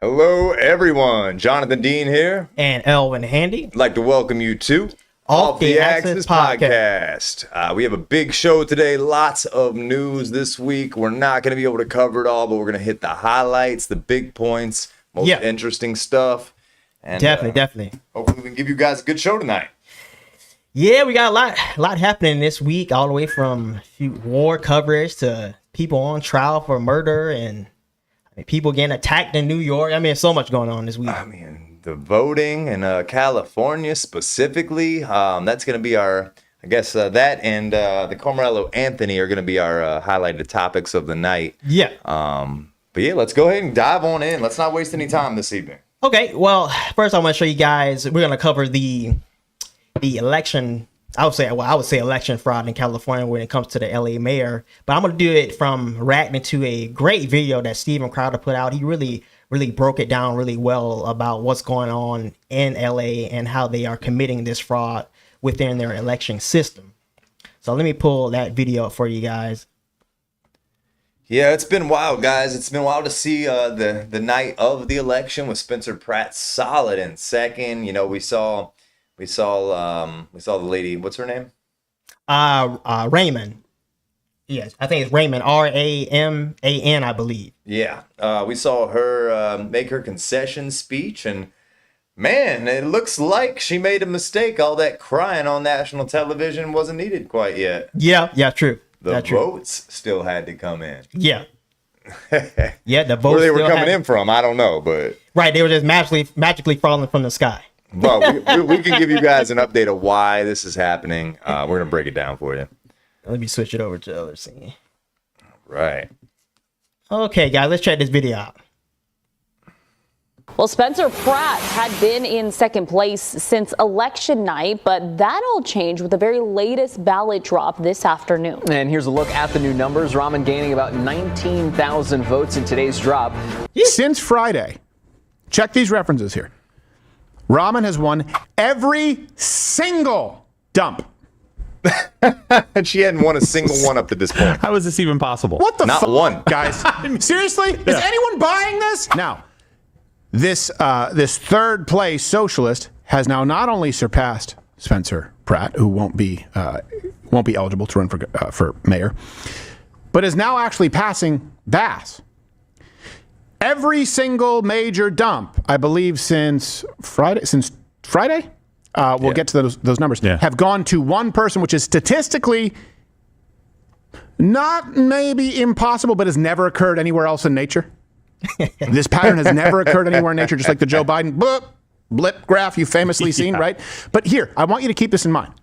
Hello, everyone. Jonathan Dean here. And Elvin Handy. I'd like to welcome you to Off the Axis Podcast. We have a big show today. Lots of news this week. We're not going to be able to cover it all, but we're going to hit the highlights, the big points, most interesting stuff. And, definitely. Hopefully, we can give you guys a good show tonight. Yeah, we got a lot happening this week, all the way from war coverage to people on trial for murder and people getting attacked in New York. I mean, so much going on this week. I mean, the voting in California specifically, that's going to be our, I guess, that and the Karmelo Anthony are going to be our highlighted topics of the night. Yeah. But yeah, let's go ahead and dive on in. Let's not waste any time this evening. Okay, well, first I want to show you guys, we're going to cover the election. I would say election fraud in California when it comes to the LA mayor, but I'm going to do it from reacting to a great video that Steven Crowder put out. He really broke it down really well about what's going on in LA and how they are committing this fraud within their election system. So let me pull that video up for you guys. Yeah, it's been wild, guys. It's been wild to see the night of the election with Spencer Pratt solid in second. You know, we saw the lady. What's her name? Raymond. Yes, I think it's Raymond. Raman, I believe. Yeah, we saw her make her concession speech, and man, it looks like she made a mistake. All that crying on national television wasn't needed quite yet. Yeah, true. The votes still had to come in. Yeah. Yeah, the votes. Where they were coming in from, I don't know, but right, they were just magically falling from the sky. Well, we can give you guys an update of why this is happening. We're going to break it down for you. Let me switch it over to the other scene. Right. Okay, guys, let's check this video out. Well, Spencer Pratt had been in second place since election night, but that all changed with the very latest ballot drop this afternoon. And here's a look at the new numbers. Raman gaining about 19,000 votes in today's drop. Since Friday, check these references here. Raman has won every single dump. And she hadn't won a single one up to this point. How is this even possible? What the Not one. guys? Seriously? Is anyone buying this? Now, this third place socialist has now not only surpassed Spencer Pratt, who won't be eligible to run for mayor, but is now actually passing Bass. Every single major dump, I believe, since Friday, we'll get to those numbers, have gone to one person, which is statistically not maybe impossible, but has never occurred anywhere else in nature. This pattern has never occurred anywhere in nature, just like the Joe Biden blip graph you've famously seen, right? But here, I want you to keep this in mind.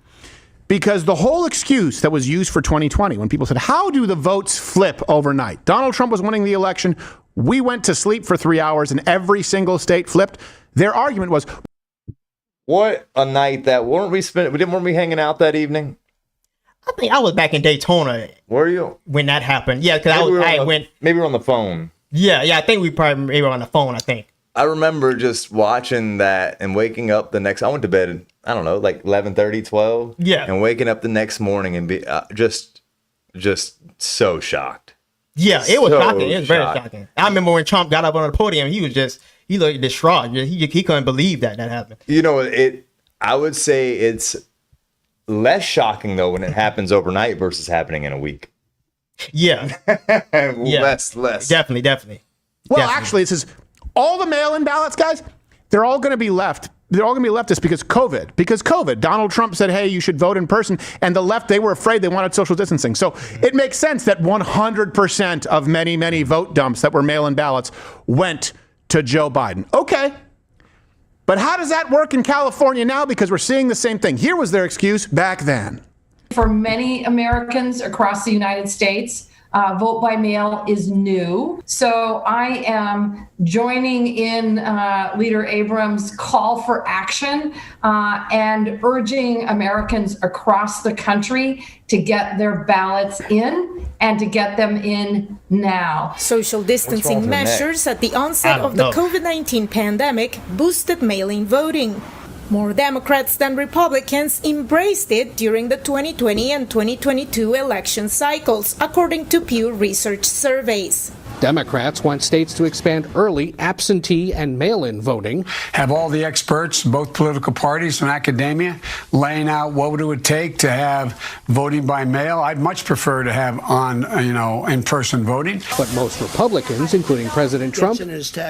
Because the whole excuse that was used for 2020, when people said, how do the votes flip overnight? Donald Trump was winning the election. We went to sleep for 3 hours and every single state flipped. Their argument was, what a night that weren't we hanging out that evening? I think I was back in Daytona. Were you? When that happened. Yeah, because maybe we're on the phone. Yeah, I think we probably were on the phone, I think. I remember just watching that and waking up the next, I went to bed, I don't know, like 11:30, 12. Yeah. And waking up the next morning and be just so shocked. Yeah, it was shocking. It was very shocking. I remember when Trump got up on the podium, he looked distraught. He couldn't believe that happened. You know, I would say it's less shocking, though, when it happens overnight versus happening in a week. Yeah. Less. Definitely. Well, actually, it says all the mail-in ballots, guys, they're all going to be left. They're all going to be leftist because COVID. Because COVID. Donald Trump said, hey, you should vote in person. And the left, they were afraid, they wanted social distancing. So it makes sense that 100% of many, many vote dumps that were mail-in ballots went to Joe Biden. Okay. But how does that work in California now? Because we're seeing the same thing. Here was their excuse back then. For many Americans across the United States, vote by mail is new. So I am joining in Leader Abrams' call for action and urging Americans across the country to get their ballots in and to get them in now. Social distancing measures at the onset of the COVID-19 pandemic boosted mail-in voting. More Democrats than Republicans embraced it during the 2020 and 2022 election cycles, according to Pew Research surveys. Democrats want states to expand early absentee and mail-in voting. Have all the experts, both political parties and academia, laying out what it would take to have voting by mail. I'd much prefer to have in-person voting. But most Republicans, including President Trump,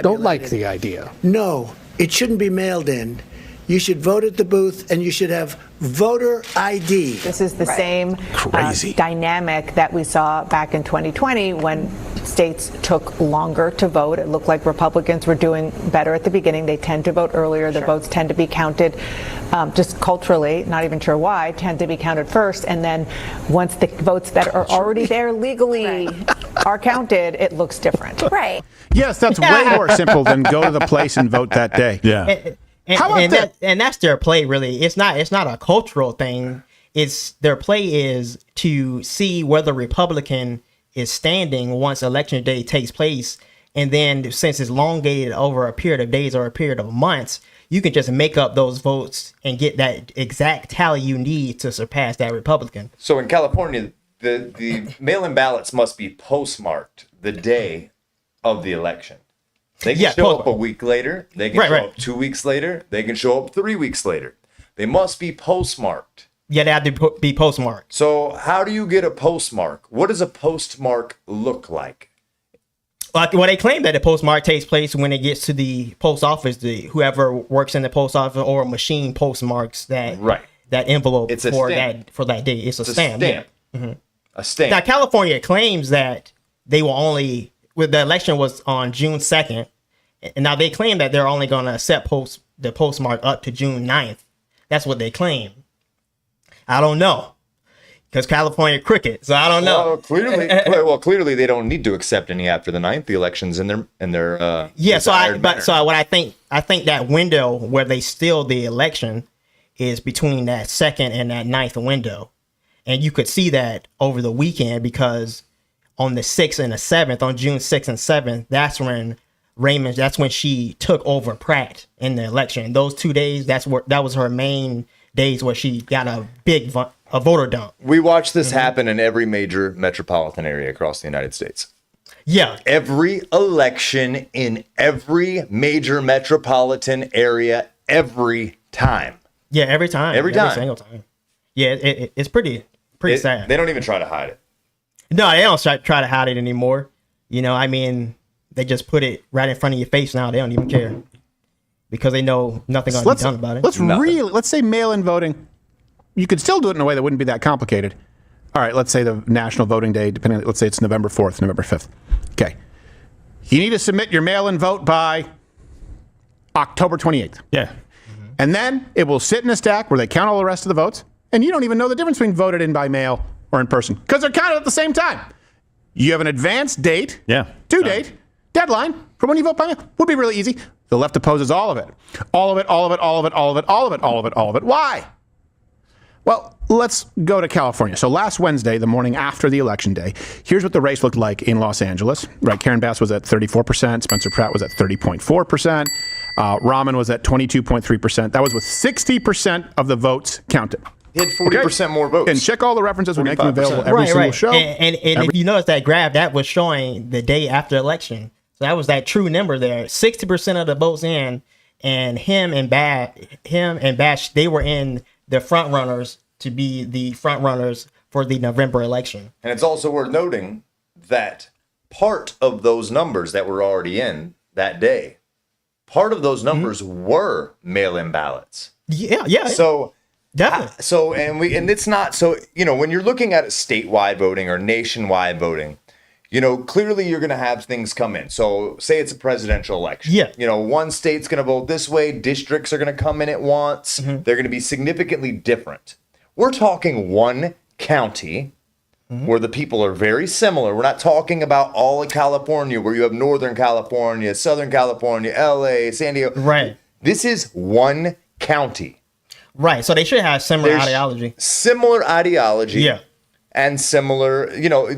don't like the idea. No, it shouldn't be mailed in. You should vote at the booth, and you should have voter ID. This is the same dynamic that we saw back in 2020 when states took longer to vote. It looked like Republicans were doing better at the beginning. They tend to vote earlier. The votes tend to be counted just culturally, not even sure why, tend to be counted first. And then once the votes that are already there legally are counted, it looks different. Right. Yes, that's way more simple than go to the place and vote that day. Yeah. And that's their play, really. It's not a cultural thing. It's their play is to see where the Republican is standing once election day takes place. And then since it's elongated over a period of days or a period of months, you can just make up those votes and get that exact tally you need to surpass that Republican. So in California, the mail-in ballots must be postmarked the day of the election. They can show up a week later. They can show up 2 weeks later. They can show up 3 weeks later. They must be postmarked. Yeah, they have to be postmarked. So how do you get a postmark? What does a postmark look like? Well, they claim that the postmark takes place when it gets to the post office. Whoever works in the post office or machine postmarks that envelope for that day. It's a stamp. Yeah. Mm-hmm. A stamp. Now, California claims that they will only, the election was on June 2nd, and now they claim that they're only going to accept the postmark up to June 9th. That's what they claim. I don't know, because California cricket, so I don't know. Well, clearly they don't need to accept any after the 9th. The election's in their yeah. So I think that window where they steal the election is between that 2nd and that 9th window, and you could see that over the weekend because on the 6th and the 7th, on June 6th and 7th, that's when she took over Pratt in the election. Those 2 days, that was her main days where she got a big voter dump. We watch this happen in every major metropolitan area across the United States. Yeah. Every election in every major metropolitan area, every time. Yeah, every time. Every single time. Yeah, it's pretty sad. They don't even try to hide it. No, they don't try to hide it anymore. I mean, they just put it right in front of your face now. They don't even care because they know nothing going to be done about it. Let's say mail-in voting. You could still do it in a way that wouldn't be that complicated. All right, let's say the national voting day, let's say it's November 4th, November 5th. Okay. You need to submit your mail-in vote by October 28th. Yeah. Mm-hmm. And then it will sit in a stack where they count all the rest of the votes, and you don't even know the difference between voted in by mail or in person because they're counted at the same time. You have an advance date, due date, deadline for when you vote by mail. Would be really easy. The left opposes all of it. All of it, all of it, all of it, all of it, all of it, all of it, all of it. Why? Well, let's go to California. So last Wednesday, the morning after the election day, here's what the race looked like in Los Angeles. Right, Karen Bass was at 34%. Spencer Pratt was at 30.4%. Rahman was at 22.3%. That was with 60% of the votes counted. He had 40% more votes. And check all the references we're making available every single show. And if you notice that graph, that was showing the day after election. So that was that true number there. 60% of the votes in, and him and Bash, they were in the front runners to be the front runners for the November election. And it's also worth noting that part of those numbers that were already in that day, part of those numbers were mail-in ballots. Yeah. So definitely. And it's not so, when you're looking at statewide voting or nationwide voting, clearly you're going to have things come in. So say it's a presidential election. Yeah. One state's going to vote this way. Districts are going to come in at once. Mm-hmm. They're going to be significantly different. We're talking one county where the people are very similar. We're not talking about all of California where you have Northern California, Southern California, LA, San Diego. Right. This is one county. Right. So they should have similar ideology. Similar ideology. Yeah. And similar,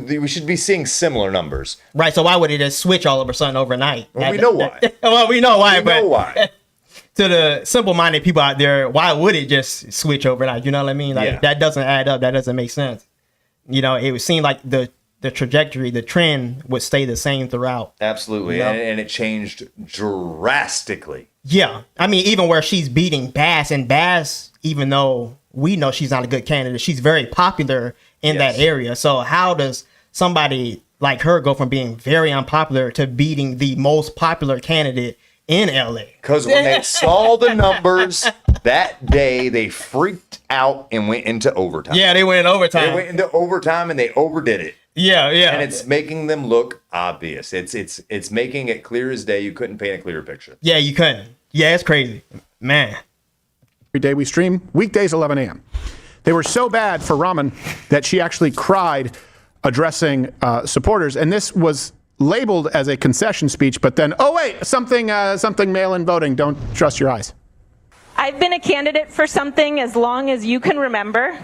we should be seeing similar numbers. Right. So why would it just switch all of a sudden overnight? Well, we know why. Well, we know why. We know why. to the simple-minded people out there, why would it just switch overnight? You know what I mean? Like that doesn't add up. That doesn't make sense. You know, it would seem like the trajectory, the trend would stay the same throughout. Absolutely. You know? And it changed drastically. Yeah. I mean, even where she's beating Bass, and Bass, even though we know she's not a good candidate, she's very popular in that area. So how does somebody like her go from being very unpopular to beating the most popular candidate in LA? Because when they saw the numbers that day, they freaked out and went into overtime. Yeah, they went in overtime. They went into overtime and they overdid it. Yeah. And it's making them look obvious. It's making it clear as day. You couldn't paint a clearer picture. Yeah, you couldn't. Yeah, it's crazy. Man. Every day we stream, weekdays 11 a.m. They were so bad for Raman that she actually cried addressing supporters, and this was labeled as a concession speech, but then, oh wait, something mail-in voting. Don't trust your eyes. I've been a candidate for something as long as you can remember,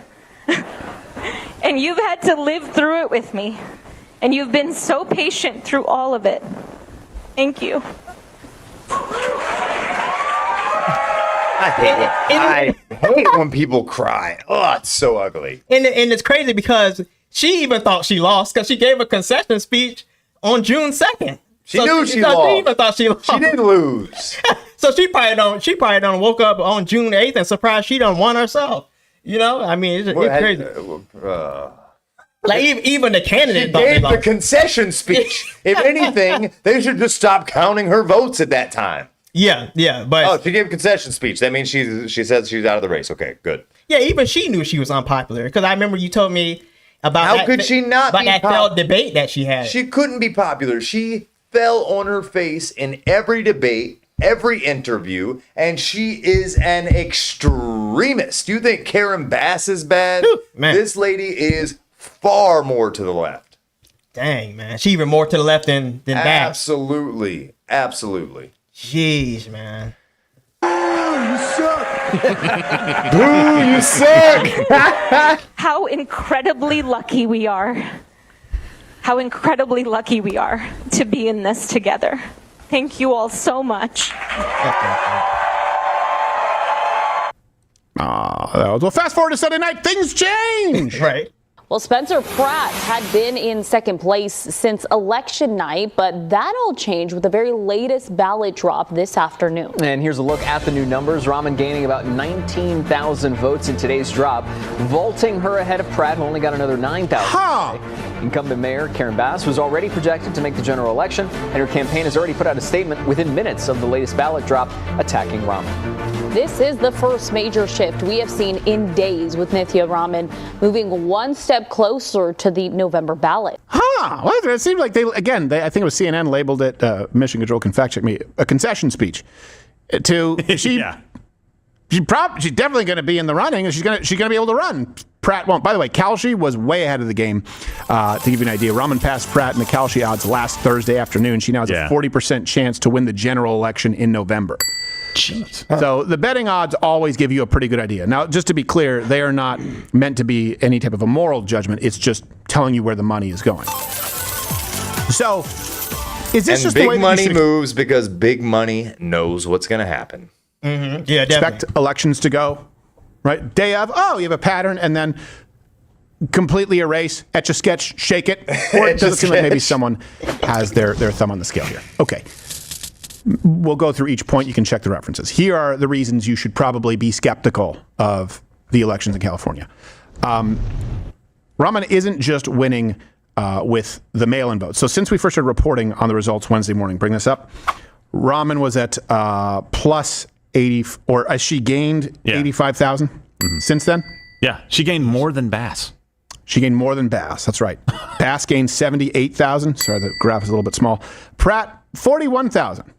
and you've had to live through it with me, and you've been so patient through all of it. Thank you. I hate when people cry. Oh, it's so ugly. And it's crazy because she even thought she lost because she gave a concession speech on June 2nd. She knew she lost. She even thought she lost. She didn't lose. So she probably don't woke up on June 8th and surprised she done won herself. You know, I mean, it's crazy. Like even the candidate she thought gave they lost. the concession speech. If anything, they should just stop counting her votes at that time. Yeah, but she gave a concession speech. That means she said she's out of the race. Okay, good. Yeah, even she knew she was unpopular because I remember you told me about how could she not about that failed debate that she had. She couldn't be popular. She fell on her face in every debate, every interview, and she is an extremist. You think Karen Bass is bad? Man. This lady is far more to the left. Dang, man, she even more to the left than Bass. Absolutely. Jeez, man. Boo, you suck. How incredibly lucky we are. How incredibly lucky we are to be in this together. Thank you all so much. Well, fast forward to Sunday night, things change. Right. Well, Spencer Pratt had been in second place since election night, but that all changed with the very latest ballot drop this afternoon. And here's a look at the new numbers. Raman gaining about 19,000 votes in today's drop, vaulting her ahead of Pratt, who only got another 9,000. Incumbent Mayor Karen Bass was already projected to make the general election, and her campaign has already put out a statement within minutes of the latest ballot drop attacking Raman. This is the first major shift we have seen in days, with Nithya Raman moving one step closer to the November ballot. Well, it seems like I think it was CNN labeled it, Mission Control can fact check me, a concession speech. She's definitely going to be in the running, and she's going to be able to run. Pratt won't. By the way, Kalshi was way ahead of the game. To give you an idea, Raman passed Pratt in the Kalshi odds last Thursday afternoon. She now has a 40% chance to win the general election in November. Jeez. So the betting odds always give you a pretty good idea. Now, just to be clear, they are not meant to be any type of a moral judgment. It's just telling you where the money is going. So, is this just the way big money moves because big money knows what's going to happen? Mm-hmm. Yeah, definitely. Expect elections to go right day of. Oh, you have a pattern, and then completely erase, etch a sketch, shake it. Or it does seem like maybe someone has their thumb on the scale here. Okay. We'll go through each point. You can check the references. Here are the reasons you should probably be skeptical of the elections in California. Raman isn't just winning with the mail-in votes. So since we first started reporting on the results Wednesday morning, bring this up, Raman was at plus 80, or she gained 85,000 since then? Yeah, she gained more than Bass. She gained more than Bass. That's right. Bass gained 78,000. Sorry, the graph is a little bit small. Pratt, 41,000.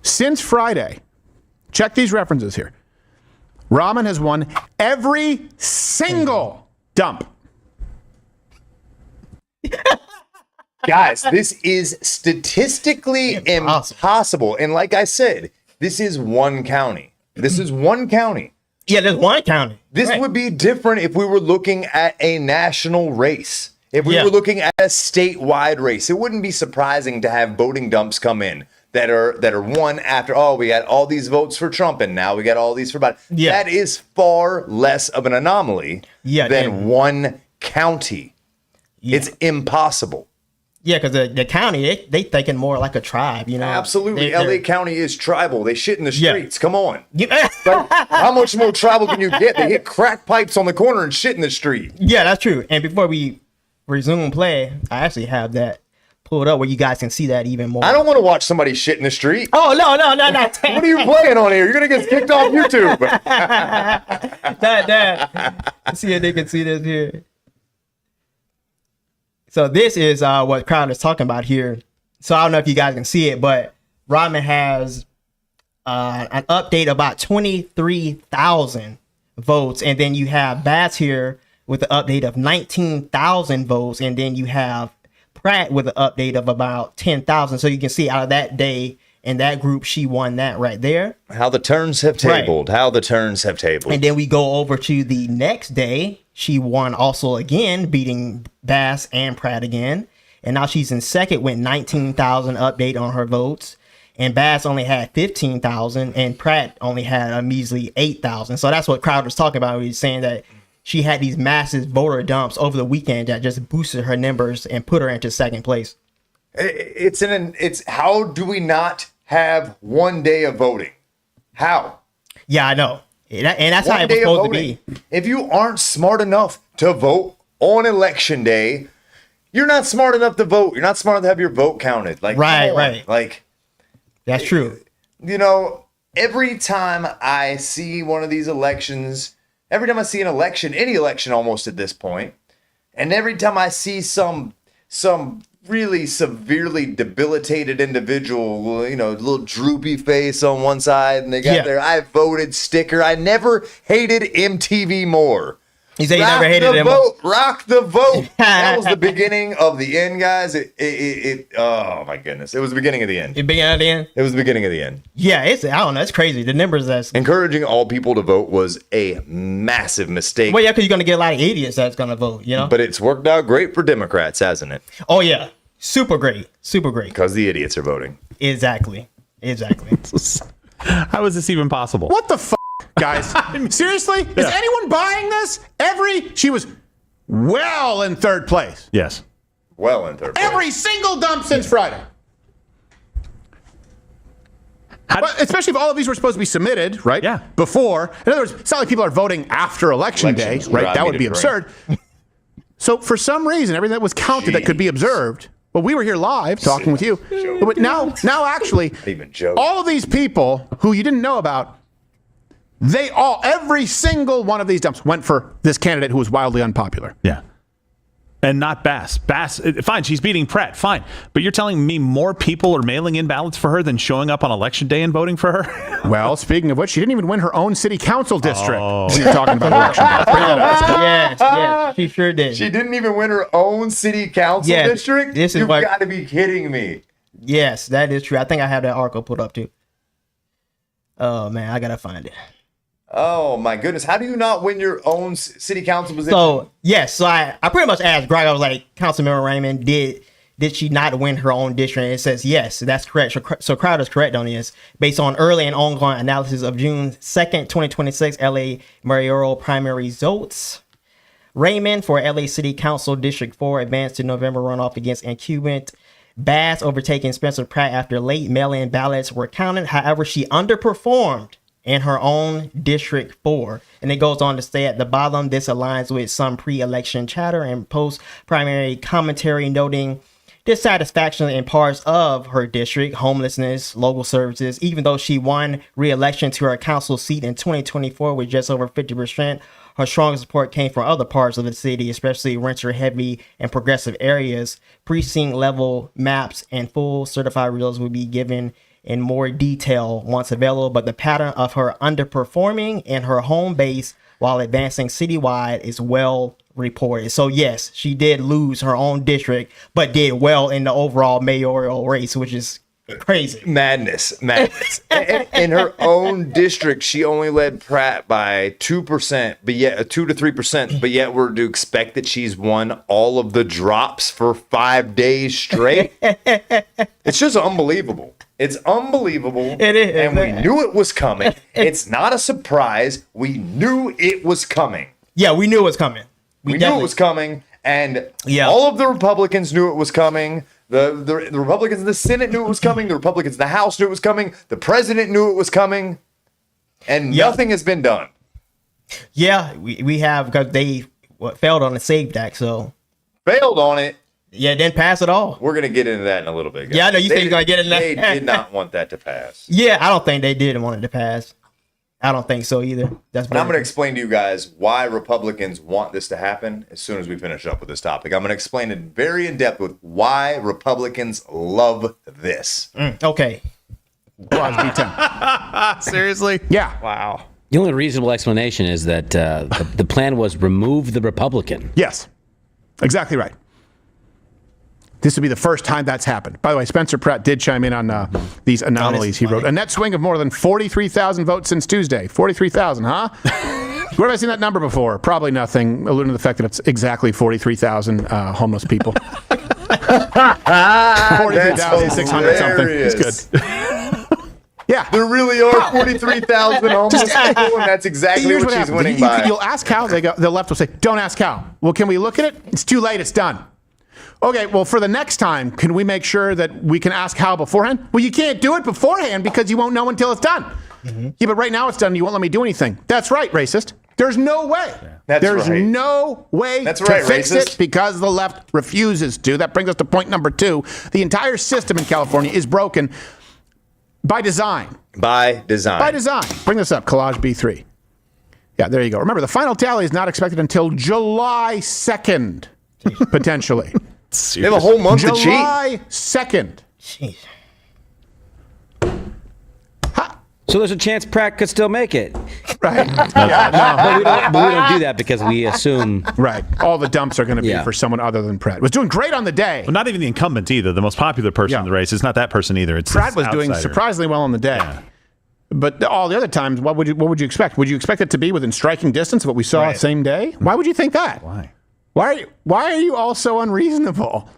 Since Friday, check these references here. Raman has won every single dump. Guys, this is statistically impossible. And like I said, this is one county. Yeah, there's one county. This would be different if we were looking at a national race. If we were looking at a statewide race, it wouldn't be surprising to have voting dumps come in. that are won after, oh, we got all these votes for Trump and now we got all these for Biden. Yeah. That is far less of an anomaly than one county. Yeah. It's impossible. Yeah, because the county, they thinking more like a tribe, you know? Absolutely. LA County is tribal. They shit in the streets. Come on. Like, how much more tribal can you get? They hit crack pipes on the corner and shit in the street. Yeah, that's true. And before we resume play, I actually have that pulled up where you guys can see that even more. I don't want to watch somebody shit in the street. Oh, no. Not what are you playing on here? You're going to get kicked off YouTube. Let's see if they can see this here. So this is what Crowder's talking about here. So I don't know if you guys can see it, but Rodman has an update about 23,000 votes. And then you have Bass here with an update of 19,000 votes. And then you have Pratt with an update of about 10,000. So you can see out of that day in that group, she won that right there. How the turns have tabled. Right. How the turns have tabled. And then we go over to the next day. She won also again, beating Bass and Pratt again. And now she's in second with 19,000 update on her votes. And Bass only had 15,000 and Pratt only had a measly 8,000. So that's what Crowder's talking about. He's saying that she had these massive voter dumps over the weekend that just boosted her numbers and put her into second place. It's how do we not have one day of voting? How? Yeah, I know. And that's how it was supposed to be. If you aren't smart enough to vote on election day, you're not smart enough to vote. You're not smart enough to have your vote counted. Like, right. Like, that's true. You know, every time I see one of these elections, every time I see an election, any election almost at this point, and every time I see some really severely debilitated individual, you know, little droopy face on one side, and they got their "I voted" sticker. I never hated MTV more. You say you never hated him. Rock the vote. That was the beginning of the end, guys. Oh my goodness, it was the beginning of the end. The beginning of the end. It was the beginning of the end. Yeah, I don't know. It's crazy. The numbers that's encouraging all people to vote was a massive mistake. Well, yeah, because you're gonna get a lot of idiots that's gonna vote. You know. But it's worked out great for Democrats, hasn't it? Oh yeah, super great. Because the idiots are voting. Exactly. How is this even possible? What the fuck? Guys, seriously? Is anyone buying this? She was well in third place. Yes. Well in third place. Every single dump since Friday. Especially if all of these were supposed to be submitted, right? Yeah. Before. In other words, it's not like people are voting after election day, right? That would be absurd. So for some reason, everything that was counted that could be observed, well, we were here live talking with you. But now actually, all of these people who you didn't know about, every single one of these dumps went for this candidate who was wildly unpopular. Yeah. And not Bass. Bass, fine, she's beating Pratt, fine. But you're telling me more people are mailing in ballots for her than showing up on election day and voting for her? Well, speaking of which, she didn't even win her own city council district. When you're talking about election day. Yes, she sure did. She didn't even win her own city council district? You've got to be kidding me. Yes, that is true. I think I have that article put up too. Oh, man, I got to find it. Oh my goodness! How do you not win your own city council position? So I pretty much asked Greg. I was like, Councilmember Raymond, did she not win her own district? And it says yes, that's correct. So Crowder's correct on this, based on early and ongoing analysis of June 2nd, 2026 LA mayoral primary results. Raymond for LA City Council District 4 advanced to November runoff against incumbent Bass, overtaking Spencer Pratt after late mail-in ballots were counted. However, she underperformed in her own District 4. And it goes on to say at the bottom, this aligns with some pre-election chatter and post-primary commentary noting dissatisfaction in parts of her district, homelessness, local services. Even though she won re-election to her council seat in 2024 with just over 50%, her strongest support came from other parts of the city, especially renter-heavy and progressive areas. Precinct-level maps and full certified results will be given in more detail once available, but the pattern of her underperforming in her home base while advancing citywide is well reported. So yes, she did lose her own district, but did well in the overall mayoral race, which is Crazy. Madness. In her own district, she only led Pratt by 2%, but yet 2 to 3%. But yet we're to expect that she's won all of the drops for 5 days straight. It's just unbelievable. It's unbelievable. It is. And we knew it was coming. It's not a surprise. We knew it was coming. Yeah, we knew it was coming. We knew it was coming. And all of the Republicans knew it was coming. The Republicans in the Senate knew it was coming. The Republicans in the House knew it was coming. The president knew it was coming. And nothing has been done. Yeah, we have, because they failed on the SAVE Act, so. Failed on it. Yeah, didn't pass at all. We're going to get into that in a little bit, guys. Yeah, I know you think you're going to get into that. They did not want that to pass. Yeah, I don't think they did want it to pass. I don't think so either. And I'm going to explain to you guys why Republicans want this to happen as soon as we finish up with this topic. I'm going to explain it very in depth with why Republicans love this. Okay. Seriously? Yeah. Wow. The only reasonable explanation is that the plan was remove the Republican. Yes. Exactly right. This would be the first time that's happened. By the way, Spencer Pratt did chime in on these anomalies. He wrote, a net swing of more than 43,000 votes since Tuesday. 43,000, huh? Where have I seen that number before? Probably nothing, alluding to the fact that it's exactly 43,000 homeless people. 43,600 something. It's good. Yeah. There really are 43,000 homeless people, and that's exactly what she's winning by. You'll ask how, the left will say, don't ask how. Well, can we look at it? It's too late, it's done. Okay, well, for the next time, can we make sure that we can ask how beforehand? Well, you can't do it beforehand because you won't know until it's done. Mm-hmm. Yeah, but right now it's done. You won't let me do anything. That's right, racist. There's no way. Yeah. There's no way to fix it because the left refuses to. That brings us to point number 2. The entire system in California is broken by design. By design. By design. Bring this up, collage B3. Yeah, there you go. Remember, the final tally is not expected until July 2nd, potentially. They have a whole month to cheat. July 2nd. Jeez. So there's a chance Pratt could still make it. Right. But we don't do that because we assume. Right. All the dumps are going to be for someone other than Pratt. Was doing great on the day. Well, not even the incumbent either. The most popular person in the race. It's not that person either. It's Pratt was doing surprisingly well on the day. Yeah. But all the other times, what would you expect? Would you expect it to be within striking distance of what we saw same day? Why would you think that? Why are you all so unreasonable?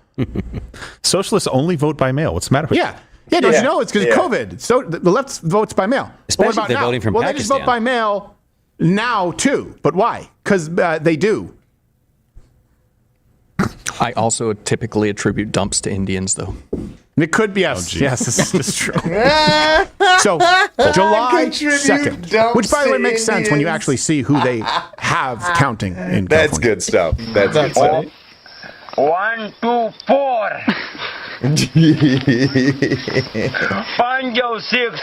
Socialists only vote by mail. What's the matter with you? Yeah, don't you know? It's because of COVID. So the left votes by mail. Especially if they're voting from Pakistan. They just vote by mail now, too. But why? Because they do. I also typically attribute dumps to Indians, though. It could be, yes. Yes, this is true. So, July 2nd. Which, by the way, makes sense when you actually see who they have counting in California. That's good stuff. That's good stuff. 1, 2, 4. Banjo 6.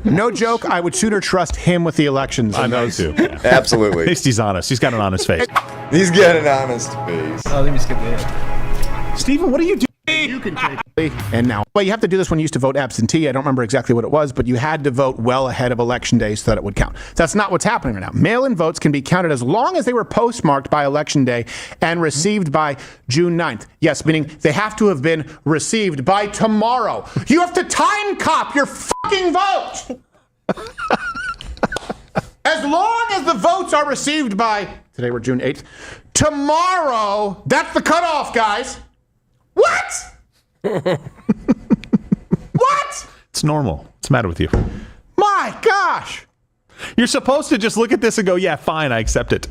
No joke, I would sooner trust him with the elections. I know too. Yeah. Absolutely. At least he's honest. He's got an honest face. He's got an honest face. Oh, let me skip that. Stephen, what are you doing? You can take it. And now, well, you have to do this when you used to vote absentee. I don't remember exactly what it was, but you had to vote well ahead of election day so that it would count. That's not what's happening right now. Mail-in votes can be counted as long as they were postmarked by election day and received by June 9th. Yes, meaning they have to have been received by tomorrow. You have to time cop your fucking vote. As long as the votes are received by, today we're June 8th, tomorrow, that's the cutoff, guys. What? What? It's normal. What's the matter with you? My gosh. You're supposed to just look at this and go, yeah, fine, I accept it.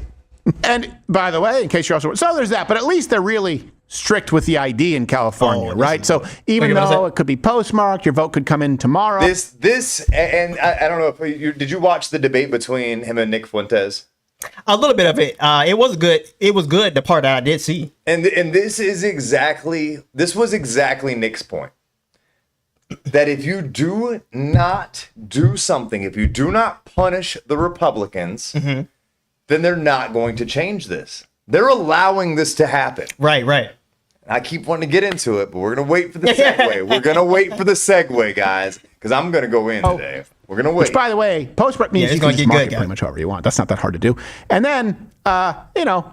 And by the way, in case you're also, so there's that, but at least they're really strict with the ID in California, right? So even though it could be postmarked, your vote could come in tomorrow. And I don't know if did you watch the debate between him and Nick Fuentes? A little bit of it. It was good. It was good. The part that I did see. And this was exactly Nick's point. That if you do not do something, if you do not punish the Republicans, then they're not going to change this. They're allowing this to happen. Right. I keep wanting to get into it, but we're going to wait for the segue. We're going to wait for the segue, guys, because I'm going to go in today. We're going to wait. Which, by the way, postmark means you can just mark it pretty much however you want. That's not that hard to do. And then,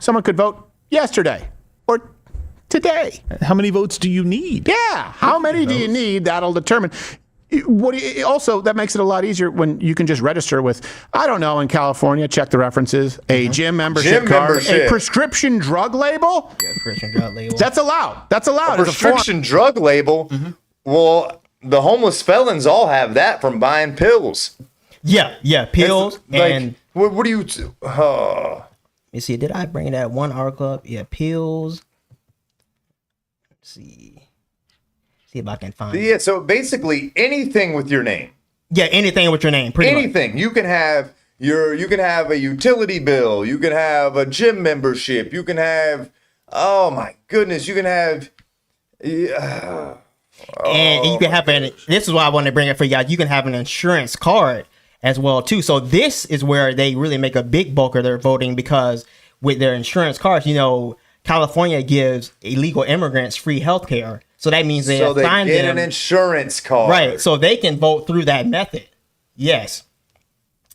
someone could vote yesterday or today. How many votes do you need? Yeah, how many do you need? That'll determine. Also, that makes it a lot easier when you can just register with, I don't know, in California, check the references, a gym membership card, a prescription drug label. Yeah, prescription drug label. That's allowed. That's allowed. A prescription drug label? Well, the homeless felons all have that from buying pills. Yeah, pills. And what do you... Let me see, did I bring that one article up? Yeah, pills. Let's see if I can find it. Yeah, so basically anything with your name. Yeah, anything with your name. Anything. Much. You can have a utility bill. You can have a gym membership. You can have, oh my goodness, you can have... And you can have this is why I want to bring it for you guys. You can have an insurance card as well too. So this is where they really make a big bulk of their voting, because with their insurance cards, California gives illegal immigrants free health care. So that means they assign get them an insurance card. Right. So they can vote through that method. Yes.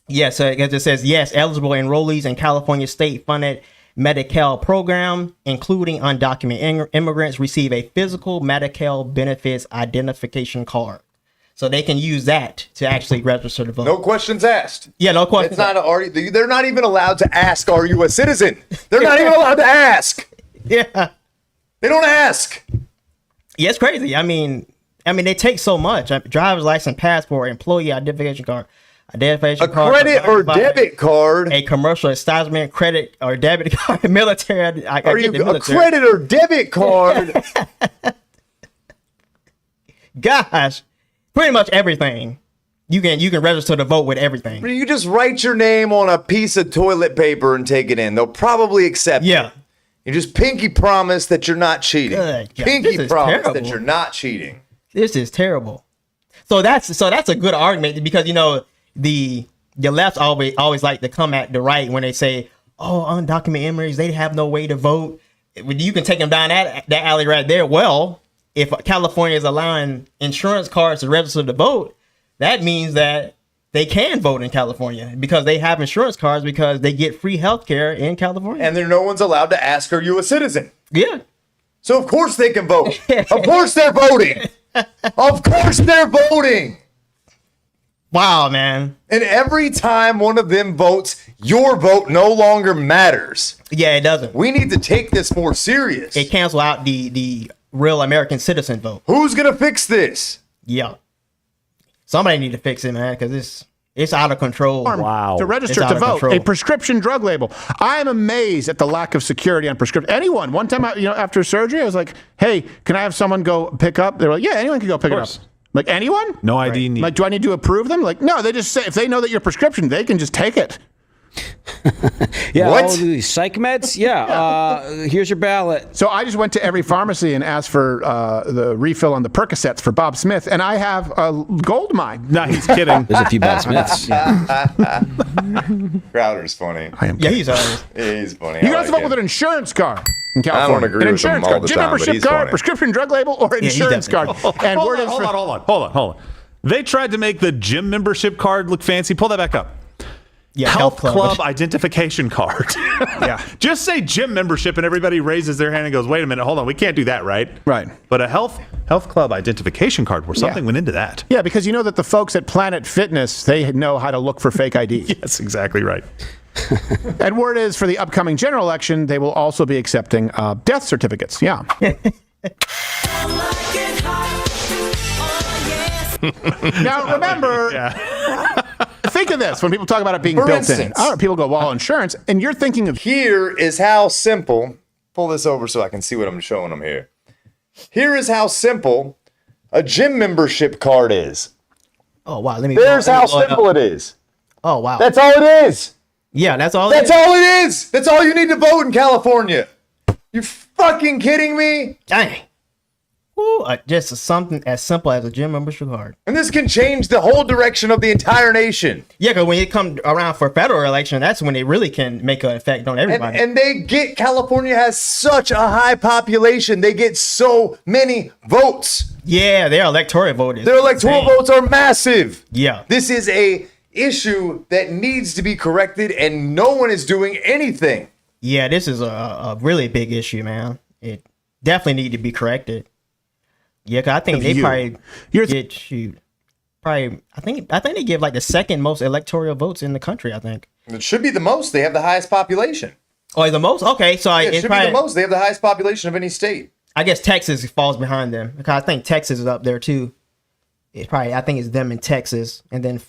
Yes. So it says, yes, eligible enrollees in California state funded Medi-Cal program, including undocumented immigrants, receive a physical Medi-Cal benefits identification card. So they can use that to actually register to vote. No questions asked. Yeah, no questions. They're not even allowed to ask, are you a citizen? They're not even allowed to ask. Yeah. They don't ask. Yeah, it's crazy. I mean, they take so much. Driver's license, passport, employee identification card, credit or debit card, a commercial establishment credit or debit card, military. A credit or debit card? Gosh, pretty much everything. You can register to vote with everything. You just write your name on a piece of toilet paper and take it in. They'll probably accept it. You just pinky promise that you're not cheating. Pinky promise that you're not cheating. This is terrible. So that's a good argument, because the left always like to come at the right when they say, oh, undocumented immigrants, they have no way to vote. You can take them down that alley right there. Well, if California is allowing insurance cards to register to vote, that means that they can vote in California because they have insurance cards, because they get free health care in California. And no one's allowed to ask, are you a citizen? Yeah. So of course they can vote. Of course they're voting. Of course they're voting. Wow, man. And every time one of them votes, your vote no longer matters. Yeah, it doesn't. We need to take this more serious. It cancels out the real American citizen vote. Who's going to fix this? Yeah. Somebody need to fix it, man, because it's out of control. Wow. To register to vote, a prescription drug label. I am amazed at the lack of security on prescription. Anyone, one time, after surgery, I was like, hey, can I have someone go pick up? They were like, yeah, anyone can go pick it up. Like, anyone? No ID need. Like, do I need to approve them? Like, no, they just say, if they know that your prescription, they can just take it. Yeah, what? Oh, these psych meds? Yeah, here's your ballot. So I just went to every pharmacy and asked for the refill on the Percocets for Bob Smith, and I have a gold mine. No, he's kidding. There's a few Bob Smiths. Crowder's funny. Yeah, he's honest. He's funny. You can also vote with an insurance card in California. I don't agree an with him insurance all card, the gym time, but membership he's card, funny. prescription drug label, or insurance card. And hold on. They tried to make the gym membership card look fancy. Pull that back up. Yeah, health club identification card. Yeah. Just say gym membership and everybody raises their hand and goes, wait a minute, hold on, we can't do that, right? Right. But a health club identification card where something went into that. Yeah, because you know that the folks at Planet Fitness, they know how to look for fake IDs. Yes, exactly right. And word is for the upcoming general election, they will also be accepting death certificates. Yeah. Now, remember, think of this when people talk about it being For built instance, in. People go, well, insurance, and you're thinking of... Here is how simple, pull this over so I can see what I'm showing them here. Here is how simple a gym membership card is. Oh, wow. There's how simple it is. Oh, wow. That's all it is. Yeah, that's all That's all it is. That's all you need to vote in California. You fucking kidding me? Dang. Ooh, just something as simple as a gym membership card. And this can change the whole direction of the entire nation. Yeah, because when it comes around for federal election, that's when it really can make an effect on everybody. And California has such a high population. They get so many votes. Yeah, their electoral vote is Their electoral votes are massive. Yeah. This is a issue that needs to be corrected, and no one is doing anything. Yeah, this is a really big issue, man. definitely need to be corrected. Yeah, 'cause I think they probably I think they give like the second most electoral votes in the country. I think it should be the most. They have the highest population. Oh, the most? Okay, so it should probably be the most. They have the highest population of any state. I guess Texas falls behind them because I think Texas is up there too. I think it's them in Texas, and then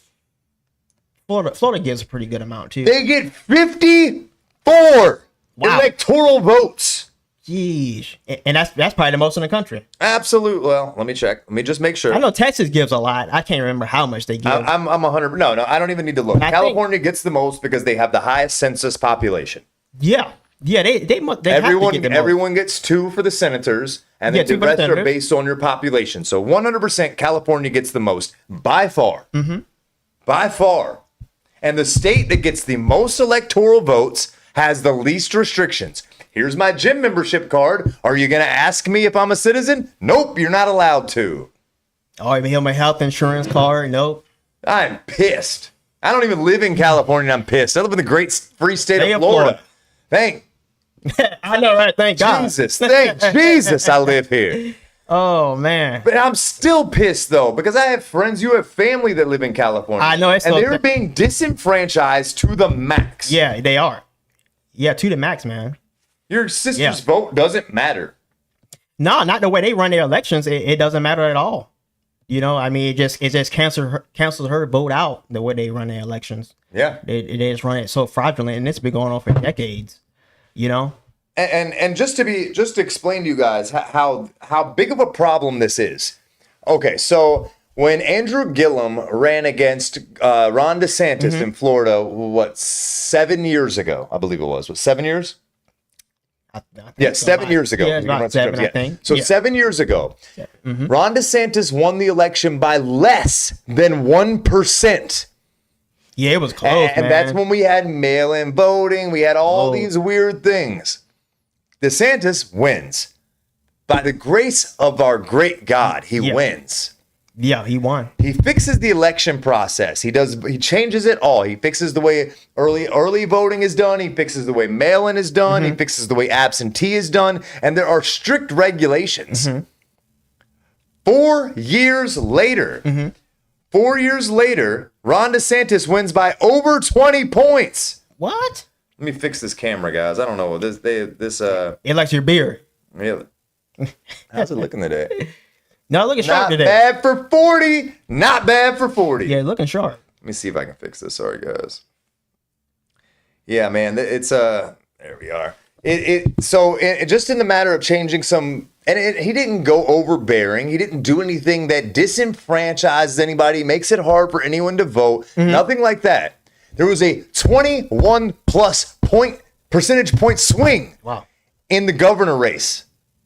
Florida gives a pretty good amount too. They get 54 electoral votes. Jeez, and that's probably the most in the country. Absolutely. Well, let me check. Let me just make sure. I know Texas gives a lot. I can't remember how much they give. I'm 100. No, I don't even need to look. California gets the most because they have the highest census population. Yeah, they everyone gets 2 for the senators, and then the rest are based on your population. So 100% California gets the most by far. Mm-hmm. By far. And the state that gets the most electoral votes has the least restrictions. Here's my gym membership card. Are you going to ask me if I'm a citizen? Nope, you're not allowed to. Oh, you have my health insurance card? Nope. I'm pissed. I don't even live in California. I'm pissed. I live in the great free state of Florida. Thank. I know, right? Thank God. Thank Jesus I live here. Oh, man. But I'm still pissed, though, because I have friends, you have family that live in California. I know. And they're being disenfranchised to the max. Yeah, they are. Yeah, to the max, man. Your sister's vote doesn't matter. No, not the way they run their elections. It doesn't matter at all. You know, I mean, it just cancels her vote out the way they run their elections. Yeah. They just run it so fraudulent, and it's been going on for decades. You know? And just to explain to you guys how big of a problem this is. Okay, so when Andrew Gillum ran against Ron DeSantis in Florida, 7 years ago, I believe it was. Was 7 years? I think 7 years ago. Yeah, about 7, I think. So 7 years ago, Ron DeSantis won the election by less than 1%. Yeah, it was close, and man. that's when we had mail-in voting. We had all these weird things. DeSantis wins. By the grace of our great God, he wins. Yeah, he won. He fixes the election process. He changes it all. He fixes the way early voting is done. He fixes the way mail-in is done. He fixes the way absentee is done. And there are strict regulations. 4 years later, 4 years later, Ron DeSantis wins by over 20 points. What? Let me fix this camera, guys. I don't know. It likes your beard. Really? How's it looking today? No, looking sharp today. Not bad for 40. Not bad for 40. Yeah, looking sharp. Let me see if I can fix this. Sorry, guys. Yeah, man. It's there we are. So just in the matter of changing some, and he didn't go overbearing. He didn't do anything that disenfranchises anybody, makes it hard for anyone to vote. Nothing like that. There was a 21 plus percentage point swing in the governor race.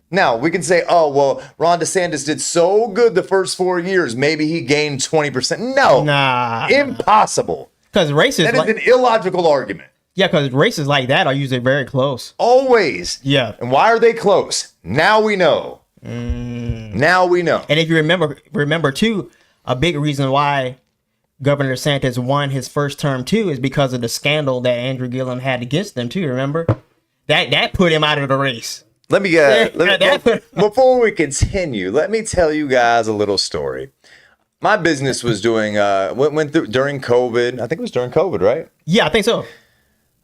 Now, we can say, oh, well, Ron DeSantis did so good the first 4 years. Maybe he gained 20%. No. Nah. Impossible. Because races that is an illogical argument. Yeah, because races like that are usually very close. Always. Yeah. And why are they close? Now we know. Now we know. And if you remember too, a big reason why Governor DeSantis won his first term too is because of the scandal that Andrew Gillum had against him too. Remember? That put him out of the race. Let me before we continue, let me tell you guys a little story. My business was doing went through during COVID. I think it was during COVID, right? Yeah, I think so.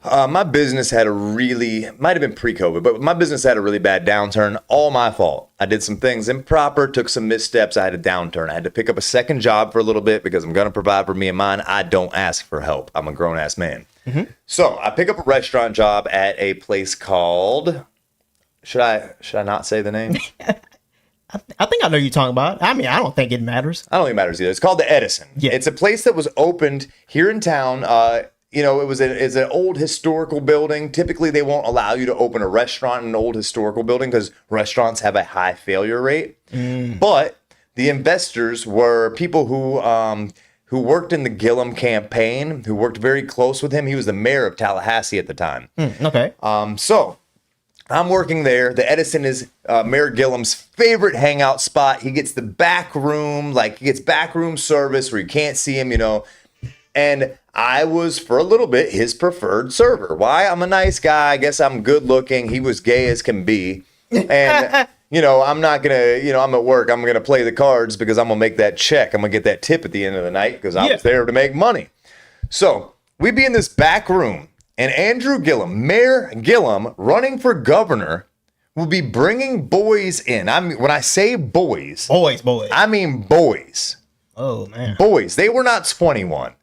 My business had might have been pre-COVID, but my business had a really bad downturn. All my fault. I did some things improper, took some missteps. I had a downturn. I had to pick up a second job for a little bit because I'm going to provide for me and mine. I don't ask for help. I'm a grown-ass man. So I pick up a restaurant job at a place called... Should I not say the name? I think I know you're talking about. I mean, I don't think it matters. I don't think it matters either. It's called the Edison. Yeah. It's a place that was opened here in town. It's an old historical building. Typically, they won't allow you to open a restaurant in an old historical building because restaurants have a high failure rate. But the investors were people who worked in the Gillum campaign, who worked very close with him. He was the mayor of Tallahassee at the time. Okay. So I'm working there. The Edison is Mayor Gillum's favorite hangout spot. He gets the back room, he gets backroom service where you can't see him, And I was, for a little bit, his preferred server. Why? I'm a nice guy. I guess I'm good looking. He was gay as can be. And, I'm not going to, I'm at work. I'm going to play the cards because I'm going to make that check. I'm going to get that tip at the end of the night because I was there to make money. So we'd be in this back room, and Andrew Gillum, Mayor Gillum, running for governor, will be bringing boys in. When I say boys. Boys. I mean boys. Oh, man. Boys. They were not 21.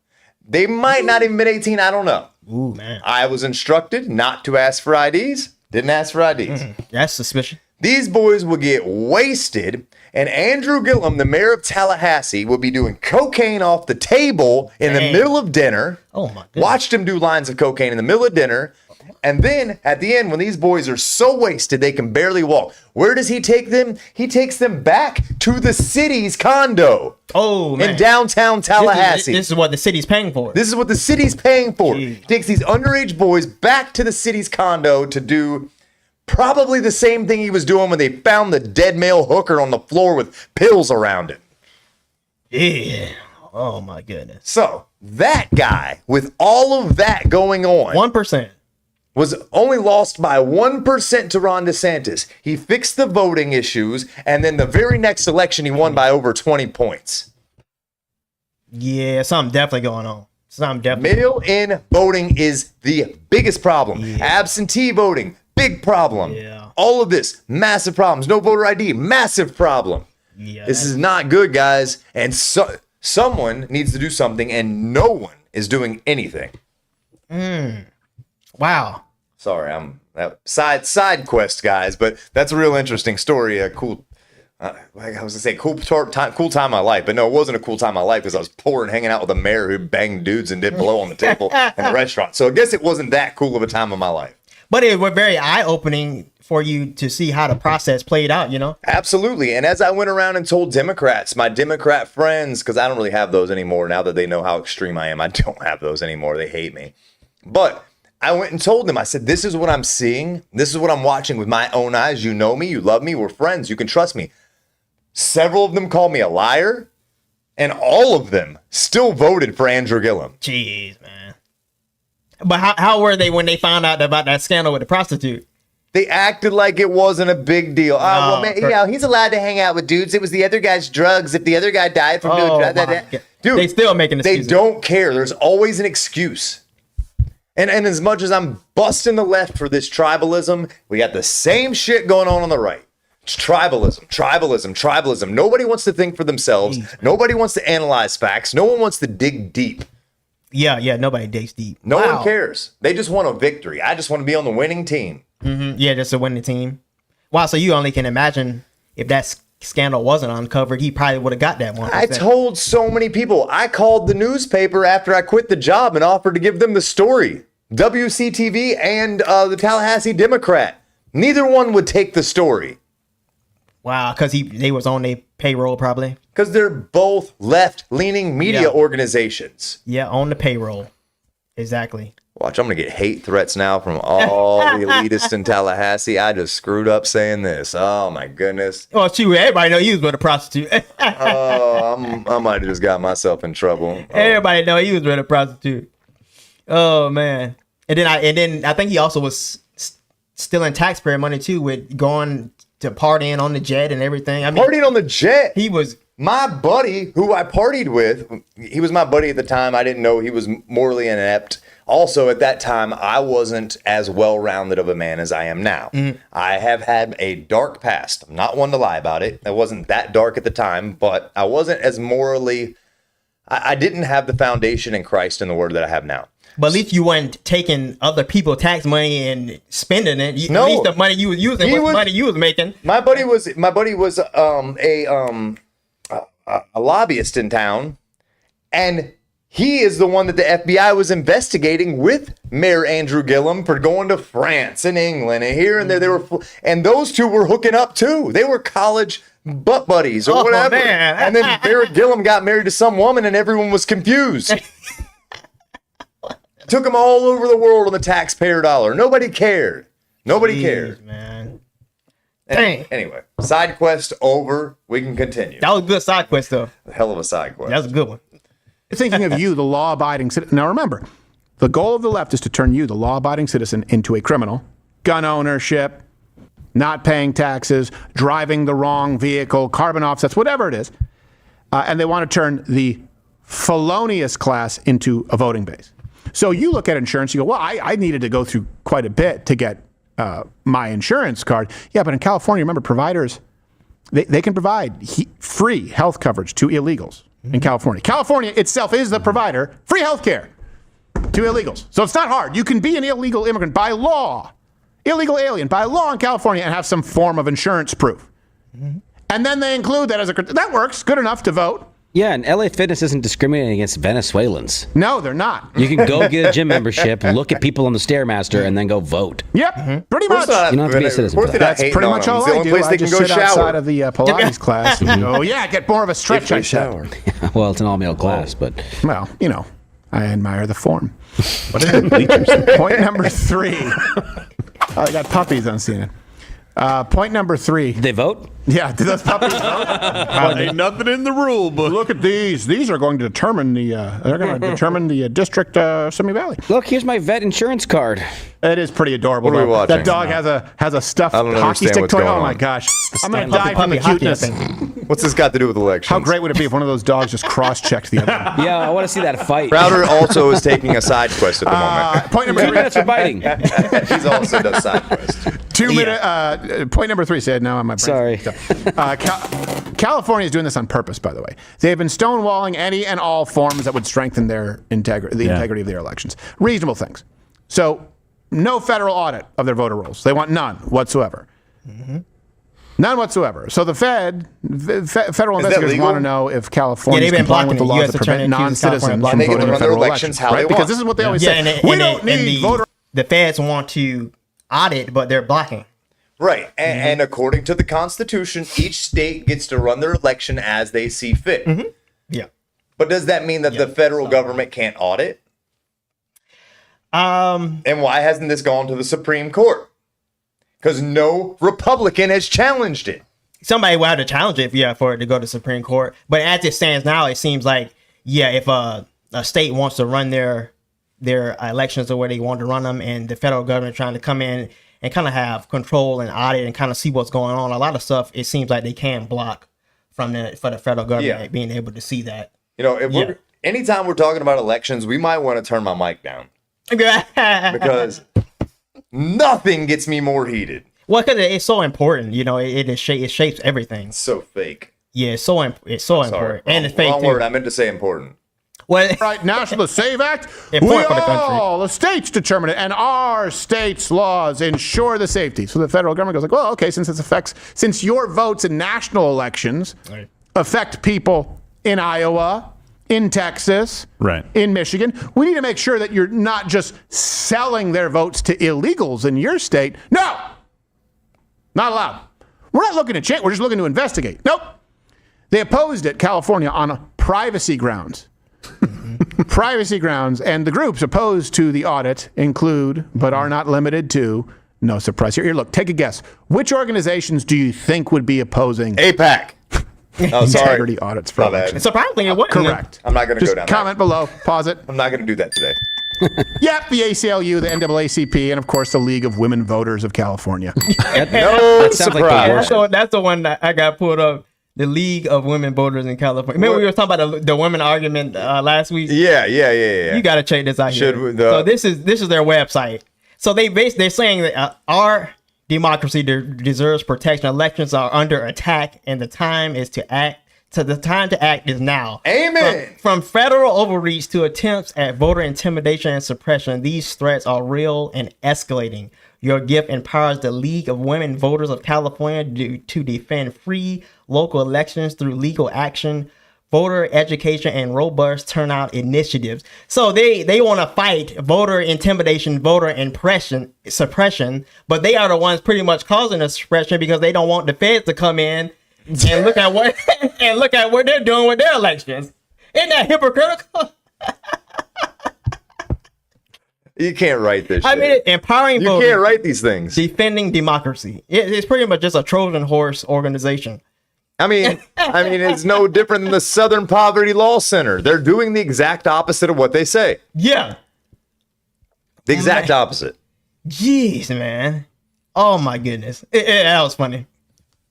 They might not even been 18. I don't know. Ooh, man. I was instructed not to ask for IDs. Didn't ask for IDs. That's suspicious. These boys will get wasted, and Andrew Gillum, the mayor of Tallahassee, will be doing cocaine off the table in the middle of dinner. Oh, my goodness. Watched him do lines of cocaine in the middle of dinner. And then at the end, when these boys are so wasted they can barely walk, where does he take them? He takes them back to the city's condo. Oh, man. In downtown Tallahassee. This is what the city's paying for. This is what the city's paying for. Jeez. He takes these underage boys back to the city's condo to do probably the same thing he was doing when they found the dead male hooker on the floor with pills around him. Yeah. Oh, my goodness. So that guy, with all of that going on, 1%. was only lost by 1% to Ron DeSantis. He fixed the voting issues, and then the very next election, he won by over 20 points. Yeah, something definitely going on. Mail-in voting is the biggest problem. Yeah. Absentee voting, big problem. Yeah. All of this, massive problems. No voter ID, massive problem. Yeah. This is not good, guys. And someone needs to do something, and no one is doing anything. Wow. Sorry, I'm side quest, guys, but that's a real interesting story. Cool. I was gonna say cool time of my life, but no, it wasn't a cool time of my life because I was poor and hanging out with a mayor who banged dudes and did blow on the table in the restaurant. So I guess it wasn't that cool of a time of my life. But it was very eye-opening for you to see how the process played out, Absolutely. And as I went around and told Democrats, my Democrat friends, because I don't really have those anymore now that they know how extreme I am. I don't have those anymore. They hate me. But I went and told them, I said, this is what I'm seeing. This is what I'm watching with my own eyes. You know me. You love me. We're friends. You can trust me. Several of them called me a liar, and all of them still voted for Andrew Gillum. Jeez, man. But how were they when they found out about that scandal with the prostitute? They acted like it wasn't a big deal. He's allowed to hang out with dudes. It was the other guy's drugs. If the other guy died from doing drugs. Dude, they still making excuses. They don't care. There's always an excuse. And as much as I'm busting the left for this tribalism, we got the same shit going on the right. It's tribalism. Nobody wants to think for themselves. Nobody wants to analyze facts. No one wants to dig deep. Yeah, nobody digs deep. No one cares. They just want a victory. I just want to be on the winning team. Mm-hmm. Yeah, just to win the team. Wow, so you only can imagine if that scandal wasn't uncovered, he probably would have got that 1%. I told so many people. I called the newspaper after I quit the job and offered to give them the story. WCTV and the Tallahassee Democrat. Neither one would take the story. Wow, because they was on their payroll probably. Because they're both left-leaning media organizations. Yeah, on the payroll. Exactly. Watch, I'm going to get hate threats now from all the elitists in Tallahassee. I just screwed up saying this. Oh, my goodness. Oh, shoot, everybody know you was with a prostitute. I might have just got myself in trouble. Everybody know he was with a prostitute. Oh, man. And then I think he also was stealing taxpayer money, too, with going to partying on the jet and everything. I mean, partying on the jet? He was... My buddy, who I partied with, he was my buddy at the time. I didn't know he was morally inept. Also, at that time, I wasn't as well-rounded of a man as I am now. Mm-hmm. I have had a dark past. I'm not one to lie about it. I wasn't that dark at the time, but I wasn't as morally... I didn't have the foundation in Christ in the word that I have now. But at least you weren't taking other people's tax money and spending it. No. At least the money you was using was money you was making. My buddy was a lobbyist in town, and he is the one that the FBI was investigating with Mayor Andrew Gillum for going to France and England and here and there. And those two were hooking up too. They were college butt buddies or whatever. Man. And then Mayor Gillum got married to some woman, and everyone was confused. Took them all over the world on the taxpayer dollar. Nobody cared. Nobody cared. Man. Dang. Anyway, side quest over. We can continue. That was a good side quest, though. A hell of a side quest. That was a good one. Thinking of you, the law-abiding citizen. Now remember, the goal of the left is to turn you, the law-abiding citizen, into a criminal. Gun ownership, not paying taxes, driving the wrong vehicle, carbon offsets, whatever it is. And they want to turn the felonious class into a voting base. So you look at insurance, you go, well, I needed to go through quite a bit to get my insurance card. Yeah, but in California, remember, providers, they can provide free health coverage to illegals in California. California itself is the provider, free health care to illegals. So it's not hard. You can be an illegal immigrant by law, illegal alien by law in California and have some form of insurance proof. And then they include that that works, good enough to vote. Yeah, and LA Fitness isn't discriminating against Venezuelans. No, they're not. You can go get a gym membership, look at people on the Stairmaster, and then go vote. Yep, pretty much. You don't have to be a citizen for that. That's pretty much all I do. I just sit outside of the Pilates class and go, yeah, get more of a stretch. I shower. Well, it's an all-male class, but... Well, I admire the form. What is it? Point number 3. I got puppies on CNN. Point number 3. Did they vote? Yeah, did those puppies vote? Ain't nothing in the rule book. Look at these. These are going to determine the district Simi Valley. Look, here's my vet insurance card. It is pretty adorable. What are we watching? That dog has a stuffed hockey stick toy. Oh my gosh! I'm gonna die from the cuteness. What's this got to do with elections? How great would it be if one of those dogs just cross-checked the other one? Yeah, I want to see that fight. Crowder also is taking a side quest at the moment. Point number 2 3. minutes for biting. He's also does side quest. 2 minute. Point number 3 said, now on my brain. Sorry. California is doing this on purpose, by the way. They have been stonewalling any and all forms that would strengthen the integrity of their elections. Reasonable things. So, no federal audit of their voter rolls. They want none whatsoever. None whatsoever. So the federal investigators want to know if California is complying with the laws that prevent non-citizens from voting in federal elections. Right? Because this is what they always say. We don't need voter. The feds want to audit, but they're blocking. Right. And according to the Constitution, each state gets to run their election as they see fit. Yeah. But does that mean that the federal government can't audit? And why hasn't this gone to the Supreme Court? Because no Republican has challenged it. Somebody will have to challenge it, for it to go to Supreme Court. But as it stands now, it seems like, if a state wants to run their elections the way they want to run them, and the federal government trying to come in and kind of have control and audit and kind of see what's going on, a lot of stuff, it seems like they can block for the federal government being able to see that. Anytime we're talking about elections, we might want to turn my mic down. Because nothing gets me more heated. Well, because it's so important, it shapes everything. It's so fake. Yeah, it's so important, and it's fake wrong too. word. I meant to say important. Well, right, National Save Act. Important for the country. The states determine it, and our states' laws ensure the safety. So the federal government goes like, well, okay, since your votes in national elections affect people in Iowa, in Texas, in Michigan, we need to make sure that you're not just selling their votes to illegals in your state. No, not allowed. We're not looking to change. We're just looking to investigate. Nope. They opposed it, California, on privacy grounds. Privacy grounds. And the groups opposed to the audit include, but are not limited to, no surprise here. Look, take a guess. Which organizations do you think would be opposing APAC? Oh, sorry. Integrity audits for elections. Surprisingly, it wouldn't. Correct. I'm not going to go down comment below. Pause it. I'm not going to do that today. Yep, the ACLU, the NAACP, and of course the League of Women Voters of California. That sounds like that's the one that I got pulled up. The League of Women Voters in California. Remember we were talking about the women argument last week? Yeah. You got to check this out here. So this is their website. So they're saying that our democracy deserves protection. Elections are under attack, and the time to act is now. Amen. From federal overreach to attempts at voter intimidation and suppression, these threats are real and escalating. Your gift empowers the League of Women Voters of California to defend free local elections through legal action, voter education, and robust turnout initiatives. So they want to fight voter intimidation, voter suppression, but they are the ones pretty much causing the suppression because they don't want the feds to come in and look at what they're doing with their elections. Isn't that hypocritical? You can't write this shit. I mean, empowering voters. You can't write these things. Defending democracy. It's pretty much just a Trojan horse organization. I mean, it's no different than the Southern Poverty Law Center. They're doing the exact opposite of what they say. Yeah. The exact opposite. Jeez, man. Oh my goodness, that was funny.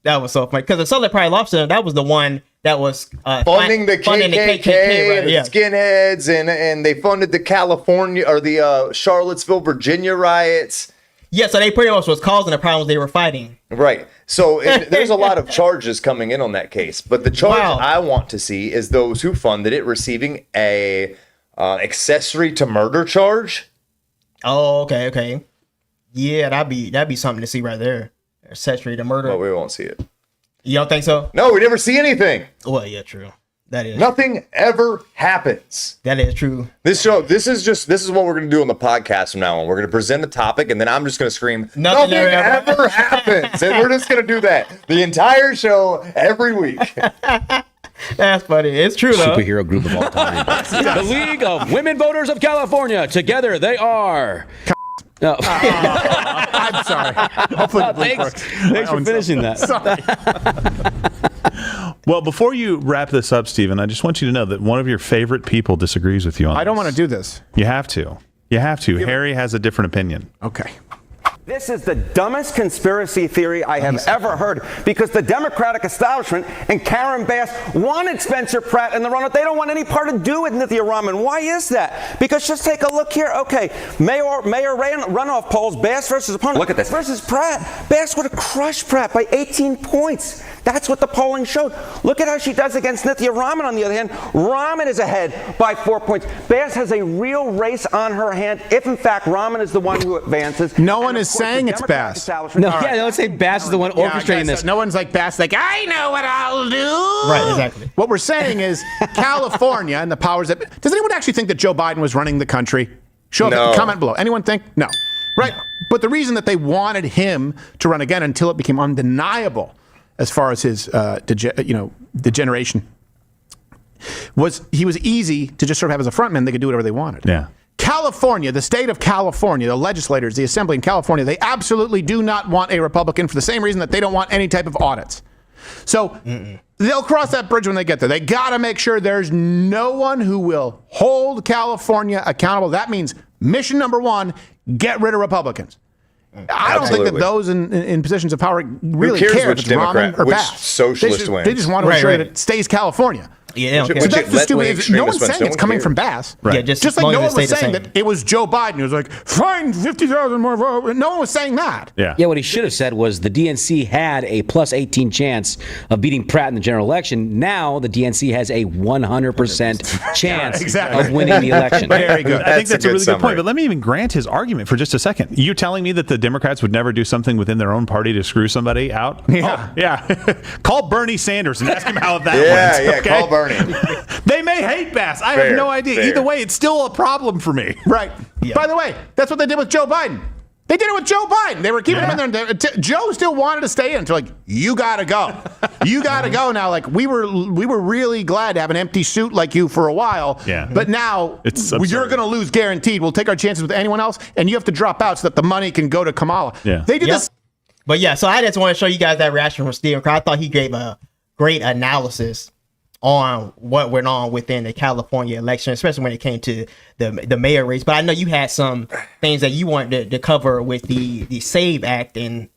That was so funny because the Southern Pride Lobster, that was the one that was funding the KKK, right? the skinheads, and they funded the California or the Charlottesville, Virginia riots. Yeah, so they pretty much was causing the problems they were fighting. Right. So there's a lot of charges coming in on that case, but the charge I want to see is those who funded it receiving a accessory to murder charge. Oh, okay. Yeah, that'd be something to see right there. Accessory to murder. Well, we won't see it. You don't think so? No, we never see anything. Well, yeah, true. That is nothing ever happens. That is true. This is what we're gonna do on the podcast from now on. We're gonna present a topic, and then I'm just gonna scream, nothing ever happens, and we're just gonna do that the entire show every week. That's funny. It's true though. Superhero group of all time. The League of Women Voters of California. Together they are. No. I'm sorry. Hopefully thanks for finishing that. Sorry. Well, before you wrap this up, Stephen, I just want you to know that one of your favorite people disagrees with you on this. I don't want to do this. You have to. Harry has a different opinion. Okay. This is the dumbest conspiracy theory I have ever heard, because the Democratic establishment and Karen Bass wanted Spencer Pratt in the runoff. They don't want any part to do with Nithya Raman. Why is that? Because just take a look here. Okay, mayor runoff polls, Bass versus opponent. Look at this. Versus Pratt. Bass would have crushed Pratt by 18 points. That's what the polling showed. Look at how she does against Nithya Raman, on the other hand. Raman is ahead by 4 points. Bass has a real race on her hand if, in fact, Raman is the one who advances. No one is saying it's Bass. No, don't say Bass is the one orchestrating this. No one's like Bass, like, I know what I'll do. Right, exactly. What we're saying is California and the powers that... Does anyone actually think that Joe Biden was running the country? Show up, comment below. Anyone think? No. Right. No. But the reason that they wanted him to run again until it became undeniable as far as his degeneration was he was easy to just sort of have as a frontman. They could do whatever they wanted. Yeah. California, the state of California, the legislators, the assembly in California, they absolutely do not want a Republican for the same reason that they don't want any type of audits. So they'll cross that bridge when they get there. They got to make sure there's no one who will hold California accountable. That means mission number one, get rid of Republicans. I don't think that those in positions of power really care if it's Raman or Bass. Socialist wins. They just want to ensure that it stays California. Yeah, so that's the stupid. No one's saying it's coming from Bass. Right. Yeah, just like no one was saying that it was Joe Biden. He was like, find 50,000 more votes. No one was saying that. Yeah, what he should have said was the DNC had a plus 18 chance of beating Pratt in the general election. Now the DNC has a 100% chance of winning the election. Very good. I think that's a really good point. But let me even grant his argument for just a second. You telling me that the Democrats would never do something within their own party to screw somebody out? Yeah. Oh, yeah. Call Bernie Sanders and ask him how that went. Yeah, call Bernie. They may hate Bass. I have no idea. Either way, it's still a problem for me. Right. Yeah. By the way, that's what they did with Joe Biden. They did it with Joe Biden. They were keeping him in there. Joe still wanted to stay in until like, you got to go. You got to go now. Like we were really glad to have an empty suit like you for a while. Yeah. But now you're going to lose guaranteed. We'll take our chances with anyone else, and you have to drop out so that the money can go to Kamala. Yeah. They did this. But yeah, so I just want to show you guys that reaction from Stephen, because I thought he gave a great analysis on what went on within the California election, especially when it came to the mayor race. But I know you had some things that you wanted to cover with the SAVE Act and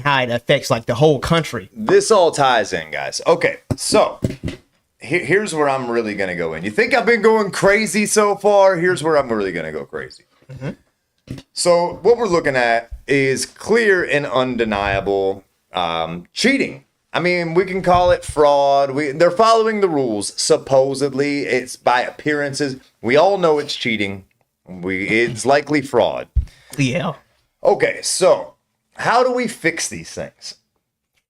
how it affects like the whole country. This all ties in, guys. Okay, so here's where I'm really going to go in. You think I've been going crazy so far? Here's where I'm really going to go crazy. So what we're looking at is clear and undeniable cheating. I mean, we can call it fraud. They're following the rules. Supposedly, it's by appearances. We all know it's cheating. It's likely fraud. Yeah. Okay, so how do we fix these things?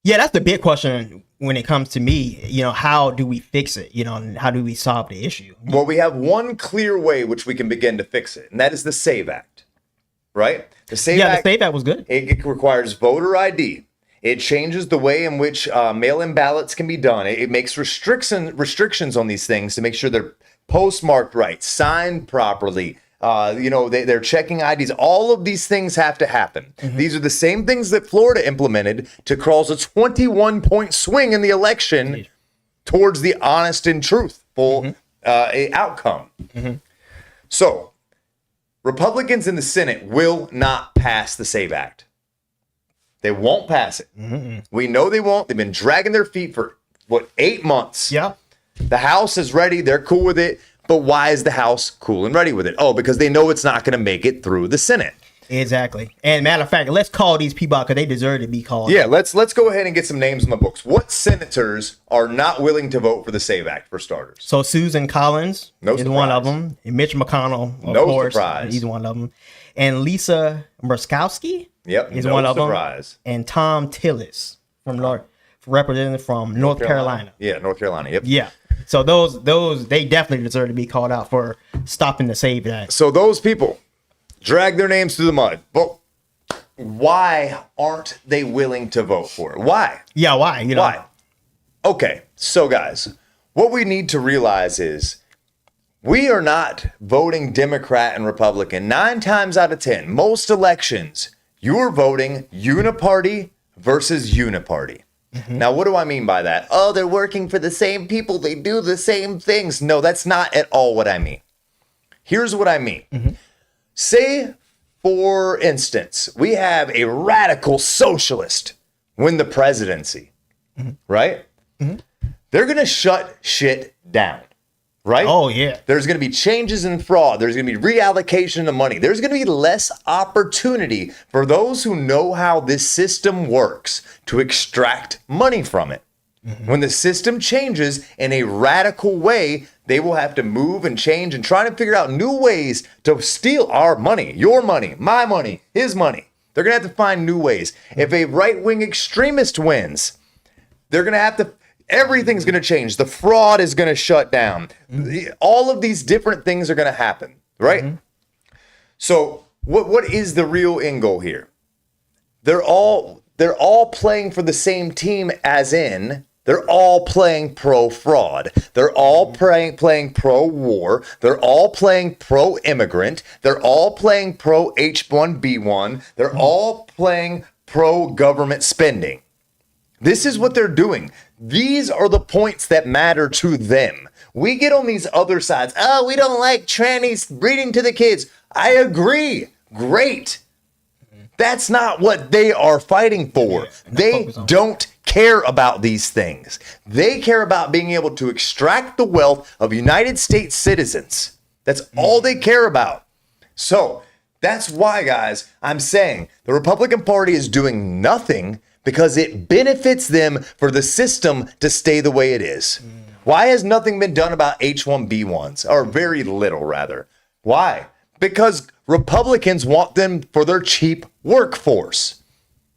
Yeah, that's the big question when it comes to me. You know, how do we fix it? You know, and how do we solve the issue? Well, we have one clear way which we can begin to fix it, and that is the SAVE Act, right? The SAVE Act was good. It requires voter ID. It changes the way in which mail-in ballots can be done. It makes restrictions on these things to make sure they're postmarked right, signed properly. They're checking IDs. All of these things have to happen. These are the same things that Florida implemented to cause a 21-point swing in the election towards the honest and truthful outcome. So, Republicans in the Senate will not pass the SAVE Act. They won't pass it. Mm-mm. We know they won't. They've been dragging their feet for, 8 months. Yeah. The House is ready. They're cool with it. But why is the House cool and ready with it? Oh, because they know it's not going to make it through the Senate. Exactly. And matter of fact, let's call these people out because they deserve to be called. Yeah, let's go ahead and get some names on the books. What senators are not willing to vote for the SAVE Act, for starters? So Susan Collins is one of them. And Mitch McConnell, of course. Surprise. He's one of them. And Lisa Murkowski is no one of surprise. them. And Tom Tillis representative from North Carolina. Yeah, North Carolina. Yep. Yeah. So those they definitely deserve to be called out for stopping the SAVE Act. So those people drag their names through the mud. But why aren't they willing to vote for it? Why? Yeah, why? Why? Okay, so guys, what we need to realize is we are not voting Democrat and Republican. 9 times out of 10, most elections, you're voting uniparty versus uniparty. Mm-hmm. Now, what do I mean by that? Oh, they're working for the same people. They do the same things. No, that's not at all what I mean. Here's what I mean. Mm-hmm. Say, for instance, we have a radical socialist win the presidency, right? Mm-hmm. They're going to shut shit down, right? Oh, yeah. There's going to be changes in fraud. There's going to be reallocation of money. There's going to be less opportunity for those who know how this system works to extract money from it. When the system changes in a radical way, they will have to move and change and try to figure out new ways to steal our money, your money, my money, his money. They're going to have to find new ways. If a right-wing extremist wins, they're going to have to, everything's going to change. The fraud is going to shut down. All of these different things are going to happen, right? So what is the real end goal here? They're all playing for the same team, as in they're all playing pro-fraud. They're all playing pro-war. They're all playing pro-immigrant. They're all playing pro-H1B1. They're all playing pro-government spending. This is what they're doing. These are the points that matter to them. We get on these other sides. Oh, we don't like trannies reading to the kids. I agree. Great. That's not what they are fighting for. They don't care about these things. They care about being able to extract the wealth of United States citizens. That's all they care about. So that's why, guys, I'm saying the Republican Party is doing nothing because it benefits them for the system to stay the way it is. Why has nothing been done about H1B1s, or very little rather? Why? Because Republicans want them for their cheap workforce.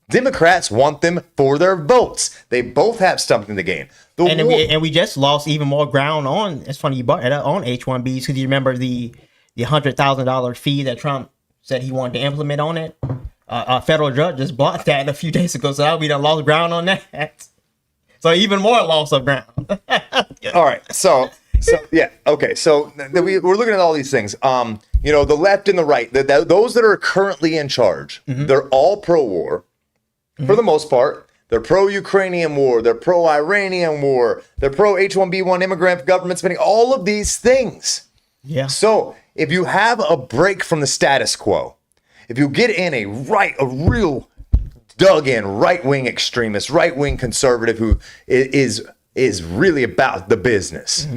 Democrats want them for their votes. They both have something to gain. And we just lost even more ground on, it's funny you brought it up, on H1Bs, because you remember the $100,000 fee that Trump said he wanted to implement on it. A federal judge just blocked that a few days ago, so we done lost ground on that. So even more loss of ground. All right, so yeah, okay. So we're looking at all these things. The left and the right, those that are currently in charge, they're all pro-war. For the most part, they're pro-Ukrainian war, they're pro-Iranian war, they're pro-H1B1 immigrant government spending, all of these things. Yeah. So if you have a break from the status quo, if you get in a real dug-in right-wing extremist, right-wing conservative who is really about the business,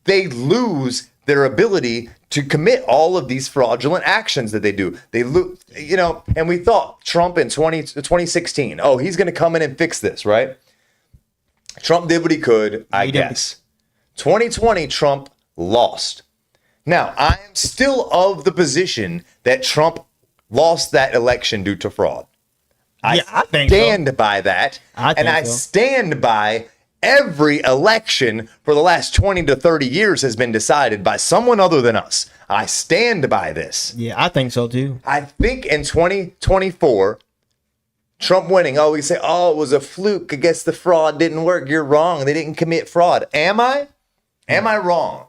they lose their ability to commit all of these fraudulent actions that they do. They lose, and we thought Trump in 2016, oh, he's going to come in and fix this, right? Trump did what he could, I guess. 2020, Trump lost. Now, I am still of the position that Trump lost that election due to fraud. I stand by that. I stand by every election for the last 20 to 30 years has been decided by someone other than us. I stand by this. Yeah, I think so too. I think in 2024, Trump winning, we say, it was a fluke. I guess the fraud didn't work. You're wrong. They didn't commit fraud. Am I? Am I wrong?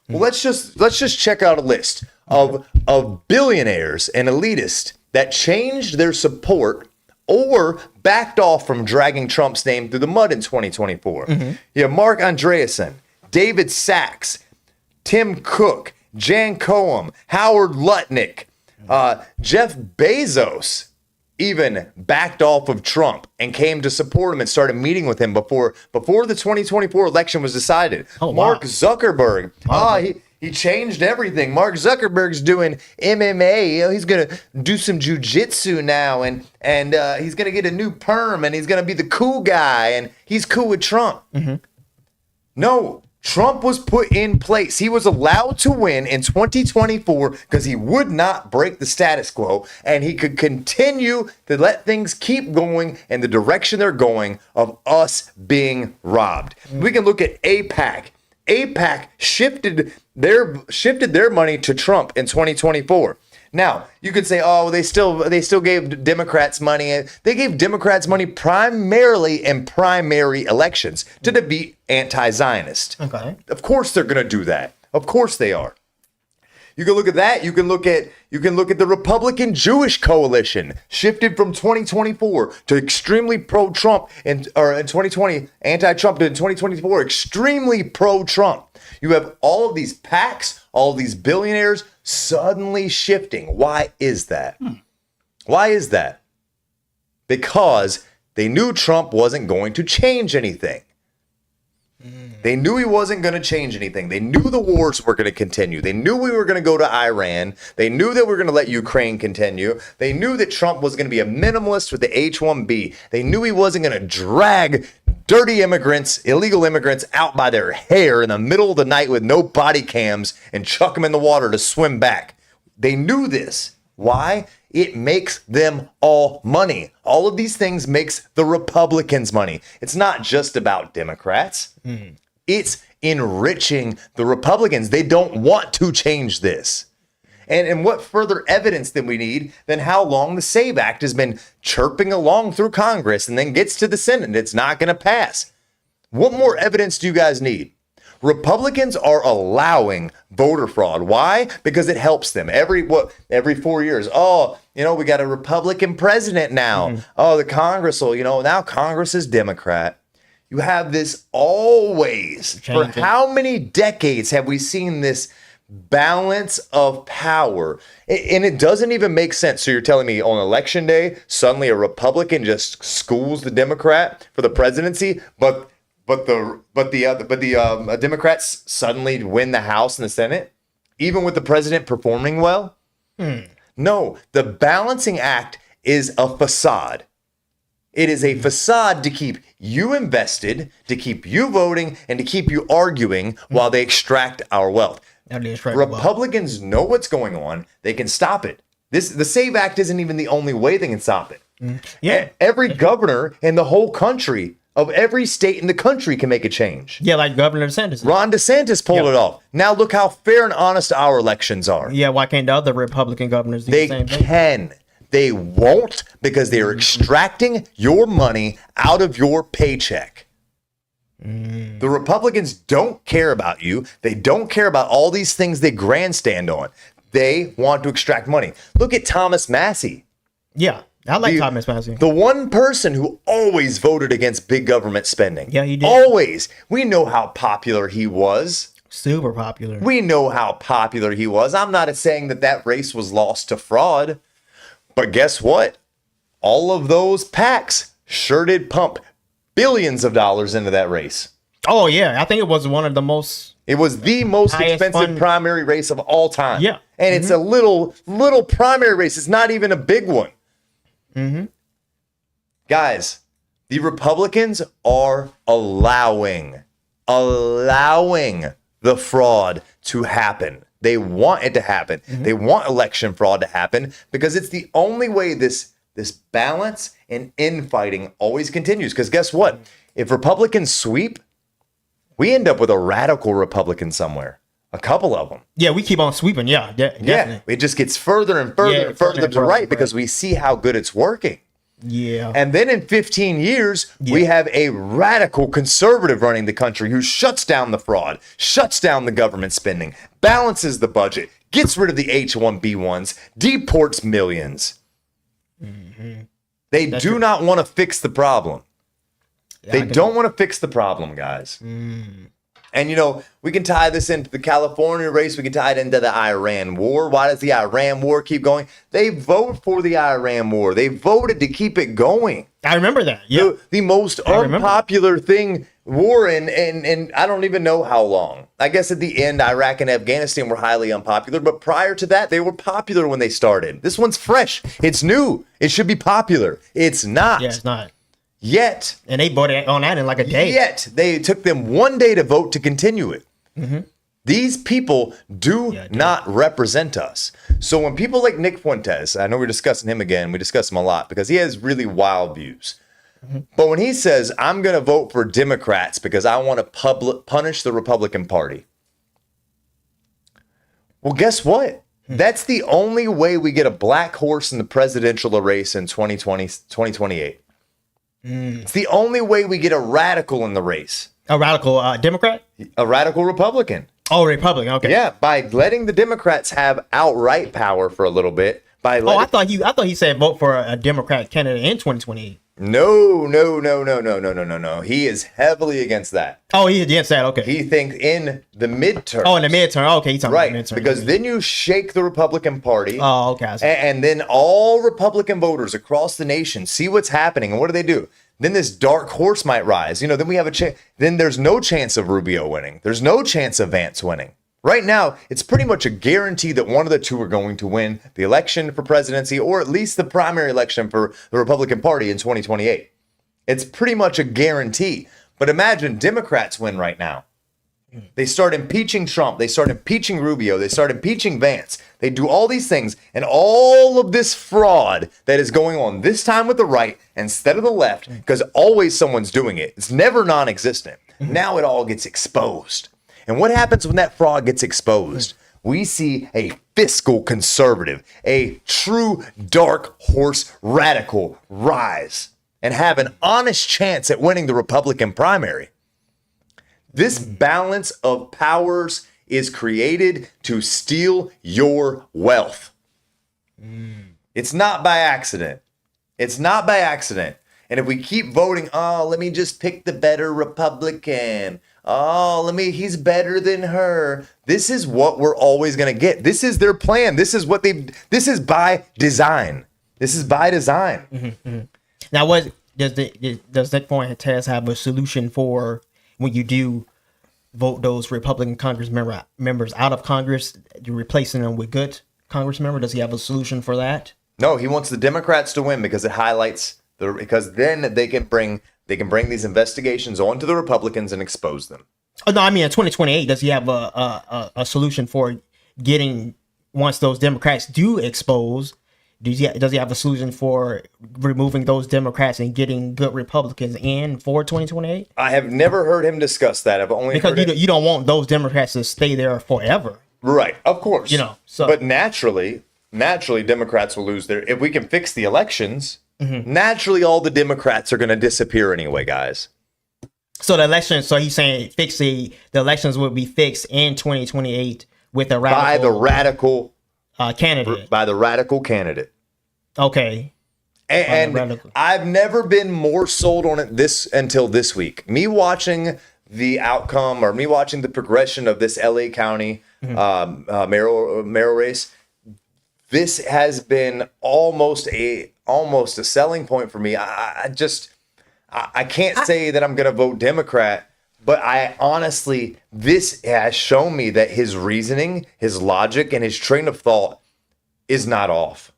Well, let's just check out a list of billionaires and elitists that changed their support or backed off from dragging Trump's name through the mud in 2024. You have Mark Andreessen, David Sachs, Tim Cook, Jan Koum, Howard Lutnick, Jeff Bezos, even backed off of Trump and came to support him and started meeting with him before the 2024 election was decided. Mark Zuckerberg, he changed everything. Mark Zuckerberg's doing MMA. He's gonna do some jujitsu now, and he's gonna get a new perm, and he's gonna be the cool guy, and he's cool with Trump. No. Trump was put in place. He was allowed to win in 2024 because he would not break the status quo, and he could continue to let things keep going in the direction they're going of us being robbed. We can look at AIPAC. AIPAC shifted their money to Trump in 2024. Now, you could say, oh, they still gave Democrats money. They gave Democrats money primarily in primary elections to defeat anti-Zionist. Okay. Of course they're going to do that. Of course they are. You can look at that. You can look at the Republican Jewish coalition shifted from 2024 to extremely pro-Trump in 2020, anti-Trump to 2024, extremely pro-Trump. You have all of these PACs, all of these billionaires suddenly shifting. Why is that? Why is that? Because they knew Trump wasn't going to change anything. They knew he wasn't going to change anything. They knew the wars were going to continue. They knew we were going to go to Iran. They knew that we were going to let Ukraine continue. They knew that Trump was going to be a minimalist with the H-1B. They knew he wasn't going to drag dirty immigrants, illegal immigrants, out by their hair in the middle of the night with no body cams and chuck them in the water to swim back. They knew this. Why? It makes them all money. All of these things makes the Republicans money. It's not just about Democrats. It's enriching the Republicans. They don't want to change this. And what further evidence than we need than how long the SAVE Act has been chirping along through Congress and then gets to the Senate. It's not going to pass. What more evidence do you guys need? Republicans are allowing voter fraud. Why? Because it helps them. Every 4 years. Oh, we got a Republican president now. Oh, the Congress will, now Congress is Democrat. You have this always. For how many decades have we seen this balance of power? And it doesn't even make sense. So you're telling me on election day, suddenly a Republican just schools the Democrat for the presidency, but the Democrats suddenly win the House and the Senate, even with the president performing well? No, the balancing act is a facade. It is a facade to keep you invested, to keep you voting, and to keep you arguing while they extract our wealth. Republicans know what's going on. They can stop it. The SAVE Act isn't even the only way they can stop it. Every governor in the whole country, of every state in the country, can make a change. Yeah, like Governor DeSantis. Ron DeSantis pulled it off. Now look how fair and honest our elections are. Yeah, why can't the other Republican governors do the same thing? They can. They won't, because they are extracting your money out of your paycheck. The Republicans don't care about you. They don't care about all these things they grandstand on. They want to extract money. Look at Thomas Massie. Yeah, I like Thomas Massie. The one person who always voted against big government spending. Yeah, he did. Always. We know how popular he was. Super popular. We know how popular he was. I'm not saying that race was lost to fraud. But guess what? All of those PACs sure did pump billions of dollars into that race. Oh, yeah. I think it was one of the most... It was the most expensive primary race of all time. Yeah. And it's a little primary race. It's not even a big one. Guys, the Republicans are allowing the fraud to happen. They want it to happen. They want election fraud to happen because it's the only way this balance and infighting always continues. Because guess what? If Republicans sweep, we end up with a radical Republican somewhere. A couple of them. Yeah, we keep on sweeping. Yeah, definitely. It just gets further and further and further to the right because we see how good it's working. Yeah. And then in 15 years, we have a radical conservative running the country who shuts down the fraud, shuts down the government spending, balances the budget, gets rid of the H-1B1s, deports millions. They do not want to fix the problem. They don't want to fix the problem, guys. And, you know, we can tie this into the California race. We can tie it into the Iran war. Why does the Iran war keep going? They vote for the Iran war. They voted to keep it going. I remember that. Yeah. The most unpopular thing war in I don't even know how long. I guess at the end, Iraq and Afghanistan were highly unpopular. But prior to that, they were popular when they started. This one's fresh. It's new. It should be popular. It's not. Yeah, it's not. Yet. And they voted on that in like a day. Yet. They took them one day to vote to continue it. Mm-hmm. These people do not represent us. So when people like Nick Fuentes, I know we're discussing him again. We discuss him a lot because he has really wild views. Mm-hmm. But when he says, I'm going to vote for Democrats because I want to punish the Republican Party. Well, guess what? That's the only way we get a black horse in the presidential race in 2028. It's the only way we get a radical in the race. A radical Democrat? A radical Republican. Oh, Republican. Okay. Yeah, by letting the Democrats have outright power for a little bit. I thought he said vote for a Democrat candidate in 2028. No. He is heavily against that. Oh, he's against that. Okay. He thinks in the midterm. Oh, in the midterm. Okay, he's talking right, about the midterm. because then you shake the Republican Party. Oh, okay. And then all Republican voters across the nation see what's happening, and what do? Then this dark horse might rise. You know, then we have a chance. Then there's no chance of Rubio winning. There's no chance of Vance winning. Right now, it's pretty much a guarantee that one of the two are going to win the election for presidency, or at least the primary election for the Republican Party in 2028. It's pretty much a guarantee. But imagine Democrats win right now. They start impeaching Trump. They start impeaching Rubio. They start impeaching Vance. They do all these things. And all of this fraud that is going on this time with the right instead of the left, because always someone's doing it. It's never non-existent. Now it all gets exposed. And what happens when that fraud gets exposed? We see a fiscal conservative, a true dark horse radical rise and have an honest chance at winning the Republican primary. This balance of powers is created to steal your wealth. It's not by accident. It's not by accident. And if we keep voting, oh, let me just pick the better Republican. Oh, he's better than her. This is what we're always going to get. This is their plan. This is by design. This is by design. Mm-hmm. Now, does Nick Fuentes have a solution for when you do vote those Republican Congress members out of Congress, replacing them with good Congress members? Does he have a solution for that? No, he wants the Democrats to win because it highlights because then they can bring these investigations onto the Republicans and expose them. Oh no, I mean in 2028, does he have a solution for getting, once those Democrats do expose? Does he have a solution for removing those Democrats and getting good Republicans in for 2028? I have never heard him discuss that. I've only because you don't want those Democrats to stay there forever. Right, of course. You know, so but naturally Democrats will lose if we can fix the elections. Mm-hmm. Naturally, all the Democrats are going to disappear anyway, guys. So the elections. So he's saying the elections will be fixed in 2028 with a radical by the radical candidate. By the radical candidate. Okay. And I've never been more sold on it until this week. Me watching the outcome, or me watching the progression of this LA County mayoral race. This has been almost a selling point for me. I can't say that I'm going to vote Democrat, but I honestly, this has shown me that his reasoning, his logic, and his train of thought is not off.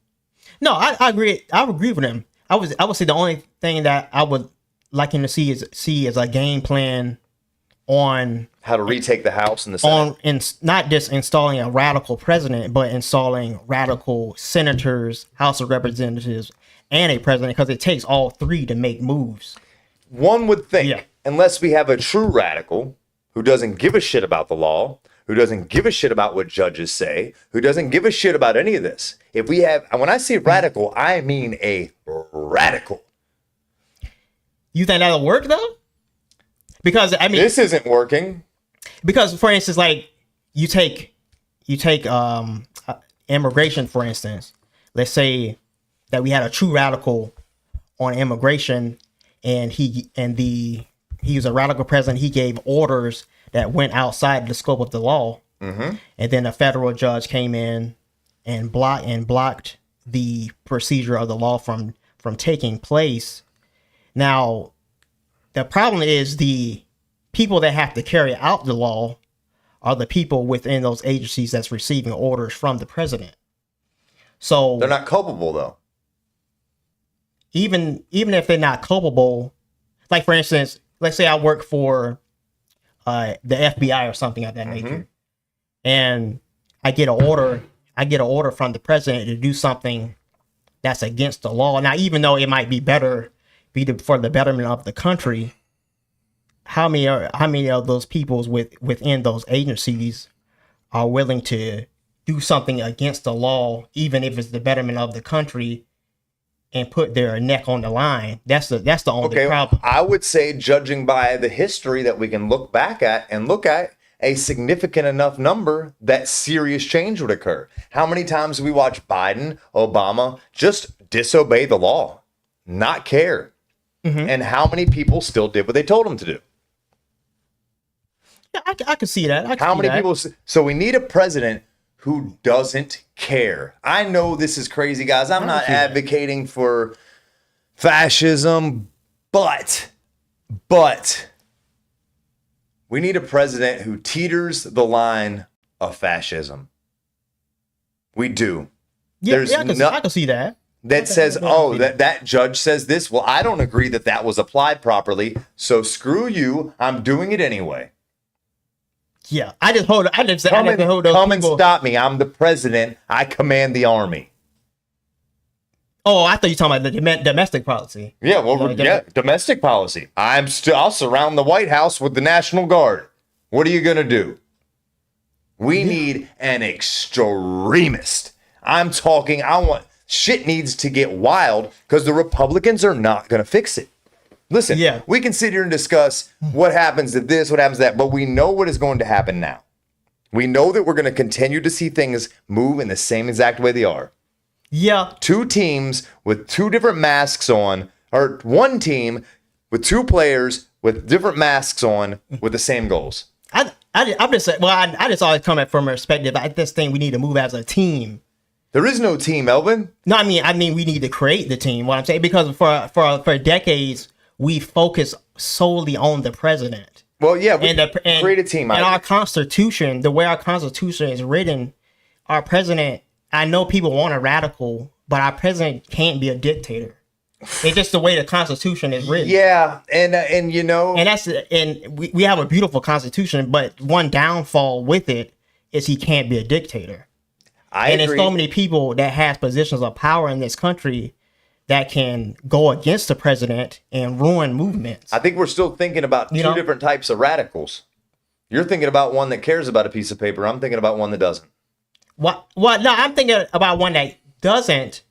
No, I agree. I agree with him. I would say the only thing that I would like him to see is a game plan on how to retake the House and the Senate. Not just installing a radical president, but installing radical senators, House of Representatives, and a president, because it takes all three to make moves. One would think, unless we have a true radical who doesn't give a shit about the law, who doesn't give a shit about what judges say, who doesn't give a shit about any of this. If we have, when I say radical, I mean a radical. You think that'll work though? Because I mean, this isn't working. Because, for instance, like you take immigration, for instance. Let's say that we had a true radical on immigration, and he was a radical president. He gave orders that went outside the scope of the law. Mm-hmm. And then a federal judge came in and blocked the procedure of the law from taking place. Now, the problem is the people that have to carry out the law are the people within those agencies that's receiving orders from the president. So they're not culpable, though. Even if they're not culpable, like for instance, let's say I work for the FBI or something of that nature, and I get an order from the president to do something that's against the law. Now, even though it might be for the betterment of the country, how many of those peoples within those agencies are willing to do something against the law, even if it's the betterment of the country, and put their neck on the line? That's the only problem. I would say, judging by the history that we can look back at and look at, a significant enough number that serious change would occur. How many times we watch Biden, Obama just disobey the law, not care, and how many people still did what they told them to do? Yeah, I can see that. How many people? So we need a president who doesn't care. I know this is crazy, guys. I'm not advocating for fascism, but we need a president who teeters the line of fascism. We do. Yeah, I can see that. That says, that judge says this. Well, I don't agree that was applied properly. So screw you. I'm doing it anyway. Yeah, I just hold those Come people. and stop me. I'm the president. I command the army. Oh, I thought you were talking about the domestic policy. Yeah, domestic policy. I'll surround the White House with the National Guard. What are you gonna do? We need an extremist. I'm talking. Shit needs to get wild because the Republicans are not gonna fix it. Listen, we can sit here and discuss what happens to this, what happens to that, but we know what is going to happen now. We know that we're going to continue to see things move in the same exact way they are. Yeah. Two teams with two different masks on, or one team with two players with different masks on with the same goals. I'm just saying, I just always come at from a perspective. I just think we need to move as a team. There is no team, Elvin. No, I mean we need to create the team. What I'm saying, because for decades we focus solely on the president. Well, yeah, we create a team. And our Constitution, the way our Constitution is written, our president, I know people want a radical, but our president can't be a dictator. It's just the way the Constitution is written. Yeah, and you know, and we have a beautiful Constitution, but one downfall with it is he can't be a dictator. There's so many people that has positions of power in this country that can go against the president and ruin movements. I think we're still thinking about two different types of radicals. You're thinking about one that cares about a piece of paper. I'm thinking about one that doesn't. What? No, I'm thinking about one that doesn't,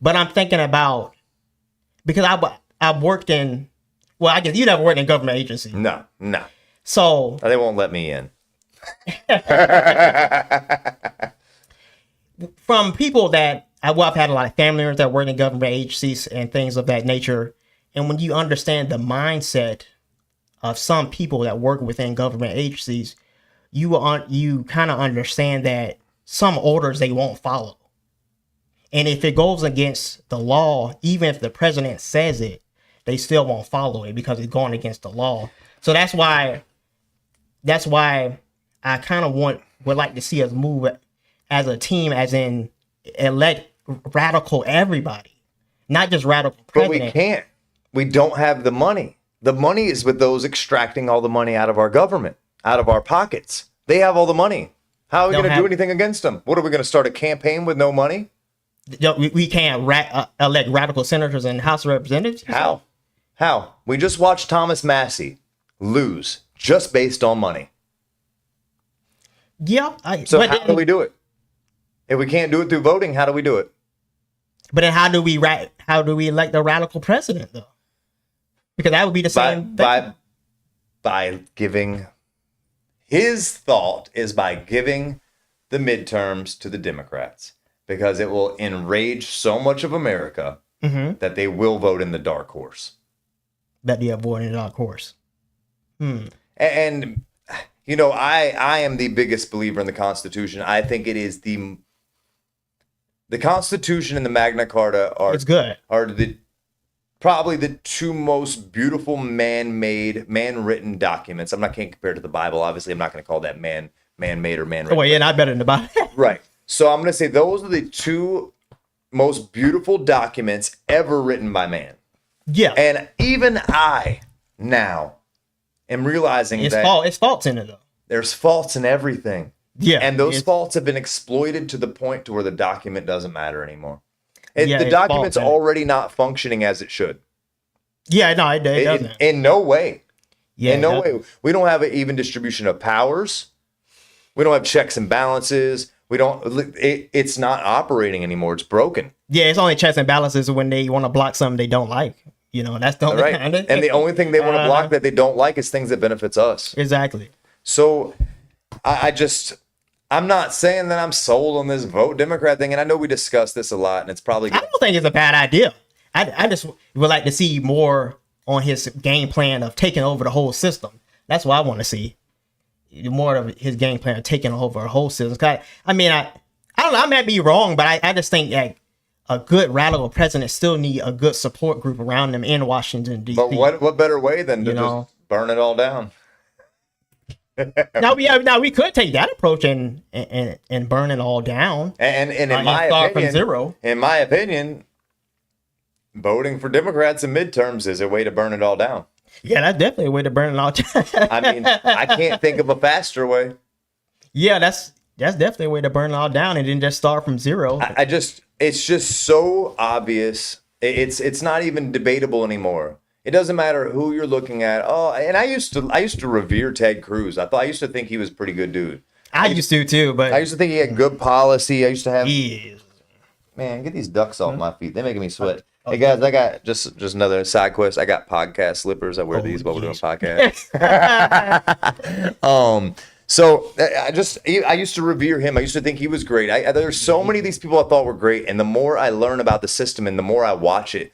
but I'm thinking about, because I've worked in, well, I guess you never worked in a government agency. No. So they won't let me in. From people that, I've had a lot of family members that work in government agencies and things of that nature. And when you understand the mindset of some people that work within government agencies, you kind of understand that some orders they won't follow. And if it goes against the law, even if the president says it, they still won't follow it because it's going against the law. So that's why I kind of would like to see us move as a team, as in elect radical everybody, not just radical president. But we can't. We don't have the money. The money is with those extracting all the money out of our government, out of our pockets. They have all the money. How are we going to do anything against them? What, are we going to start a campaign with no money? We can't elect radical senators and House of Representatives? How? We just watched Thomas Massey lose just based on money. Yeah. So how do we do it? If we can't do it through voting, how do we do it? But then how do we elect a radical president, though? Because that would be the same thing. By giving, his thought is by giving the midterms to the Democrats, because it will enrage so much of America that they will vote in the dark horse. That they avoid in the dark horse. And I am the biggest believer in the Constitution. I think it is the Constitution and the Magna Carta are probably the two most beautiful man-made, man-written documents. Can't compare it to the Bible. Obviously, I'm not going to call that man-made or man-written. Well, yeah, not better than the Bible. Right. So I'm going to say those are the two most beautiful documents ever written by man. Yeah. And even I now am realizing it's faults in it, though. There's faults in everything. Yeah. And those faults have been exploited to the point to where the document doesn't matter anymore. Yeah, the document's already not functioning as it should. Yeah, no, it doesn't. In no way. Yeah, in no way. We don't have an even distribution of powers. We don't have checks and balances. It's not operating anymore. It's broken. Yeah, it's only checks and balances when they want to block something they don't like. That's the only right. And the only thing they want to block that they don't like is things that benefits us. Exactly. So I'm not saying that I'm sold on this vote Democrat thing, and I know we discussed this a lot, and it's probably I don't think it's a bad idea. I just would like to see more on his game plan of taking over the whole system. That's what I want to see. More of his game plan of taking over the whole system. I don't know, I might be wrong, but I just think that a good radical president still need a good support group around them in Washington, D.C. But what better way than to just burn it all down? Now we could take that approach and burn it all down. And in my start opinion, from zero. In my opinion, voting for Democrats in midterms is a way to burn it all down. Yeah, that's definitely a way to burn it all down. I can't think of a faster way. Yeah, that's definitely a way to burn it all down and then just start from zero. It's just so obvious. It's not even debatable anymore. It doesn't matter who you're looking at. Oh, and I used to revere Ted Cruz. I used to think he was a pretty good dude. I used to too, but I used to think he had good policy. I used to have. Man, get these ducks off my feet. They're making me sweat. Hey guys, I got just another side quest. I got podcast slippers. I wear these while we're doing podcasts. So I used to revere him. I used to think he was great. There's so many of these people I thought were great, and the more I learn about the system and the more I watch it,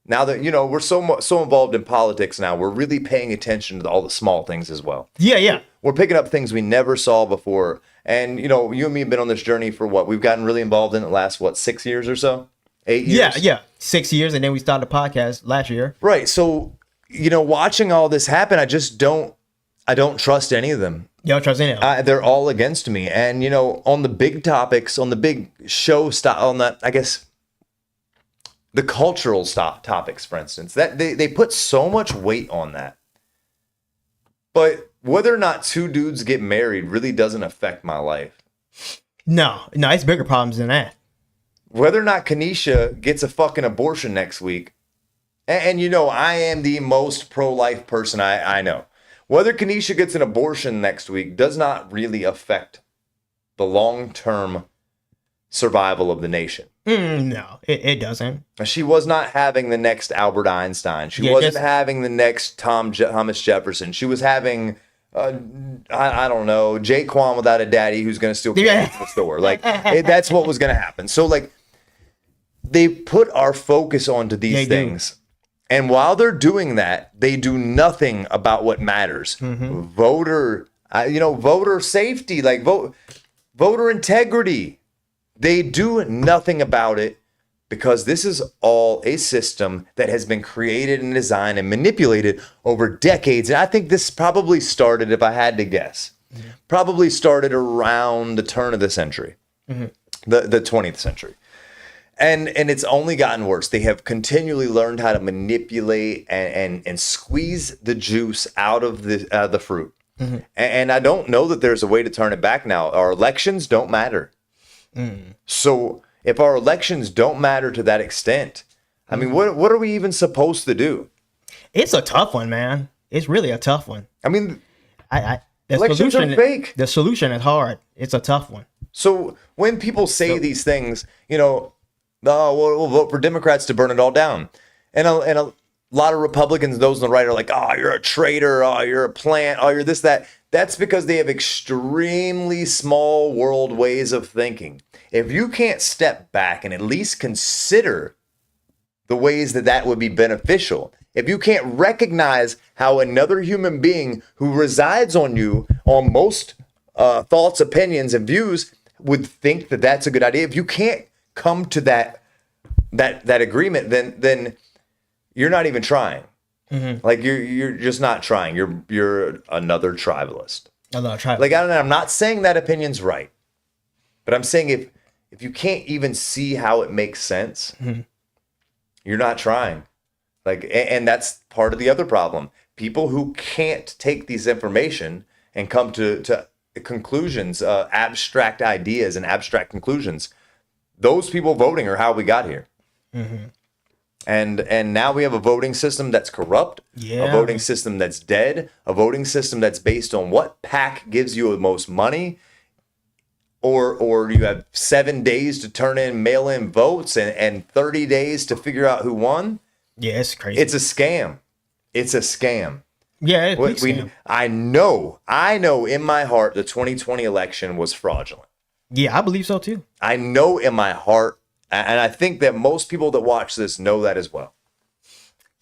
now that we're so involved in politics now, we're really paying attention to all the small things as well. Yeah. We're picking up things we never saw before, and you and me have been on this journey for what? We've gotten really involved in it last 6 years or so, 8 years. Yeah, 6 years, and then we started the podcast last year. Right. So watching all this happen, I don't trust any of them. You don't trust any of them? They're all against me. And, on the big topics, on the big show stuff, on the, I guess, the cultural topics, for instance, that they put so much weight on that. But whether or not two dudes get married really doesn't affect my life. No, it's bigger problems than that. Whether or not Kanisha gets a fucking abortion next week, and I am the most pro-life person I know. Whether Kanisha gets an abortion next week does not really affect the long-term survival of the nation. No, it doesn't. She was not having the next Albert Einstein. She wasn't having the next Thomas Jefferson. She was having, I don't know, Jaquan without a daddy who's going to steal candy from the store. That's what was going to happen. So, they put our focus onto these things. And while they're doing that, they do nothing about what matters. Mm-hmm. Voter safety, voter integrity. They do nothing about it because this is all a system that has been created and designed and manipulated over decades. And I think this probably started, if I had to guess, probably started around the turn of the century, the 20th century. And it's only gotten worse. They have continually learned how to manipulate and squeeze the juice out of the fruit. Mm-hmm. And I don't know that there's a way to turn it back now. Our elections don't matter. So if our elections don't matter to that extent, I mean, what are we even supposed to do? It's a tough one, man. It's really a tough one. I mean, the elections are fake. The solution is hard. It's a tough one. So when people say these things, we'll vote for Democrats to burn it all down. And a lot of Republicans, those on the right, are like, oh, you're a traitor. Oh, you're a plant. Oh, you're this, that. That's because they have extremely small world ways of thinking. If you can't step back and at least consider the ways that would be beneficial, if you can't recognize how another human being who resides on you on most thoughts, opinions, and views would think that that's a good idea. If you can't come to that agreement, then you're not even trying. Like you're just not trying. You're another tribalist. Like I'm not saying that opinion's right, but I'm saying if you can't even see how it makes sense, you're not trying. Like, and that's part of the other problem. People who can't take these information and come to conclusions, abstract ideas and abstract conclusions, those people voting are how we got here. And now we have a voting system that's corrupt, a voting system that's dead, a voting system that's based on what PAC gives you the most money, or you have 7 days to turn in mail-in votes and 30 days to figure out who won. Yeah, it's crazy. It's a scam. It's a scam. Yeah, it's a big scam. I know in my heart the 2020 election was fraudulent. Yeah, I believe so too. I know in my heart, and I think that most people that watch this know that as well.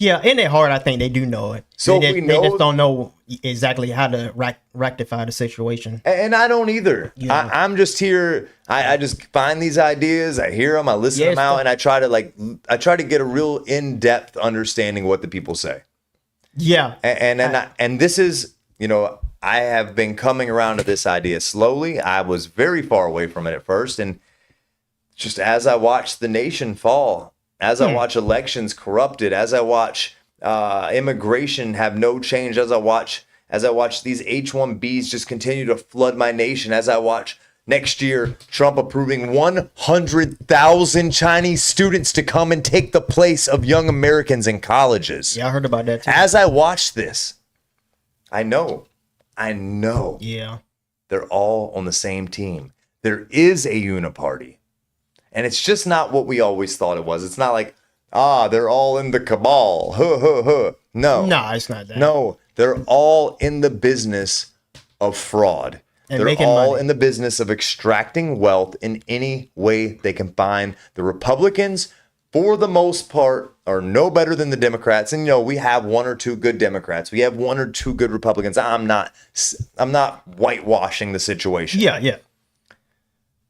Yeah, in their heart, I think they do know it. So they just don't know exactly how to rectify the situation. And I don't either. Yeah. I'm just here. I just find these ideas. I hear them. I listen them out, and I try to get a real in-depth understanding of what the people say. Yeah. And this is, I have been coming around to this idea slowly. I was very far away from it at first, and just as I watch the nation fall, as I watch elections corrupted, as I watch immigration have no change, as I watch these H-1Bs just continue to flood my nation, as I watch next year Trump approving 100,000 Chinese students to come and take the place of young Americans in colleges. Yeah, I heard about that too. As I watch this, I know. Yeah. They're all on the same team. There is a uniparty. And it's just not what we always thought it was. It's not like, they're all in the cabal. No. No, it's not that. No, they're all in the business of fraud. And they're making all money. in the business of extracting wealth in any way they can find. The Republicans, for the most part, are no better than the Democrats. And we have one or two good Democrats. We have one or two good Republicans. I'm not whitewashing the situation. Yeah.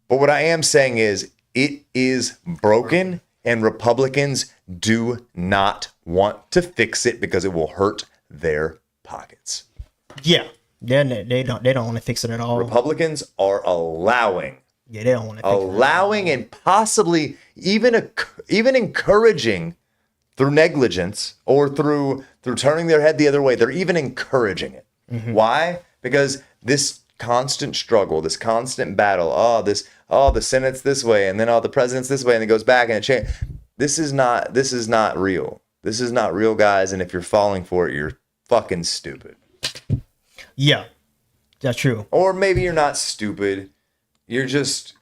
But what I am saying is it is broken, and Republicans do not want to fix it because it will hurt their pockets. Yeah. They don't want to fix it at all. Republicans are allowing. Yeah, they don't want to fix allowing and possibly even encouraging through negligence or through turning their head the other way. They're even encouraging it. Why? Because this constant struggle, this constant battle, the Senate's this way, and then the president's this way, and it goes back and it changes. This is not real. This is not real, guys. And if you're falling for it, you're fucking stupid. Yeah, that's true. Or maybe you're not stupid. You just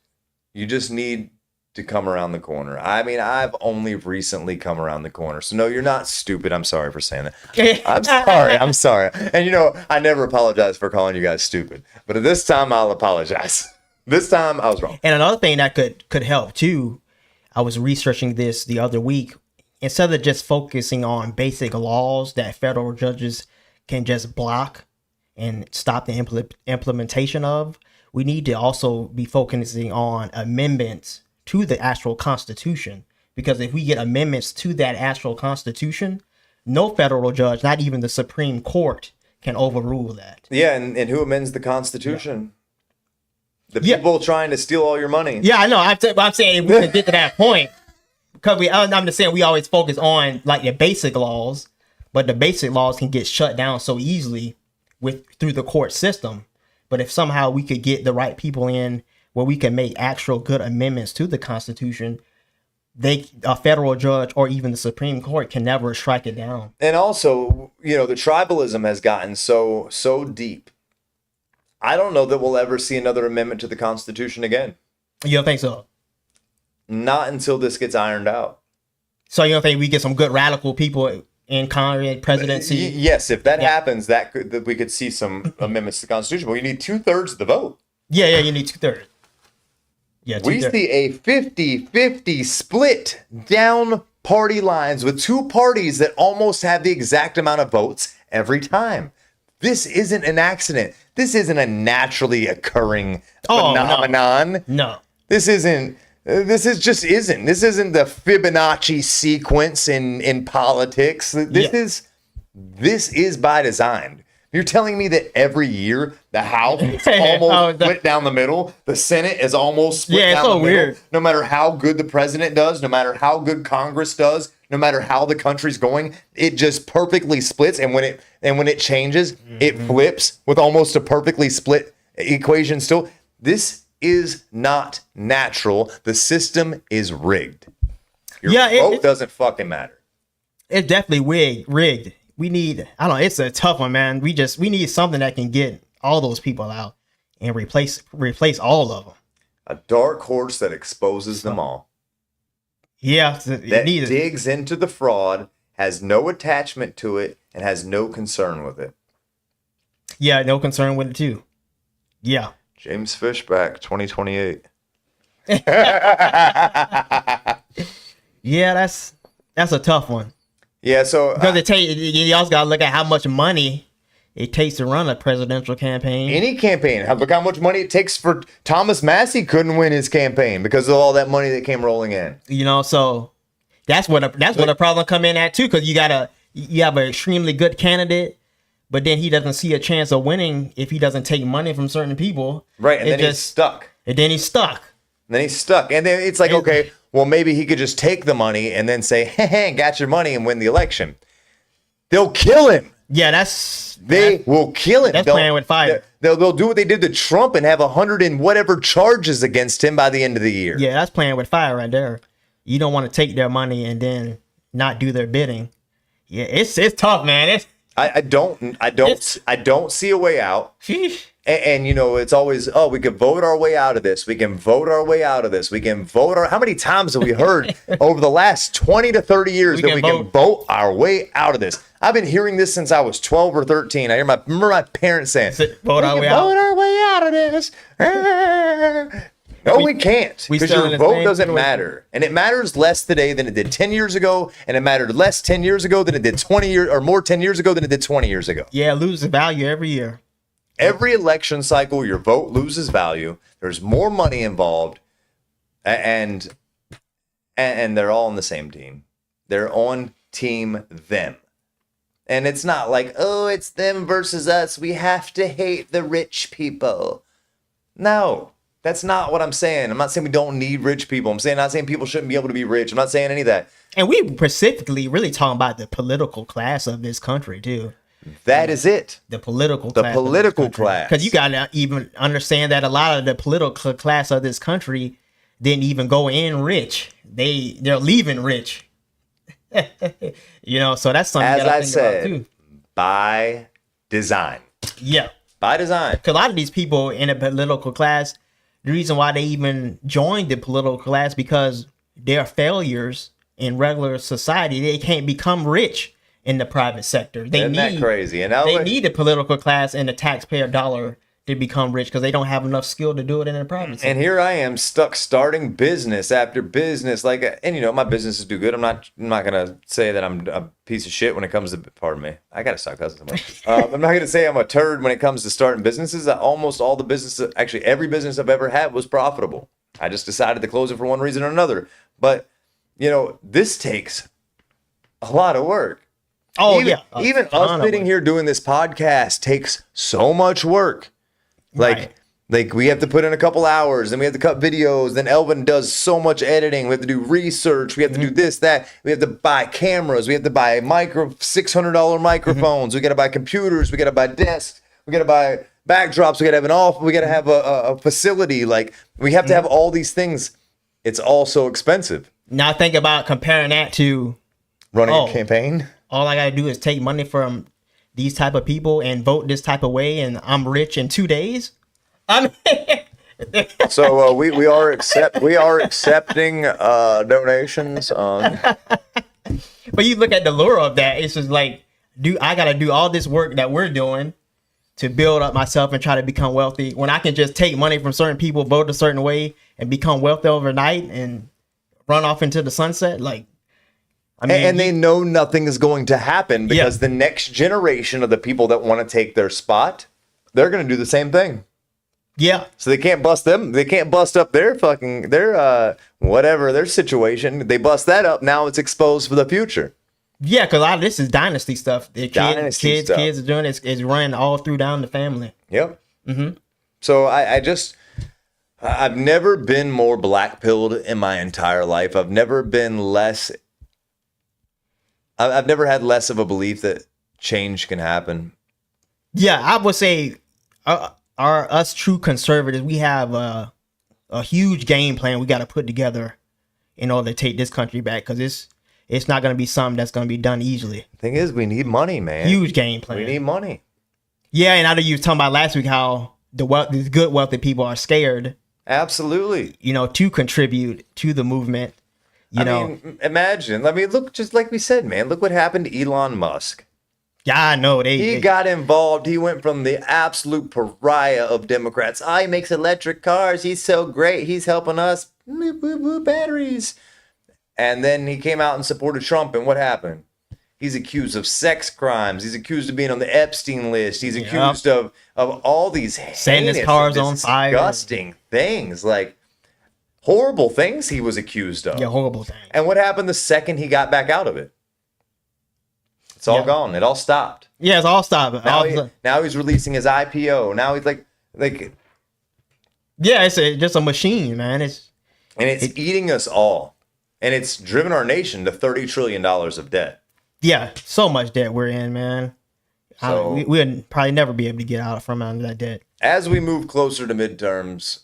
need to come around the corner. I mean, I've only recently come around the corner. So no, you're not stupid. I'm sorry for saying that. I'm sorry. And I never apologize for calling you guys stupid. But at this time, I'll apologize. This time I was wrong. And another thing that could help too, I was researching this the other week. Instead of just focusing on basic laws that federal judges can just block and stop the implementation of, we need to also be focusing on amendments to the actual Constitution. Because if we get amendments to that actual Constitution, no federal judge, not even the Supreme Court, can overrule that. Yeah, and who amends the Constitution? Yeah. The people trying to steal all your money. Yeah, I know. I'm saying we can get to that point. Because I'm just saying we always focus on like the basic laws, but the basic laws can get shut down so easily through the court system. But if somehow we could get the right people in where we can make actual good amendments to the Constitution, a federal judge or even the Supreme Court can never strike it down. And also, the tribalism has gotten so deep. I don't know that we'll ever see another amendment to the Constitution again. You don't think so? Not until this gets ironed out. So you don't think we get some good radical people in Congress, presidency? Yes, if that happens, that we could see some amendments to the Constitution. But we need 2/3 of the vote. Yeah, you need 2/3. Yeah, we see a 50-50 split down party lines with two parties that almost have the exact amount of votes every time. This isn't an accident. This isn't a naturally occurring phenomenon. No. This isn't. This isn't the Fibonacci sequence in politics. This is by design. You're telling me that every year the House is almost split down the middle, the Senate is almost split down the middle. Weird. No matter how good the president does, no matter how good Congress does, no matter how the country's going, it just perfectly splits. And when it changes, it flips with almost a perfectly split equation. Still, this is not natural. The system is rigged. Your vote doesn't fucking matter. It's definitely rigged. We need, it's a tough one, man. We need something that can get all those people out and replace all of them. A dark horse that exposes them all. Yeah. That digs into the fraud, has no attachment to it, and has no concern with it. Yeah, no concern with it too. Yeah. James Fishback, 2028. Yeah, that's a tough one. Yeah, so because you also gotta look at how much money it takes to run a presidential campaign. Any campaign. Look how much money it takes for Thomas Massey couldn't win his campaign because of all that money that came rolling in. So that's where the problem come in at too, because you have an extremely good candidate, but then he doesn't see a chance of winning if he doesn't take money from certain people. Right, and then he's stuck. And then he's stuck. And then it's like, okay, well, maybe he could just take the money and then say, hey, got your money and win the election. They'll kill him. Yeah, they will kill him. That's playing with fire. They'll do what they did to Trump and have 100 and whatever charges against him by the end of the year. Yeah, that's playing with fire right there. You don't want to take their money and then not do their bidding. Yeah, it's tough, man. I don't see a way out. Sheesh. And it's always, we can vote our way out of this. We can vote our way out of this. We can vote how many times have we heard over the last 20 to 30 years that we can vote our way out of this? I've been hearing this since I was 12 or 13. I remember my parents saying, vote our way out of this. No, we can't, because your vote doesn't matter. And it matters less today than it did 10 years ago, and it mattered less 10 years ago than it did 20 years, or more 10 years ago than it did 20 years ago. Yeah, it loses value every year. Every election cycle, your vote loses value. There's more money involved, and they're all on the same team. They're on team them. And it's not like, it's them versus us. We have to hate the rich people. No, that's not what I'm saying. I'm not saying we don't need rich people. I'm not saying people shouldn't be able to be rich. I'm not saying any of that. And we specifically really talking about the political class of this country, too. That is it. The political class. Because you got to even understand that a lot of the political class of this country didn't even go in rich. They're leaving rich. So that's something as I said, about too. By design. Yeah. By design. Because a lot of these people in the political class, the reason why they even joined the political class, because they're failures in regular society. They can't become rich in the private sector. Isn't that crazy? And they need the political class and the taxpayer dollar to become rich because they don't have enough skill to do it in the private sector. And here I am stuck starting business after business. My businesses do good. I'm not gonna say that I'm a piece of shit when it comes to. Pardon me. I gotta stop cussing. I'm not gonna say I'm a turd when it comes to starting businesses. Almost all the businesses, actually every business I've ever had was profitable. I just decided to close it for one reason or another. But this takes a lot of work. Even us sitting here doing this podcast takes so much work. Like we have to put in a couple hours, then we have to cut videos, then Elvin does so much editing, we have to do research, we have to do this, that, we have to buy cameras, we have to buy $600 microphones, we got to buy computers, we got to buy desks, we got to buy backdrops, we got to have an office, we got to have a facility, we have to have all these things. It's all so expensive. Now think about comparing that to running a campaign. All I got to do is take money from these type of people and vote this type of way, and I'm rich in 2 days. So we are accepting donations. But you look at the lure of that. It's just like, I got to do all this work that we're doing to build up myself and try to become wealthy, when I can just take money from certain people, vote a certain way, and become wealthy overnight and run off into the sunset. I mean, and they know nothing is going to happen because the next generation of the people that want to take their spot, they're going to do the same thing. Yeah. So they can't bust them. They can't bust up their whatever their situation. They bust that up. Now it's exposed for the future. Yeah, because a lot of this is dynasty stuff. The kids are doing it. It's running all through down the family. Yep. So I've never been more black-pilled in my entire life. I've never had less of a belief that change can happen. Yeah, I would say us true conservatives, we have a huge game plan we got to put together in order to take this country back, because it's not going to be something that's going to be done easily. The thing is, we need money, man. Huge game plan. We need money. Yeah, and I know you were talking about last week how these good wealthy people are scared. Absolutely. To contribute to the movement. I mean, imagine. I mean, look, just like we said, man, look what happened to Elon Musk. Yeah, I know. He got involved. He went from the absolute pariah of Democrats. He makes electric cars. He's so great. He's helping us. Batteries. And then he came out and supported Trump. And what happened? He's accused of sex crimes. He's accused of being on the Epstein list. He's accused of all these setting his cars on fire, disgusting things, like horrible things he was accused of. Yeah, horrible things. And what happened the second he got back out of it? It's all gone. It all stopped. Yeah, it's all stopped. Now he's releasing his IPO. Now he's like. Yeah, it's just a machine, man. It's eating us all, and it's driven our nation to $30 trillion of debt. Yeah, so much debt we're in, man. So, we'll probably never be able to get out from under that debt. As we move closer to midterms,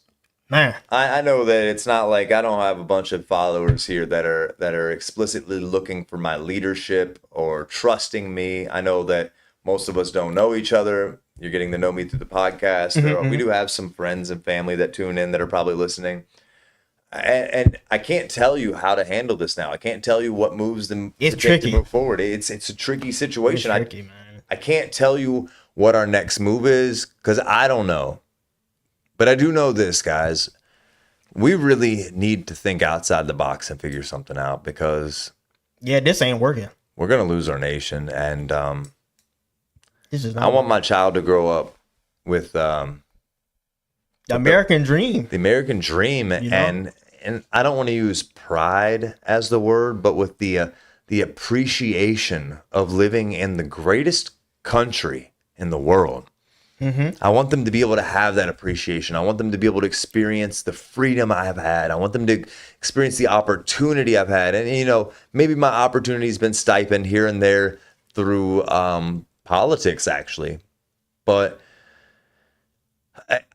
man, I know that it's not like I don't have a bunch of followers here that are explicitly looking for my leadership or trusting me. I know that most of us don't know each other. You're getting to know me through the podcast. We do have some friends and family that tune in that are probably listening. And I can't tell you how to handle this now. I can't tell you what moves them to move forward. It's a tricky situation. It's tricky, man. I can't tell you what our next move is because I don't know. But I do know this, guys. We really need to think outside the box and figure something out because this ain't working. We're gonna lose our nation, and this is. I want my child to grow up with the American dream. The American dream, and I don't want to use pride as the word, but with the appreciation of living in the greatest country in the world. I want them to be able to have that appreciation. I want them to be able to experience the freedom I have had. I want them to experience the opportunity I've had. And, maybe my opportunity has been stipend here and there through politics, actually. But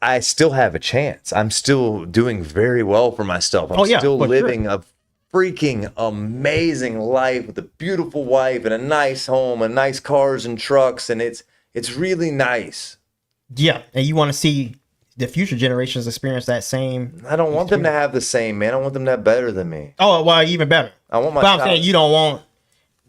I still have a chance. I'm still doing very well for myself. I'm still living a freaking amazing life with a beautiful wife and a nice home and nice cars and trucks. And it's really nice. Yeah, and you want to see the future generations experience that same. I don't want them to have the same, man. I want them to have better than me. Oh, well, even better. I want my. But I'm saying you don't want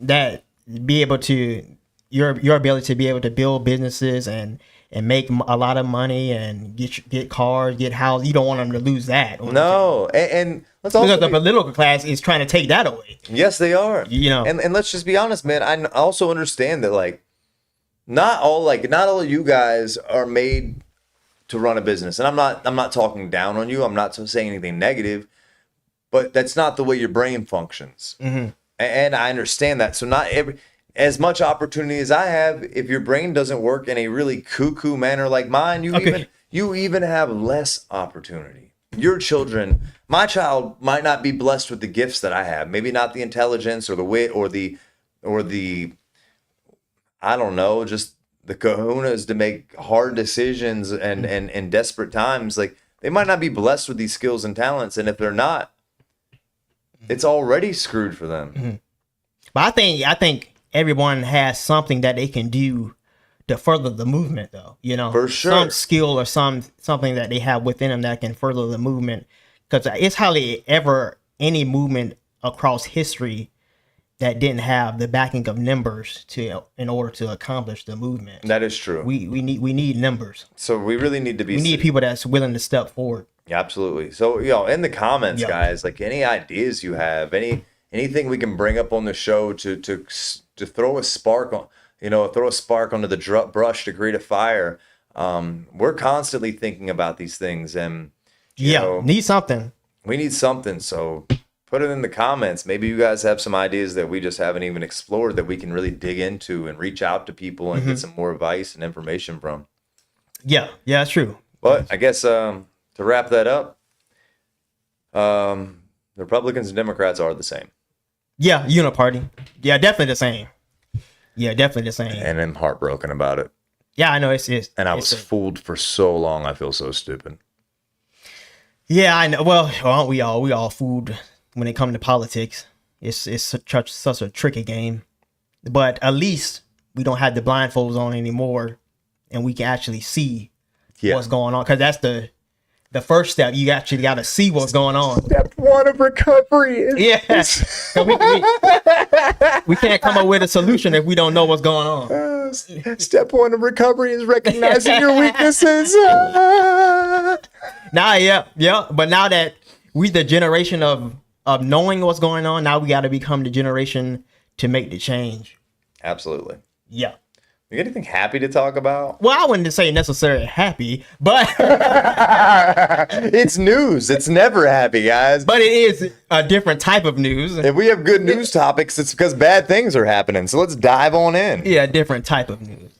that be able to your ability to be able to build businesses and make a lot of money and get cars, get houses. You don't want them to lose that. No, and let's also because the political class is trying to take that away. Yes, they are. And let's just be honest, man. I also understand that not all of you guys are made to run a business. And I'm not talking down on you. I'm not saying anything negative, but that's not the way your brain functions. And I understand that. So not as much opportunity as I have, if your brain doesn't work in a really cuckoo manner like mine, you even have less opportunity. Your children, my child might not be blessed with the gifts that I have. Maybe not the intelligence or the wit or the I don't know, just the kahunas to make hard decisions and in desperate times. They might not be blessed with these skills and talents. And if they're not, it's already screwed for them. But I think everyone has something that they can do to further the movement, though. For sure. Some skill or something that they have within them that can further the movement. Because it's hardly ever any movement across history that didn't have the backing of numbers in order to accomplish the movement. That is true. We need numbers. So we really need to be. We need people that's willing to step forward. Yeah, absolutely. So in the comments, guys, any ideas you have, any anything we can bring up on the show to throw a spark on, throw a spark onto the brush to create a fire. We're constantly thinking about these things, and need something. We need something. So put it in the comments. Maybe you guys have some ideas that we just haven't even explored that we can really dig into and reach out to people and get some more advice and information from. Yeah, that's true. But I guess to wrap that up, Republicans and Democrats are the same. Yeah, uniparty. Yeah, definitely the same. Yeah, definitely the same. And I'm heartbroken about it. Yeah, I know it's and I was fooled for so long. I feel so stupid. Yeah, I know. Well, aren't we all? We all fooled when it comes to politics. It's such a tricky game. But at least we don't have the blindfolds on anymore, and we can actually see what's going on. Because that's the first step. You actually got to see what's going on. Step one of recovery is we can't come up with a solution if we don't know what's going on. Step one of recovery is recognizing your weaknesses. But now that we the generation of knowing what's going on, now we got to become the generation to make the change. Absolutely. Yeah. You got anything happy to talk about? Well, I wouldn't say necessarily happy, but it's news. It's never happy, guys. But it is a different type of news. If we have good news topics, it's because bad things are happening. So let's dive on in. Yeah, different type of news.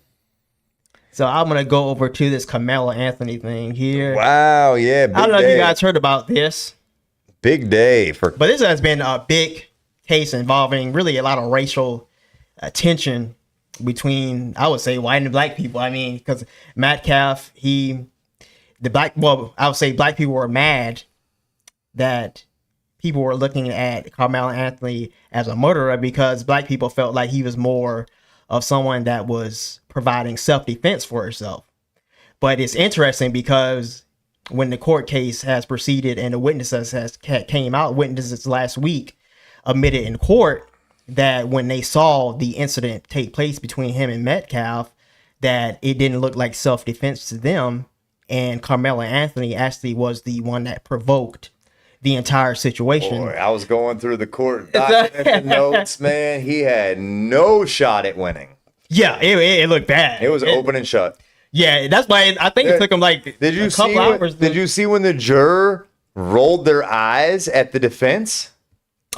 So I'm going to go over to this Karmelo Anthony thing here. Wow, yeah. I don't know if you guys heard about this. Big day but this has been a big case involving really a lot of racial tension between, I would say, white and black people. I mean, because Metcalf, I would say black people were mad that people were looking at Karmelo Anthony as a murderer because black people felt like he was more of someone that was providing self-defense for herself. But it's interesting because when the court case has proceeded and the witnesses came out, witnesses last week admitted in court that when they saw the incident take place between him and Metcalf, that it didn't look like self-defense to them. And Karmelo Anthony actually was the one that provoked the entire situation. Boy, I was going through the court document notes, man. He had no shot at winning. Yeah, it looked bad. It was open and shut. Yeah, that's why I think it took him like a couple hours. Did you see when the juror rolled their eyes at the defense?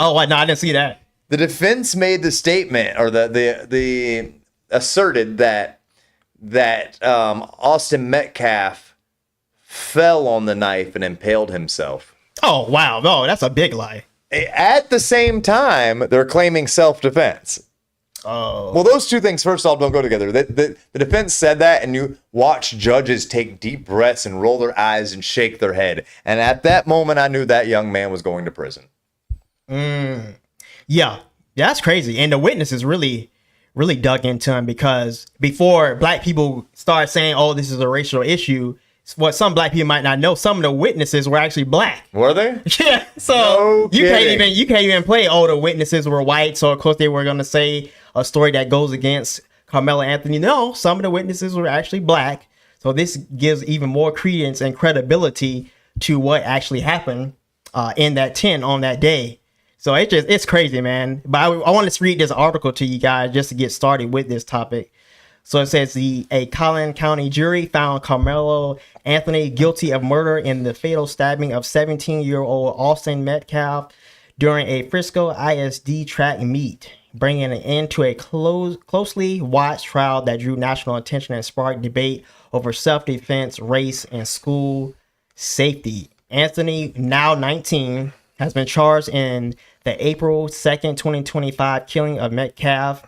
Oh, no, I didn't see that. The defense made the statement, or the asserted that Austin Metcalf fell on the knife and impaled himself. Oh, wow. No, that's a big lie. At the same time, they're claiming self-defense. Oh. Well, those two things, first of all, don't go together. The defense said that, and you watch judges take deep breaths and roll their eyes and shake their head. And at that moment, I knew that young man was going to prison. Yeah, that's crazy. And the witnesses really dug into him because before black people started saying, oh, this is a racial issue, what some black people might not know, some of the witnesses were actually black. Were they? Yeah. So you can't even play, oh, the witnesses were white, so of course they were going to say a story that goes against Karmelo Anthony. No, some of the witnesses were actually black. So this gives even more credence and credibility to what actually happened in that tent on that day. So it's crazy, man. But I want to read this article to you guys just to get started with this topic. So it says a Collin County jury found Karmelo Anthony guilty of murder in the fatal stabbing of 17-year-old Austin Metcalf during a Frisco ISD track meet, bringing an end to a closely watched trial that drew national attention and sparked debate over self-defense, race, and school safety. Anthony, now 19, has been charged in the April 2nd, 2025 killing of Metcalf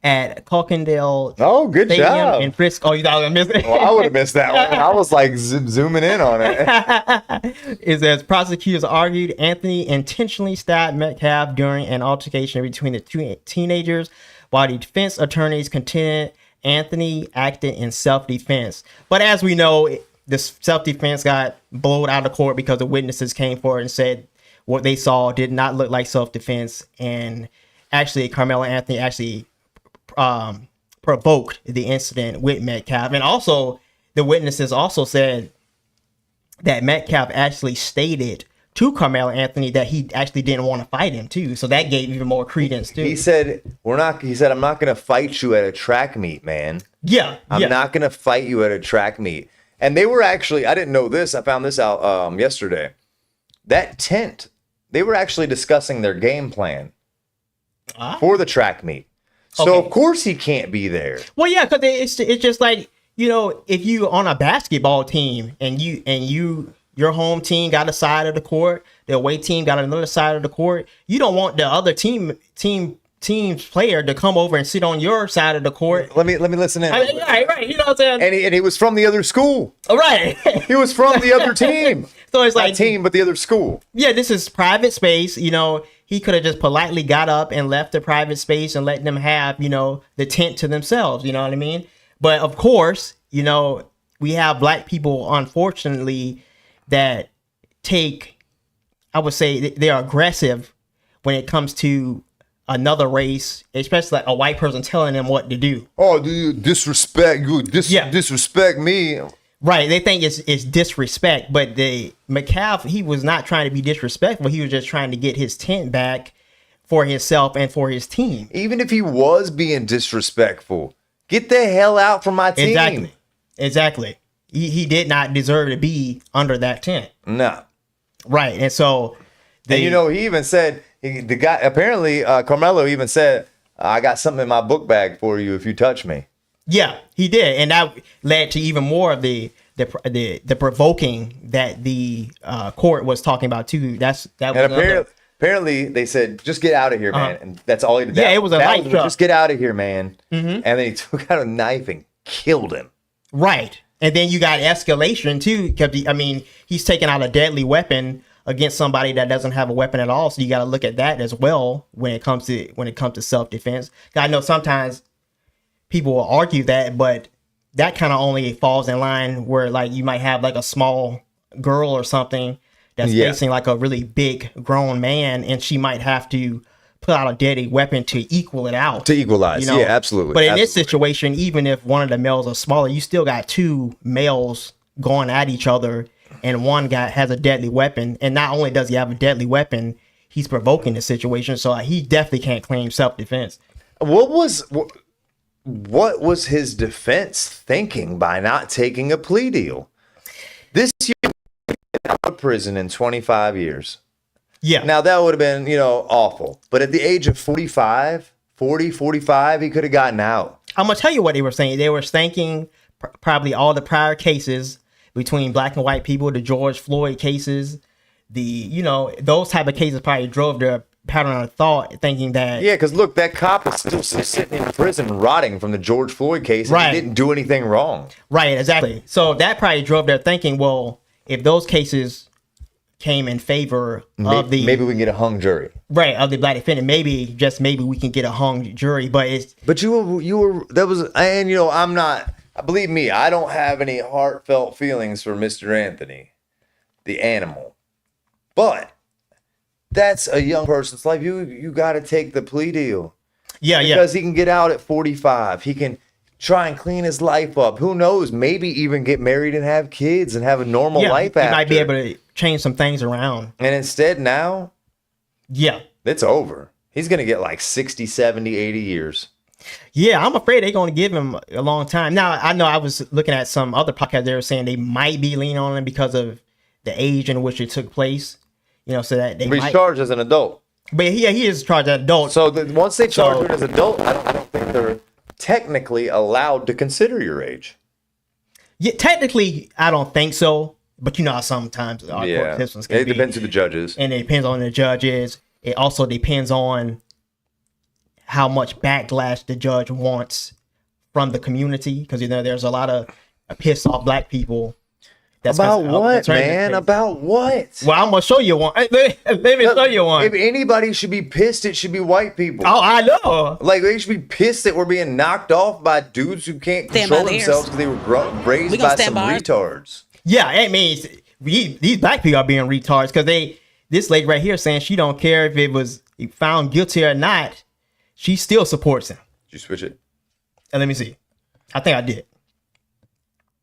at Cokendale Stadium in Frisco. Oh, you thought I was missing it? Well, I would have missed that one. I was like zooming in on it. Is as prosecutors argued, Anthony intentionally stabbed Metcalf during an altercation between the two teenagers, while the defense attorneys contended Anthony acted in self-defense. But as we know, this self-defense got blown out of court because the witnesses came forward and said what they saw did not look like self-defense. And actually, Karmelo Anthony actually provoked the incident with Metcalf. And also, the witnesses also said that Metcalf actually stated to Karmelo Anthony that he actually didn't want to fight him too. So that gave even more credence too. He said, I'm not going to fight you at a track meet, man. Yeah. I'm not going to fight you at a track meet. And they were actually, I didn't know this. I found this out yesterday. That tent, they were actually discussing their game plan for the track meet. So of course he can't be there. Well, yeah, because it's just like, you know, if you on a basketball team and your home team got a side of the court, the away team got another side of the court, you don't want the other team's player to come over and sit on your side of the court. Let me listen in. Right. You know what I'm saying? And he was from the other school. Right. He was from the other team. So it's Not like team, but the other school. Yeah, this is private space. You know, he could have just politely got up and left the private space and let them have, you know, the tent to themselves. You know what I mean? But of course, you know, we have black people, unfortunately, that I would say they're aggressive when it comes to another race, especially like a white person telling them what to do. Oh, do you disrespect disrespect me? Right, they think it's disrespect, but McCaff, he was not trying to be disrespectful. He was just trying to get his tent back for himself and for his team. Even if he was being disrespectful, get the hell out from my team. Exactly. He did not deserve to be under that tent. No. Right, and so and you know, he even said, the guy, apparently Karmelo even said, I got something in my book bag for you if you touch me. Yeah, he did, and that led to even more of the provoking that the court was talking about too. Apparently they said, just get out of here, man. And that's all he did. Yeah, it was a light truck. Just get out of here, man. Mm-hmm. And then he took out a knife and killed him. Right, and then you got escalation too. Because I mean, he's taking out a deadly weapon against somebody that doesn't have a weapon at all. So you got to look at that as well when it comes to self-defense. I know sometimes people will argue that, but that kind of only falls in line where like you might have like a small girl or something that's facing like a really big grown man, and she might have to put out a deadly weapon to equal it out. To equalize, you know? Yeah, absolutely. But in this situation, even if one of the males are smaller, you still got two males going at each other, and one guy has a deadly weapon. And not only does he have a deadly weapon, he's provoking the situation. So he definitely can't claim self-defense. What was his defense thinking by not taking a plea deal? This year, out of prison in 25 years. Yeah. Now, that would have been, you know, awful. But at the age of 45, he could have gotten out. I'm going to tell you what they were saying. They were thanking probably all the prior cases between black and white people, the George Floyd cases, those type of cases probably drove their pattern of thought, thinking that... Yeah, because look, that cop is still sitting in prison rotting from the George Floyd case, and he didn't do anything wrong. Right, exactly. So that probably drove their thinking, well, if those cases came in favor of the... Maybe we can get a hung jury. Right, of the black defendant. Maybe we can get a hung jury, but it's... But I'm not... Believe me, I don't have any heartfelt feelings for Mr. Anthony, the animal. But that's a young person's life. You got to take the plea deal. Yeah, because he can get out at 45. He can try and clean his life up. Who knows? Maybe even get married and have kids and have a normal life after. He might be able to change some things around. And instead now, it's over. He's going to get like 60, 70, 80 years. Yeah, I'm afraid they're going to give him a long time. Now, I know I was looking at some other podcasts. They were saying they might be leaning on him because of the age in which it took place. You know, so that they he's charged as an adult. But he is charged as an adult. So once they charge him as an adult, I don't think they're technically allowed to consider your age. Yeah, technically, I don't think so. But you know how sometimes our court systems can be. It depends on the judges. And it depends on the judges. It also depends on how much backlash the judge wants from the community, because there's a lot of pissed off black people. About what, man? About what? Well, I'm gonna show you one. Let me show you one. If anybody should be pissed, it should be white people. Oh, I know. Like, they should be pissed that we're being knocked off by dudes who can't control themselves because they were raised by some retards. Yeah, it means these black people are being retards, because this lady right here saying she don't care if it was found guilty or not. She still supports him. Did you switch it? And let me see. I think I did.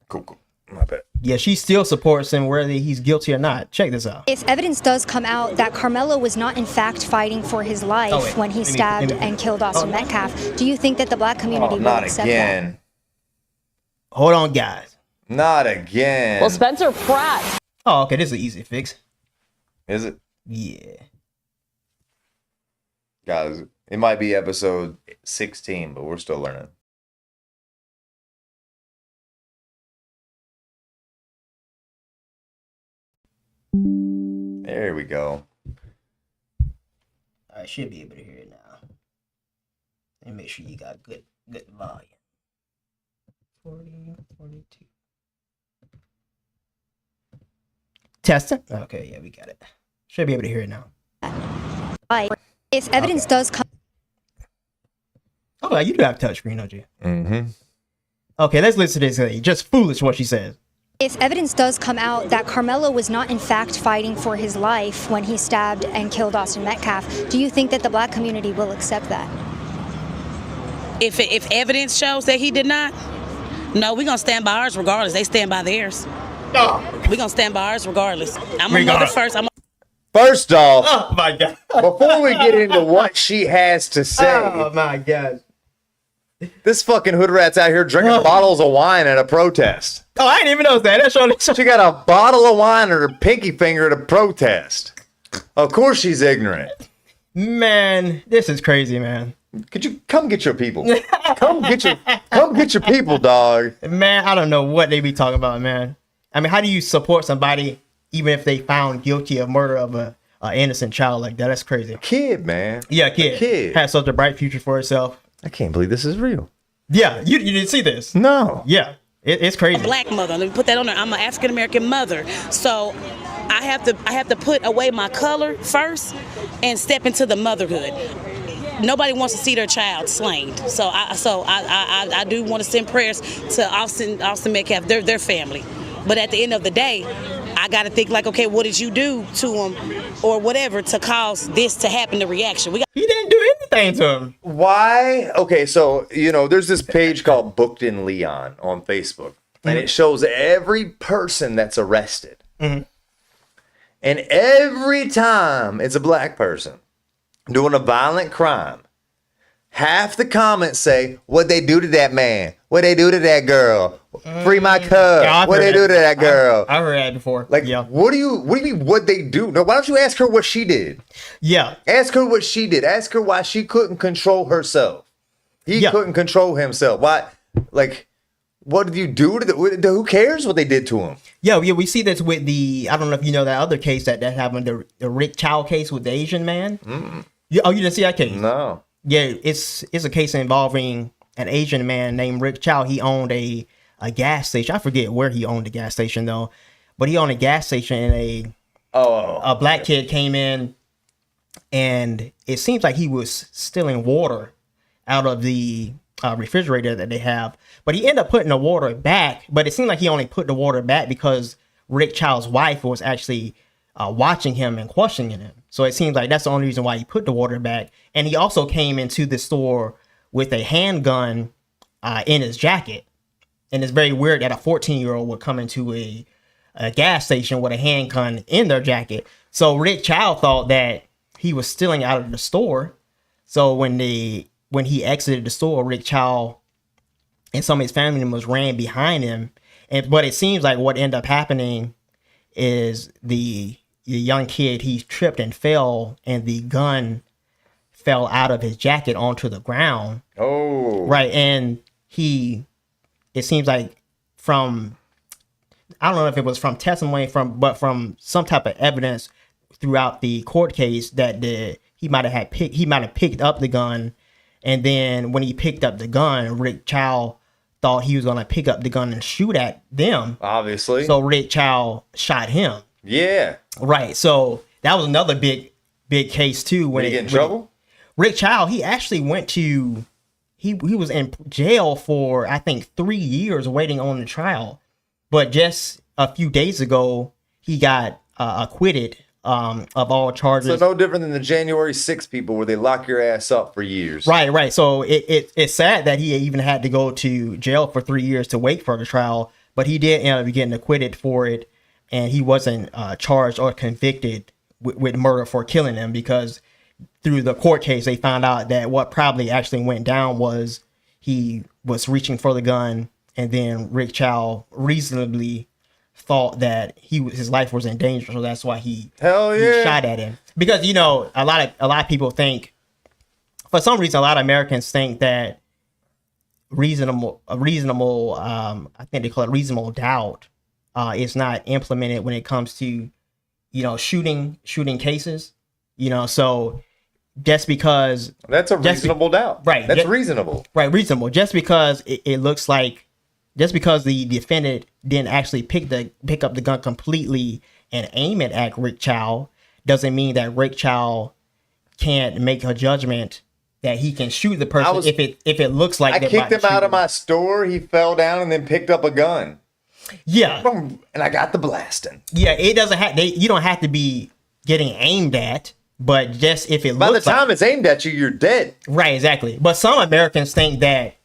Cool. My bad. Yeah, she still supports him whether he's guilty or not. Check this out. If evidence does come out that Karmelo was not in fact fighting for his life when he stabbed and killed Austin Metcalf, do you think that the black community will accept that? Hold on, guys. Not again. Well, Spencer Pratt. Oh, okay. This is an easy fix. Is it? Yeah. Guys, it might be episode 16, but we're still learning. There we go. I should be able to hear it now. And make sure you got good volume. 40, 42. Testing? Okay, yeah, we got it. Should be able to hear it now. If evidence does come... Oh, you do have touchscreen, don't you? Mm-hmm. Okay, let's listen to this. Just foolish what she says. If evidence does come out that Karmelo was not in fact fighting for his life when he stabbed and killed Austin Metcalf, do you think that the black community will accept that? If evidence shows that he did not, no, we're going to stand by ours regardless. They stand by theirs. Oh. We're going to stand by ours regardless. I'm a mother first. First off, oh my God. Before we get into what she has to say. Oh my God. This fucking hood rat's out here drinking bottles of wine at a protest. Oh, I didn't even know that. She got a bottle of wine in her pinky finger at a protest. Of course she's ignorant. Man, this is crazy, man. Could you come get your people? Come get your people, dog. Man, I don't know what they be talking about, man. I mean, how do you support somebody even if they found guilty of murder of a innocent child like that? That's crazy. Kid, man. Yeah, kid. Has such a bright future for herself. I can't believe this is real. Yeah, you didn't see this? No. Yeah, it's crazy. A black mother. Let me put that on there. I'm an African American mother, so I have to put away my color first and step into the motherhood. Nobody wants to see their child slain, so I do want to send prayers to Austin Metcalf, their family. But at the end of the day, I got to think like, okay, what did you do to him or whatever to cause this to happen, the reaction? He didn't do anything to him. Why? Okay, so, there's this page called Booked in Leon on Facebook, and it shows every person that's arrested. Mm-hmm. And every time it's a black person doing a violent crime, half the comments say, "What'd they do to that man? What'd they do to that girl? Free my cub. Yeah, what'd they do to that girl?" I've heard that before. Like, what do you mean, what'd they do? No, why don't you ask her what she did? Yeah. Ask her what she did. Ask her why she couldn't control herself. He couldn't control himself. Why? Like, what did you do to who cares what they did to him? Yeah, we see this with I don't know if you know that other case that happened, the Rick Chow case with the Asian man. Mm. You didn't see that case? No. Yeah, it's a case involving an Asian man named Rick Chow. He owned a gas station. I forget where he owned the gas station though, but he owned a gas station and a black kid came in, and it seems like he was stealing water out of the refrigerator that they have. But he ended up putting the water back. But it seemed like he only put the water back because Rick Chow's wife was actually watching him and questioning him. So it seems like that's the only reason why he put the water back. And he also came into the store with a handgun in his jacket. And it's very weird that a 14-year-old would come into a gas station with a handgun in their jacket. So Rick Chow thought that he was stealing out of the store. So when he exited the store, Rick Chow and some of his family members ran behind him. But it seems like what ended up happening is the young kid, he tripped and fell, and the gun fell out of his jacket onto the ground. Oh. Right. And it seems like I don't know if it was from testimony but from some type of evidence throughout the court case that he might have picked up the gun. And then when he picked up the gun, Rick Chow thought he was going to pick up the gun and shoot at them. Obviously. So Rick Chow shot him. Yeah. Right. So that was another big case too. Did he get in trouble? Rick Chow, he actually he was in jail for, I think, 3 years waiting on the trial. But just a few days ago, he got acquitted of all charges. So no different than the January 6th people where they lock your ass up for years. Right. So it's sad that he even had to go to jail for 3 years to wait for the trial. but he did end up getting acquitted for it, and he wasn't charged or convicted with murder for killing him, because through the court case they found out that what probably actually went down was he was reaching for the gun, and then Rick Chow reasonably thought that his life was in danger, so that's why he shot at him. Because a lot of people think, for some reason, a lot of Americans think that reasonable I think they call it reasonable doubt is not implemented when it comes to shooting cases. So just because that's a reasonable doubt, right? That's reasonable, right? Reasonable. Just because it looks like, just because the defendant didn't actually pick up the gun completely and aim it at Rick Chow, doesn't mean that Rick Chow can't make a judgment that he can shoot the person if it looks like I kicked him out of my store. He fell down and then picked up a gun. Yeah, and I got the blasting. Yeah, it doesn't have. You don't have to be getting aimed at, but just if it by looks the time it's aimed at you, you're dead. Right, exactly. But some Americans think that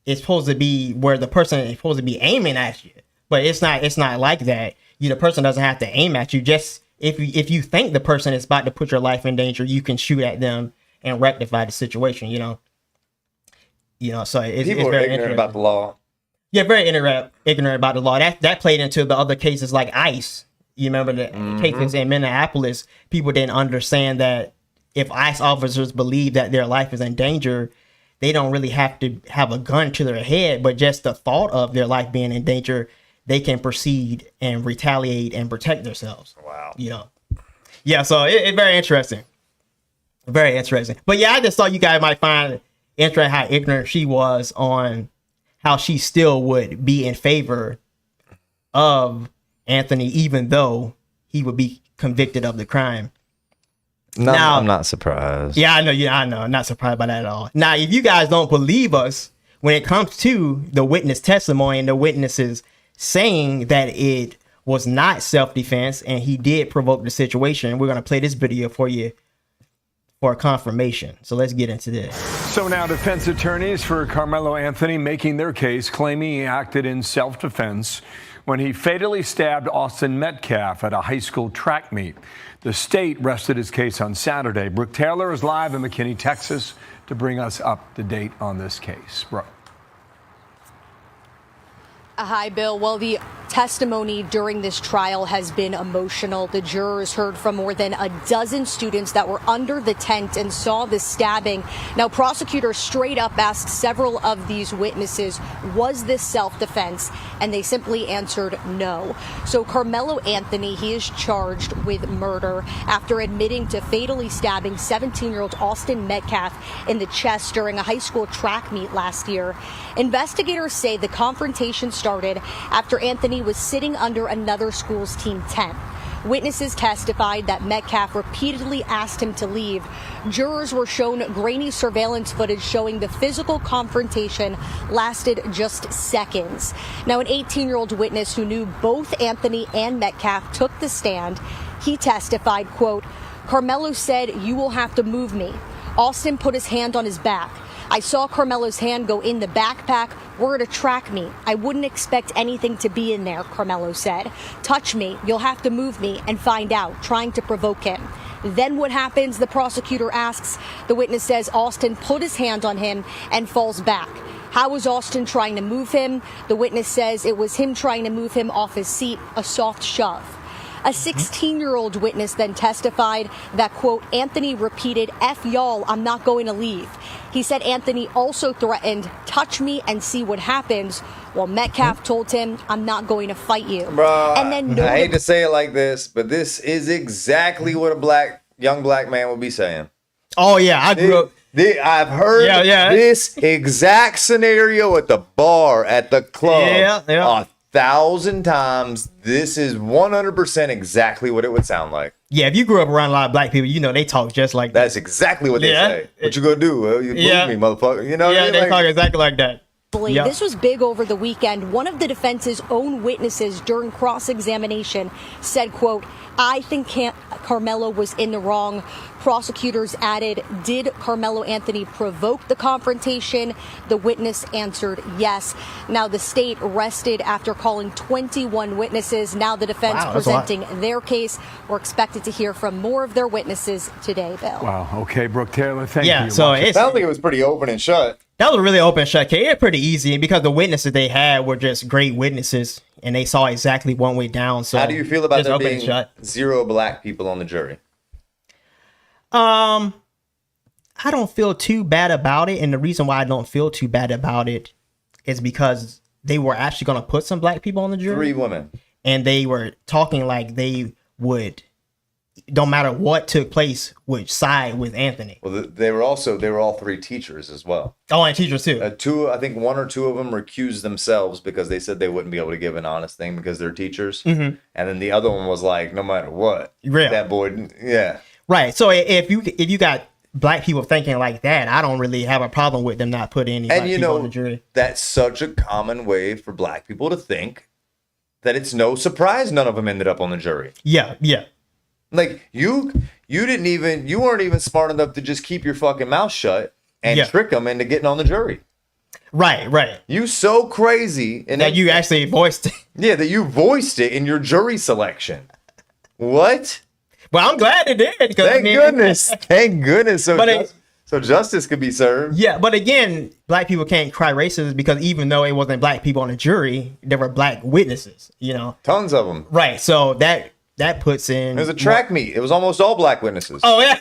it's supposed to be where the person is supposed to be aiming at you, but it's not. It's not like that. The person doesn't have to aim at you. Just if you think the person is about to put your life in danger, you can shoot at them and rectify the situation. So it's People are very ignorant about the law. Yeah, very ignorant about the law. That played into the other cases like ICE. You remember the cases in Minneapolis? People didn't understand that if ICE officers believe that their life is in danger, they don't really have to have a gun to their head, but just the thought of their life being in danger, they can proceed and retaliate and protect themselves. Wow. Yeah, so it's very interesting. Very interesting. But yeah, I just thought you guys might find interesting how ignorant she was on how she still would be in favor of Anthony, even though he would be convicted of the crime. No, now, I'm not surprised. Yeah, I know. Yeah, I know. I'm not surprised by that at all. Now, if you guys don't believe us when it comes to the witness testimony and the witnesses saying that it was not self-defense and he did provoke the situation, we're going to play this video for you for confirmation. So let's get into this. So now defense attorneys for Karmelo Anthony making their case, claiming he acted in self-defense when he fatally stabbed Austin Metcalf at a high school track meet. The state rested his case on Saturday. Brooke Taylor is live in McKinney, Texas, to bring us up to date on this case. Brooke. Hi, Bill. Well, the testimony during this trial has been emotional. The jurors heard from more than a dozen students that were under the tent and saw the stabbing. Now, prosecutors straight up asked several of these witnesses, was this self-defense? And they simply answered no. So Karmelo Anthony, he is charged with murder after admitting to fatally stabbing 17-year-old Austin Metcalf in the chest during a high school track meet last year. Investigators say the confrontation started after Anthony was sitting under another school's team tent. Witnesses testified that Metcalf repeatedly asked him to leave. Jurors were shown grainy surveillance footage showing the physical confrontation lasted just seconds. Now, an 18-year-old witness who knew both Anthony and Metcalf took the stand. He testified, quote, Karmelo said, "You will have to move me." Austin put his hand on his back. I saw Karmelo's hand go in the backpack. We're at a track meet. I wouldn't expect anything to be in there, Karmelo said. Touch me. You'll have to move me and find out, trying to provoke him. Then what happens? The prosecutor asks. The witness says Austin put his hand on him and falls back. How was Austin trying to move him? The witness says it was him trying to move him off his seat, a soft shove. A 16-year-old witness then testified that, quote, Anthony repeated, F y'all, I'm not going to leave. He said Anthony also threatened, touch me and see what happens, while Metcalf told him, I'm not going to fight you. Bruh, and then I hate to say it like this, but this is exactly what a young black man would be saying. Oh, yeah, I grew up. I've heard this exact scenario at the bar, at the club. Yeah. 1,000 times. This is 100% exactly what it would sound like. Yeah, if you grew up around a lot of black people, they talk just like that. That's exactly what they say. What you gonna do? Well, you move me, motherfucker. You know what I mean? They talk exactly like that. Yeah. This was big over the weekend. One of the defense's own witnesses during cross-examination said, quote, "I think Karmelo was in the wrong." Prosecutors added, did Karmelo Anthony provoke the confrontation? The witness answered yes. Now, the state rested after calling 21 witnesses. Now the defense presenting their case. We're expected to hear from more of their witnesses today, Bill. Wow. Okay, Brooke Taylor, thank you. So it sounds like it was pretty open and shut. That was a really open shut case. It's pretty easy because the witnesses they had were just great witnesses, and they saw exactly one way down. So how do you feel about there open being and shut. 0 black people on the jury? I don't feel too bad about it, and the reason why I don't feel too bad about it is because they were actually going to put some black people on the jury. 3 women. And they were talking like they would, no matter what took place, would side with Anthony. Well, they were all 3 teachers as well. Oh, and teachers too. I think 1 or 2 of them recused themselves because they said they wouldn't be able to give an honest thing because they're teachers. Mhm. And then the other one was like, no matter what, Yeah. that boy, yeah. Right. So if you got black people thinking like that, I don't really have a problem with them not putting any black people on the jury. That's such a common way for black people to think that it's no surprise none of them ended up on the jury. Yeah, yeah. Like you weren't even smart enough to just keep your fucking mouth shut and trick them into getting on the jury. Right, right. You so crazy and that you actually voiced it. Yeah, that you voiced it in your jury selection. What? Well, I'm glad it did. Thank goodness. Thank goodness. So justice could be served. Yeah, but again, black people can't cry racist because even though it wasn't black people on the jury, there were black witnesses, you know. Tons of them. Right. So that puts in. It was a track meet. It was almost all black witnesses. Oh, yeah.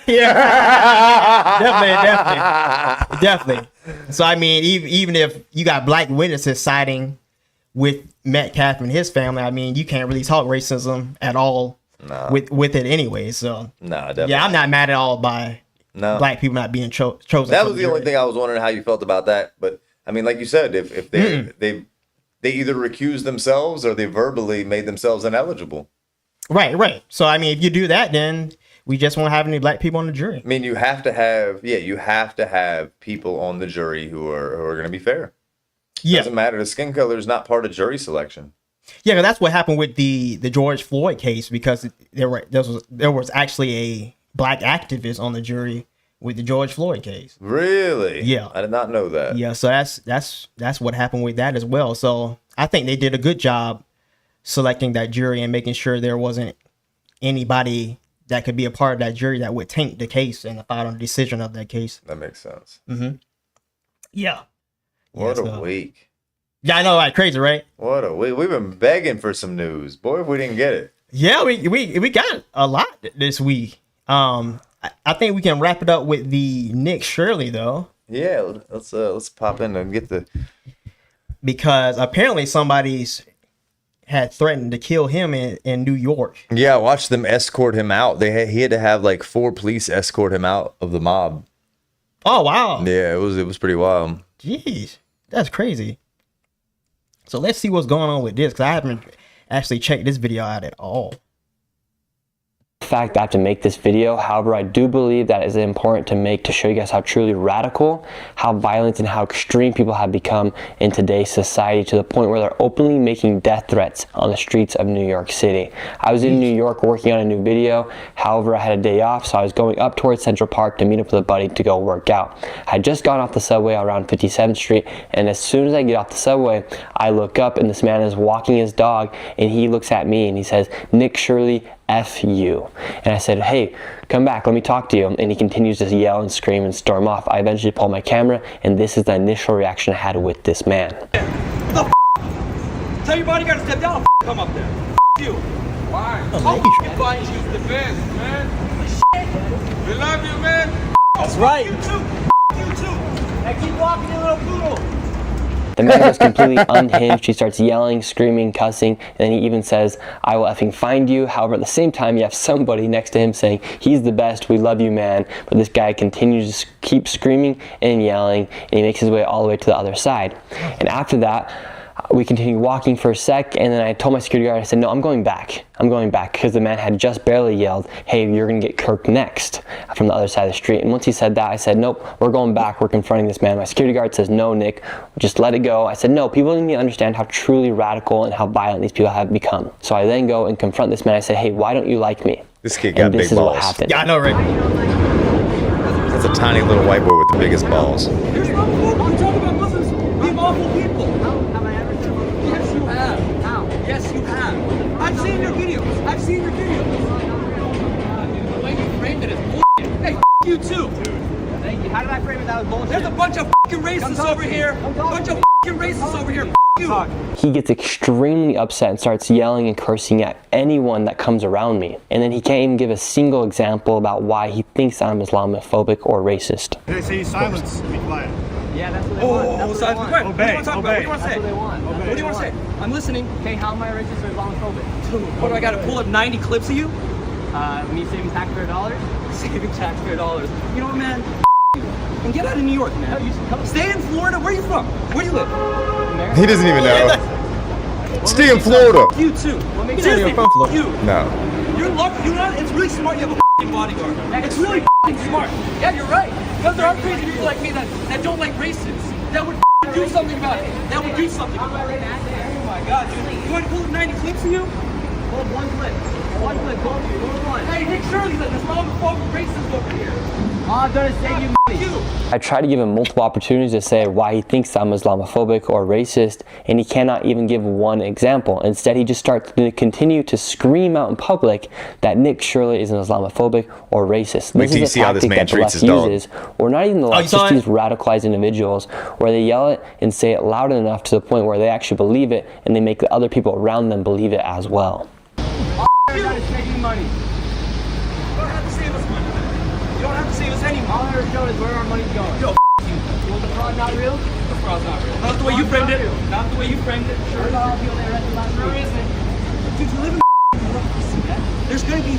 Definitely. So, I mean, even if you got black witnesses siding with Metcalf and his family, I mean, you can't really talk racism at all with it anyway. So, definitely. Yeah, I'm not mad at all by black people not being chosen. That was the only thing I was wondering how you felt about that. But, I mean, like you said, if they either recused themselves or they verbally made themselves ineligible. Right. So, I mean, if you do that, then we just won't have any black people on the jury. I mean, you have to have people on the jury who are going to be fair. Yeah. Doesn't matter. The skin color is not part of jury selection. Yeah, 'cause that's what happened with the George Floyd case because there was actually a black activist on the jury with the George Floyd case. Really? Yeah. I did not know that. Yeah, so that's what happened with that as well. So I think they did a good job selecting that jury and making sure there wasn't anybody that could be a part of that jury that would taint the case and the final decision of that case. That makes sense. Mm-hmm. Yeah. What a week. Yeah, I know, like crazy, right? What a week. We've been begging for some news. Boy, if we didn't get it. Yeah, we got a lot this week. I think we can wrap it up with the Nick Shirley though. Yeah, let's pop in and get because apparently somebody's had threatened to kill him in New York. Yeah, I watched them escort him out. He had to have like 4 police escort him out of the mob. Oh wow. Yeah, it was pretty wild. Jeez, that's crazy. So let's see what's going on with this because I haven't actually checked this video out at all. Fact, I have to make this video. However, I do believe that is important to make to show you guys how truly radical, how violent, and how extreme people have become in today's society to the point where they're openly making death threats on the streets of New York City. I was in New York working on a new video. However, I had a day off, so I was going up towards Central Park to meet up with a buddy to go work out. I had just gone off the subway around 57th Street, and as soon as I get off the subway, I look up and this man is walking his dog, and he looks at me and he says, "Nick Shirley, F you." And I said, "Hey, come back, let me talk to you." And he continues to yell and scream and storm off. I eventually pull my camera, and this is the initial reaction I had with this man. Tell your bodyguard to step down. Come up there. You. Why? You find you the best, man. We love you, man. That's right. You too. You too. Now keep walking, you little poodle. The man goes completely unhinged. He starts yelling, screaming, cussing, and then he even says, "I will effing find you." However, at the same time, you have somebody next to him saying, "He's the best, we love you, man." But this guy continues to keep screaming and yelling, and he makes his way all the way to the other side. And after that, We continued walking for a sec, and then I told my security guard, I said, no, I'm going back. I'm going back, because the man had just barely yelled, hey, you're going to get kirked next, from the other side of the street. And once he said that, I said, nope, we're going back. We're confronting this man. My security guard says, no, Nick, just let it go. I said, no, people need to understand how truly radical and how violent these people have become. So I then go and confront this man. I said, hey, why don't you like me? This kid got big balls. This is what happened. Yeah, I know, right? That's a tiny little white boy with the biggest balls. There's no people who talk about Muslims being awful people. Have I ever said Muslims? Yes, you have. How? Yes, you have. I've seen your videos. I've seen your videos. The way you framed it is bullshit. Hey, you too. Thank you. How did I frame it? That was bullshit. There's a bunch of racists over here. Bunch of racists over here. You. He gets extremely upset and starts yelling and cursing at anyone that comes around me. And then he can't even give a single example about why he thinks I'm Islamophobic or racist. They say silence. Be quiet. Yeah, that's what they want. That's what they want. Obey. What do you want to talk about? What do you want to say? That's what they want. What do you want to say? I'm listening. Okay, how am I racist or Islamophobic? Dude, what do I got to pull up 90 clips of you? Me saving taxpayer dollars? Saving taxpayer dollars. You know what, man? And get out of New York, man. No, you should come. Stay in Florida. Where are you from? Where do you live? America? He doesn't even know. Stay in Florida. You too. Seriously, from Florida. You. No. You're lucky. You know, it's really smart. You have a bodyguard. It's really smart. Yeah, you're right. Because there are crazy people like me that don't like racists. That would do something about it. That would do something about it. Oh my God, dude. You want to pull up 90 clips of you? Pull up one clip. One clip. Pull up one. Hey, Nick Shirley's like this homophobic racist over here. Oh, I'm gonna save you money. I try to give him multiple opportunities to say why he thinks I'm Islamophobic or racist, and he cannot even give one example. Instead, he just starts to continue to scream out in public that Nick Shirley is an Islamophobic or racist. Wait till you see how this man treats his dog. Uses, or not even the left, just these radicalized individuals, where they yell it and say it loud enough to the point where they actually believe it, and they make the other people around them believe it as well. I gotta save you money. You don't have to save us money. You don't have to save us any money. All I ever showed is where our money's going. Yo, you. Well, the fraud not real? The fraud's not real. Not the way you framed it. Not the way you framed it. Sure is all people they arrested last Sure week. isn't. Dude, you live in there's gonna be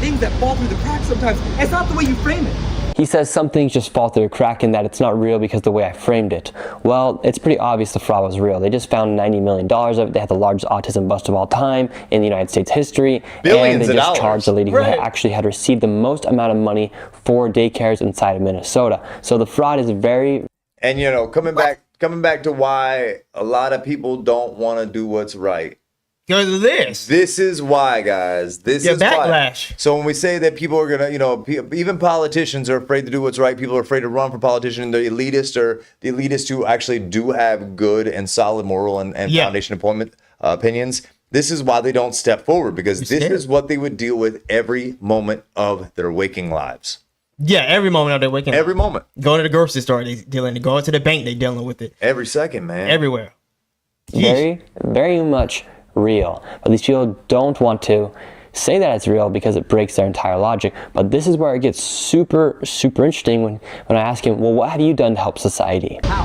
things that fall through the cracks sometimes. It's not the way you frame it. He says some things just fall through a crack and that it's not real because of the way I framed it. Well, it's pretty obvious the fraud was real. They just found $90 million of it. They had the largest autism bust of all time in the United States history. Billions and they of just dollars. charged the lady who actually had received the most amount of money for daycares inside of Minnesota. So the fraud is very... And, you know, coming back to why a lot of people don't want to do what's right. Because of this. This is why, guys. This is backlash. Why. So when we say that people are going to, you know, even politicians are afraid to do what's right. People are afraid to run for politician. The elitists who actually do have good and solid moral and foundation opinions. This is why they don't step forward, because this is what they would deal with every moment of their waking lives. Yeah, every moment of their waking Every moment. Going to the grocery store, they dealing. Going to the bank, they dealing with it. Every second, man. Everywhere. Very, very much real. But these people don't want to say that it's real because it breaks their entire logic. But this is where it gets super, super interesting when I ask him, well, what have you done to help society? How?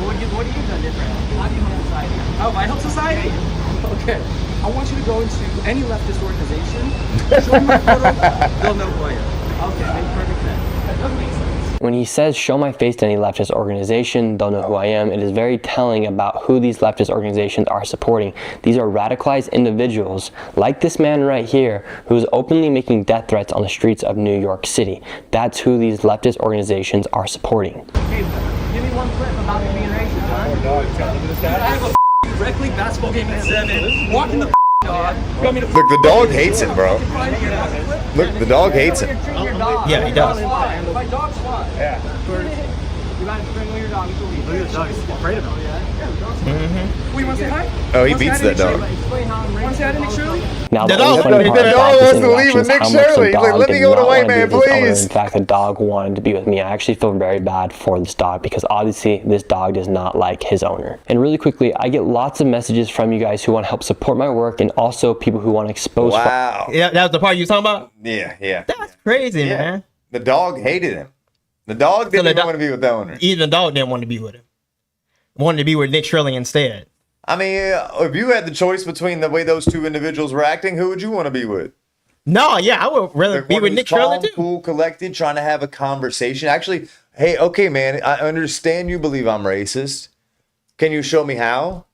What have you done different? How do you help society? How have I helped society? Okay. I want you to go into any leftist organization, show me my photo, they'll know who I am. Okay, makes perfect sense. That does make sense. When he says, show my face to any leftist organization, they'll know who I am, it is very telling about who these leftist organizations are supporting. These are radicalized individuals, like this man right here, who is openly making death threats on the streets of New York City. That's who these leftist organizations are supporting. Okay, give me one clip about you being racist, huh? I have a rec league basketball game at 7, walking the dog. Look, the dog hates it, bro. Look, the dog hates it. Yeah, he does. My dog's fine. Yeah. You gotta strangle your dog. Look at the dog. He's afraid of him. Mm-hmm. Wait, you want to say hi? Oh, he beats that dog. Want to say hi to Nick Shirley? Now, The the dog only funny part about wants this to leave interaction with is Nick how much the Shirley. He's like, dog "Let me did go to not white want to man, be with his owner. please." In fact, the dog wanted to be with me. I actually feel very bad for this dog because obviously this dog does not like his owner. And really quickly, I get lots of messages from you guys who want to help support my work and also people who want to expose. Wow. Yeah, that was the part you was talking about? Yeah. That's crazy, man. The dog hated him. The dog didn't even want to be with the owner. Even the dog didn't want to be with him. Wanted to be with Nick Shirley instead. I mean, if you had the choice between the way those two individuals were acting, who would you want to be with? No, yeah, I would rather be with Nick Shirley too. Cool, collected, trying to have a conversation. Actually, hey, okay, man, I understand you believe I'm racist. Can you show me how?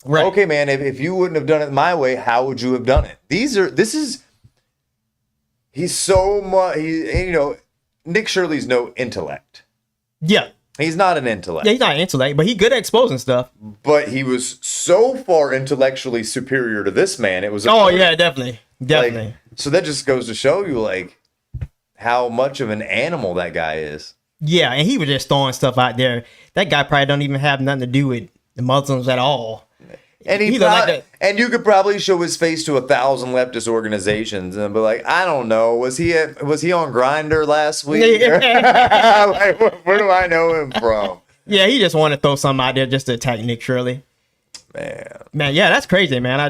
Right. Okay, man, if you wouldn't have done it my way, how would you have done it? He's so much, Nick Shirley's no intellect. Yeah. He's not an intellect. Yeah, he's not an intellect, but he's good at exposing stuff. But he was so far intellectually superior to this man. It was. Yeah, definitely. Like, so that just goes to show you, like, how much of an animal that guy is. Yeah, and he was just throwing stuff out there. That guy probably don't even have nothing to do with the Muslims at all. And and you could probably show his face to 1,000 leftist organizations and be like, I don't know, was he on Grindr last week? Like, where do I know him from? Yeah, he just wanted to throw something out there just to attack Nick Shirley. Man, yeah, that's crazy, man. I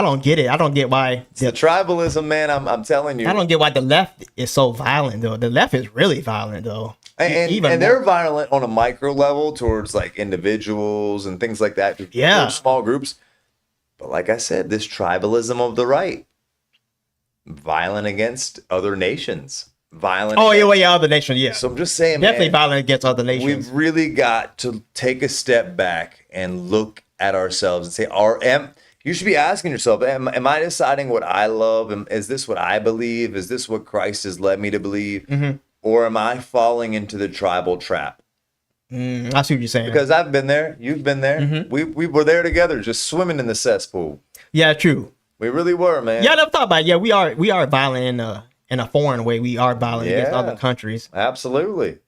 don't get it. I don't get why the tribalism, man. I'm telling you, I don't get why the left is so violent, though. The left is really violent, though. And they're violent on a micro level towards like individuals and things like that. Towards small groups. But like I said, this tribalism of the right, violent against other nations. Violent. Other nations. Yeah. So I'm just saying, definitely violent against other nations. We've really got to take a step back and look at ourselves and say, you should be asking yourself, am I deciding what I love? Is this what I believe? Is this what Christ has led me to believe? Mm-hmm. Or am I falling into the tribal trap? I see what you're saying. Because I've been there. You've been there. Mm-hmm. We were there together, just swimming in the cesspool. Yeah, true. We really were, man. Yeah, I never thought about it. Yeah, we are violent in a foreign way. We are violent against other countries. Absolutely.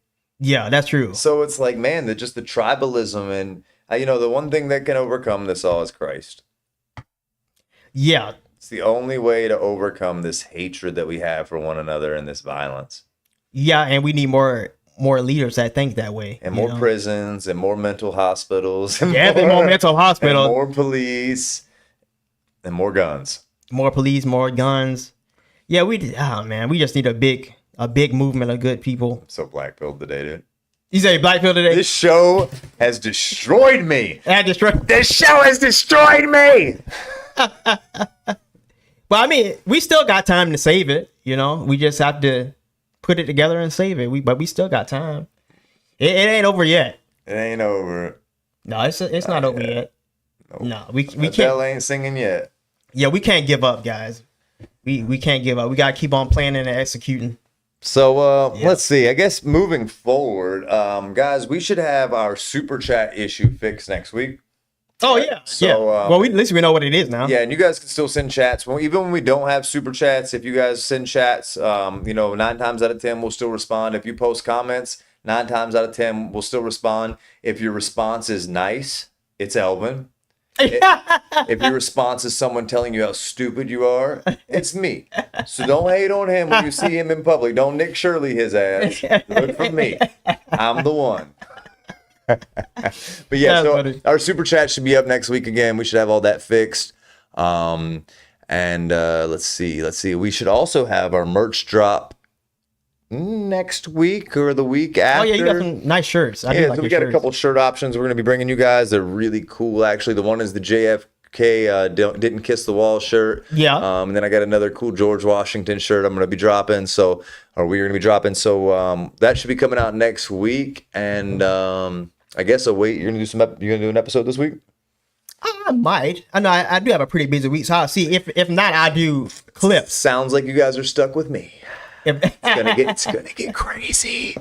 Yeah, that's true. So it's like, man, just the tribalism and the one thing that can overcome this all is Christ. Yeah. It's the only way to overcome this hatred that we have for one another and this violence. Yeah, and we need more leaders that think that way. And more prisons and more mental hospitals. And more mental hospitals. And more police and more guns. More police, more guns. Yeah, we just need a big movement of good people. I'm so black-pilled today, dude. You say black-pilled today? This show has destroyed me. This show has destroyed me. But I mean, we still got time to save it. We just have to put it together and save it. But we still got time. It ain't over yet. It ain't over. No, it's not over yet. Nope. No, we can't. Bell ain't singing yet. Yeah, we can't give up, guys. We can't give up. We gotta keep on planning and executing. So let's see. I guess moving forward, guys, we should have our super chat issue fixed next week. Oh yeah, well, at least we know what it is now. Yeah, and you guys can still send chats. Well, even when we don't have super chats, if you guys send chats, 9 times out of 10 we'll still respond. If you post comments, 9 times out of 10 we'll still respond. If your response is nice, it's Elvin. If your response is someone telling you how stupid you are, it's me. So don't hate on him when you see him in public. Don't Nick Shirley his ass. Look for me. I'm the one. But yeah, so our super chat should be up next week again. We should have all that fixed. And let's see. We should also have our merch drop next week or the week after. Oh yeah, you got some nice shirts. So we got a couple shirt options we're going to be bringing you guys. They're really cool, actually. The one is the JFK Didn't Kiss the Wall shirt. Yeah. And then I got another cool George Washington shirt I'm going to be dropping. So that should be coming out next week. And I guess you're going to do an episode this week? I might. I know I do have a pretty busy week, so I'll see. If not, I do clips. Sounds like you guys are stuck with me. It's gonna get crazy.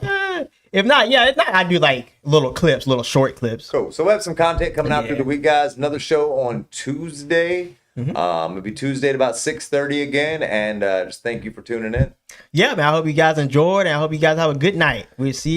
If not, I do like little short clips. Cool. So we have some content coming out through the week, guys. Another show on Tuesday. It'll be Tuesday at about 6:30 again. And just thank you for tuning in. Yeah, man. I hope you guys enjoyed, and I hope you guys have a good night. We'll see you.